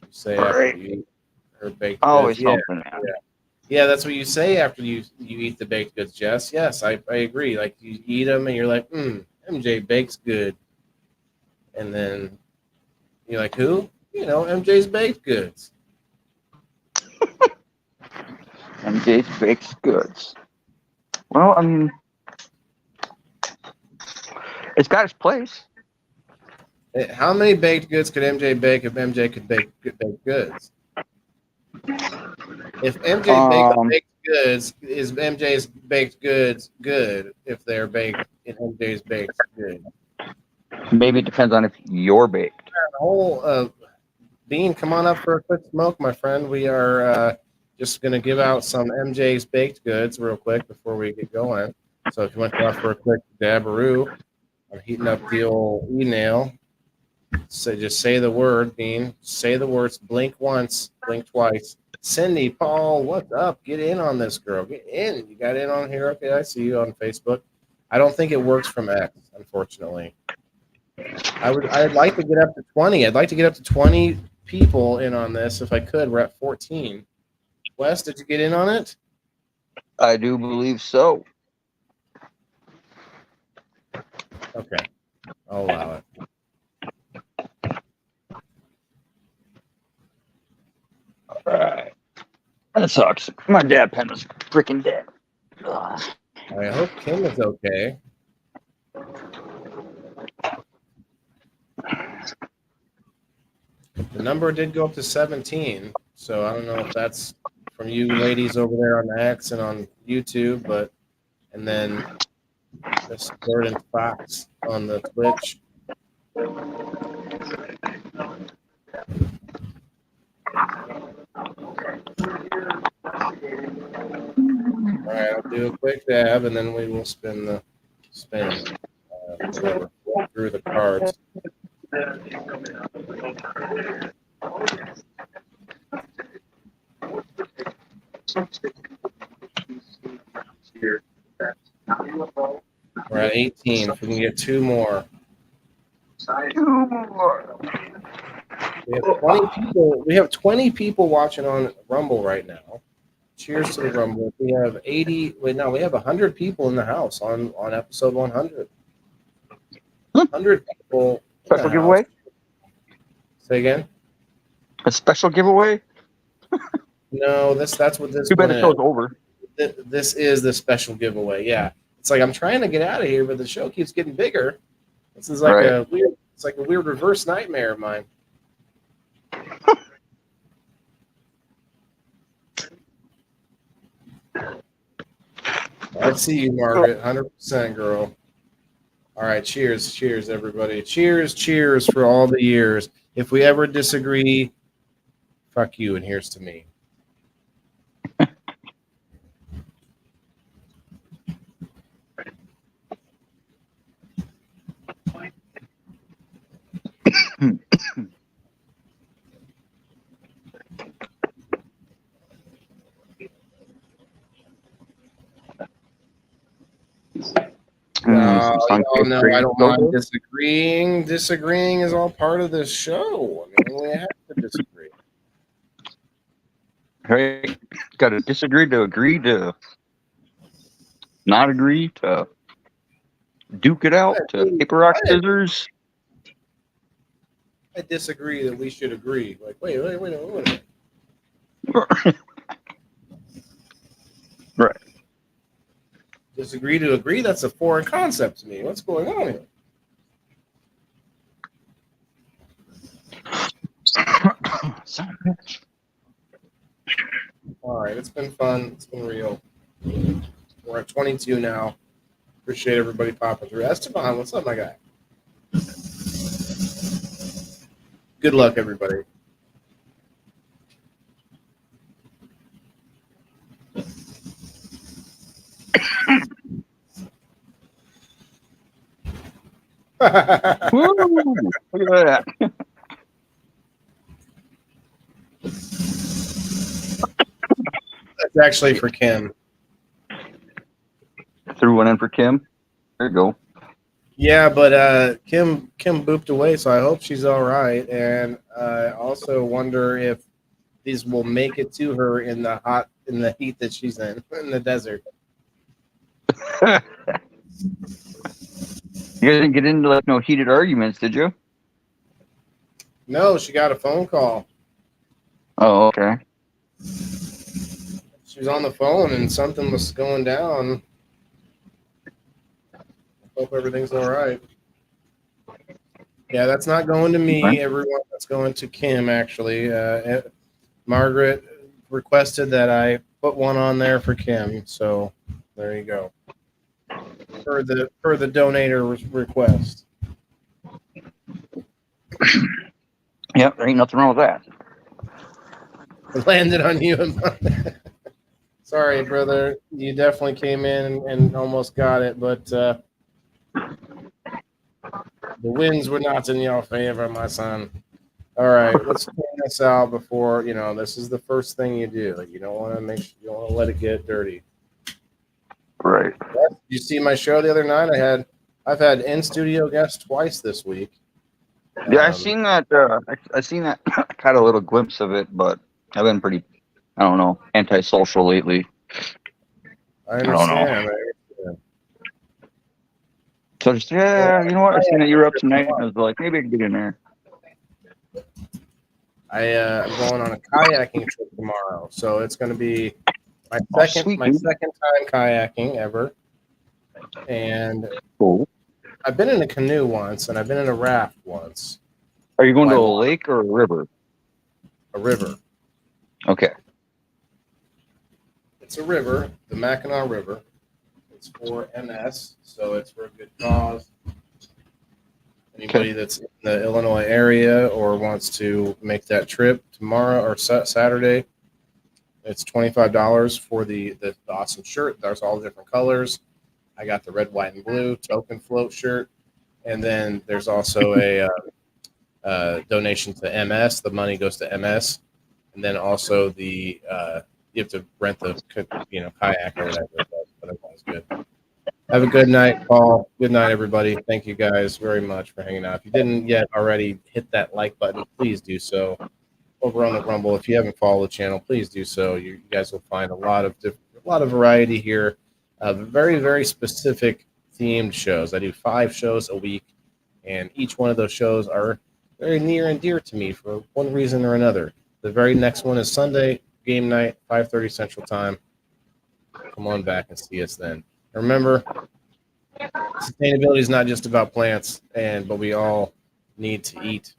You say after Right. you eat her baked Always goods. Yeah, something. Man. yeah, that's what you say after you eat the baked goods, Jess. Yes, I agree. Like you eat them and you're like, MJ bakes good, and then you're like, who? MJ's baked goods. MJ bakes goods. Well, I mean, it's got its place. How many baked goods could MJ bake if MJ could bake goods? If MJ bakes baked goods, is MJ's baked goods good if they're baked in MJ's baked good? Maybe it depends on if you're baked. The whole Bean, come on up for a quick smoke, my friend. We are just going to give out some MJ's baked goods real quick before we get going. So if you want to come up for a quick dabaroo, I'm heating up the old e-nail. So just say the word, Bean. Say the words. Blink once, blink twice. Cindy, Paul, what's up? Get in on this, girl. Get in. You got in on here. Okay, I see you on Facebook. I don't think it works from X, unfortunately. I'd like to get up to 20. I'd like to get up to 20 people in on this if I could. We're at 14. Wes, did you get in on it? I do believe so. Okay. I'll allow it. All right. That sucks. My dad pen was freaking dead. Ugh. I hope Kim is okay. The number did go up to 17, so I don't know if that's from you ladies over there on the X and on YouTube, and then Miss Jordan Fox on the Twitch. do a quick dab, and then we will spin whatever, through the cards. We're at 18. If we can get 2 more. We have 20 people watching on Rumble right now. Cheers to the Rumble. We have 80. Wait, no, we have 100 people in the house on episode 100. 100 people. Special giveaway? Say again? A special giveaway? No, that's what this Too bad one the show's is. over. This is the special giveaway. Yeah, it's like I'm trying to get out of here, but the show keeps getting bigger. This is like a weird. It's like a weird reverse nightmare of mine. I see you, Margaret. 100%, girl. All right, cheers, everybody. Cheers for all the years. If we ever disagree, fuck you, and here's to me. No, I don't mind disagreeing. Disagreeing is all part of this show. I mean, we have to disagree. Right? Got to disagree to agree to not agree to duke it out to paper, rock, scissors. I disagree that we should agree. Like, wait a minute. Right. Disagree to agree? That's a foreign concept to me. What's going on here? All right, it's been fun. It's been real. We're at 22 now. Appreciate everybody popping through. Esteban, what's up, my guy? Good luck, everybody. Woo! Look at that. That's actually for Kim. Threw one in for Kim. There you go. Yeah, but Kim booped away, so I hope she's all right. And I also wonder if these will make it to her in the heat that she's in the desert. You guys didn't get into like no heated arguments, did you? No, she got a phone call. Oh, okay. She was on the phone and something was going down. Hope everything's all right. Yeah, that's not going to me, everyone. That's going to Kim, actually. Margaret requested that I put one on there for Kim, so there you go. Per the donator request. Yep, there ain't nothing wrong with that. It landed on you. Sorry, brother. You definitely came in and almost got it, but the winds were not in your favor, my son. All right, let's clean this out before, this is the first thing you do. You don't want to you don't want to let it get dirty. Right. You see my show the other night? I've had in-studio guests twice this week. Yeah, I seen that. I seen that. Caught a little glimpse of it, but I've been pretty, I don't know, antisocial lately. I understand. So just you know what? I seen that you were up tonight, and I was like, maybe I can get in there. I'm going on a kayaking trip tomorrow, so it's going to be my second time kayaking ever. And cool. I've been in a canoe once, and I've been in a raft once. Are you going to a lake or a river? A river. Okay. It's a river, the Mackinac River. It's for MS, so it's for a good cause. Anybody that's in the Illinois area or wants to make that trip tomorrow or Saturday, It's $25 for the awesome shirt. There's all the different colors. I got the red, white, and blue token float shirt, and then there's also a donation to MS. The money goes to MS, and then also the you have to rent the kayak or whatever. But otherwise, good. Have a good night, Paul. Good night, everybody. Thank you guys very much for hanging out. If you didn't yet already hit that like button, please do so. Over on the Rumble, if you haven't followed the channel, please do so. You guys will find a lot of variety here. Very, very specific themed shows. I do 5 shows a week, and each one of those shows are very near and dear to me for one reason or another. The very next one is Sunday game night, 5:30 Central Time. Come on back and see us then. Remember, sustainability is not just about plants, but we all need to eat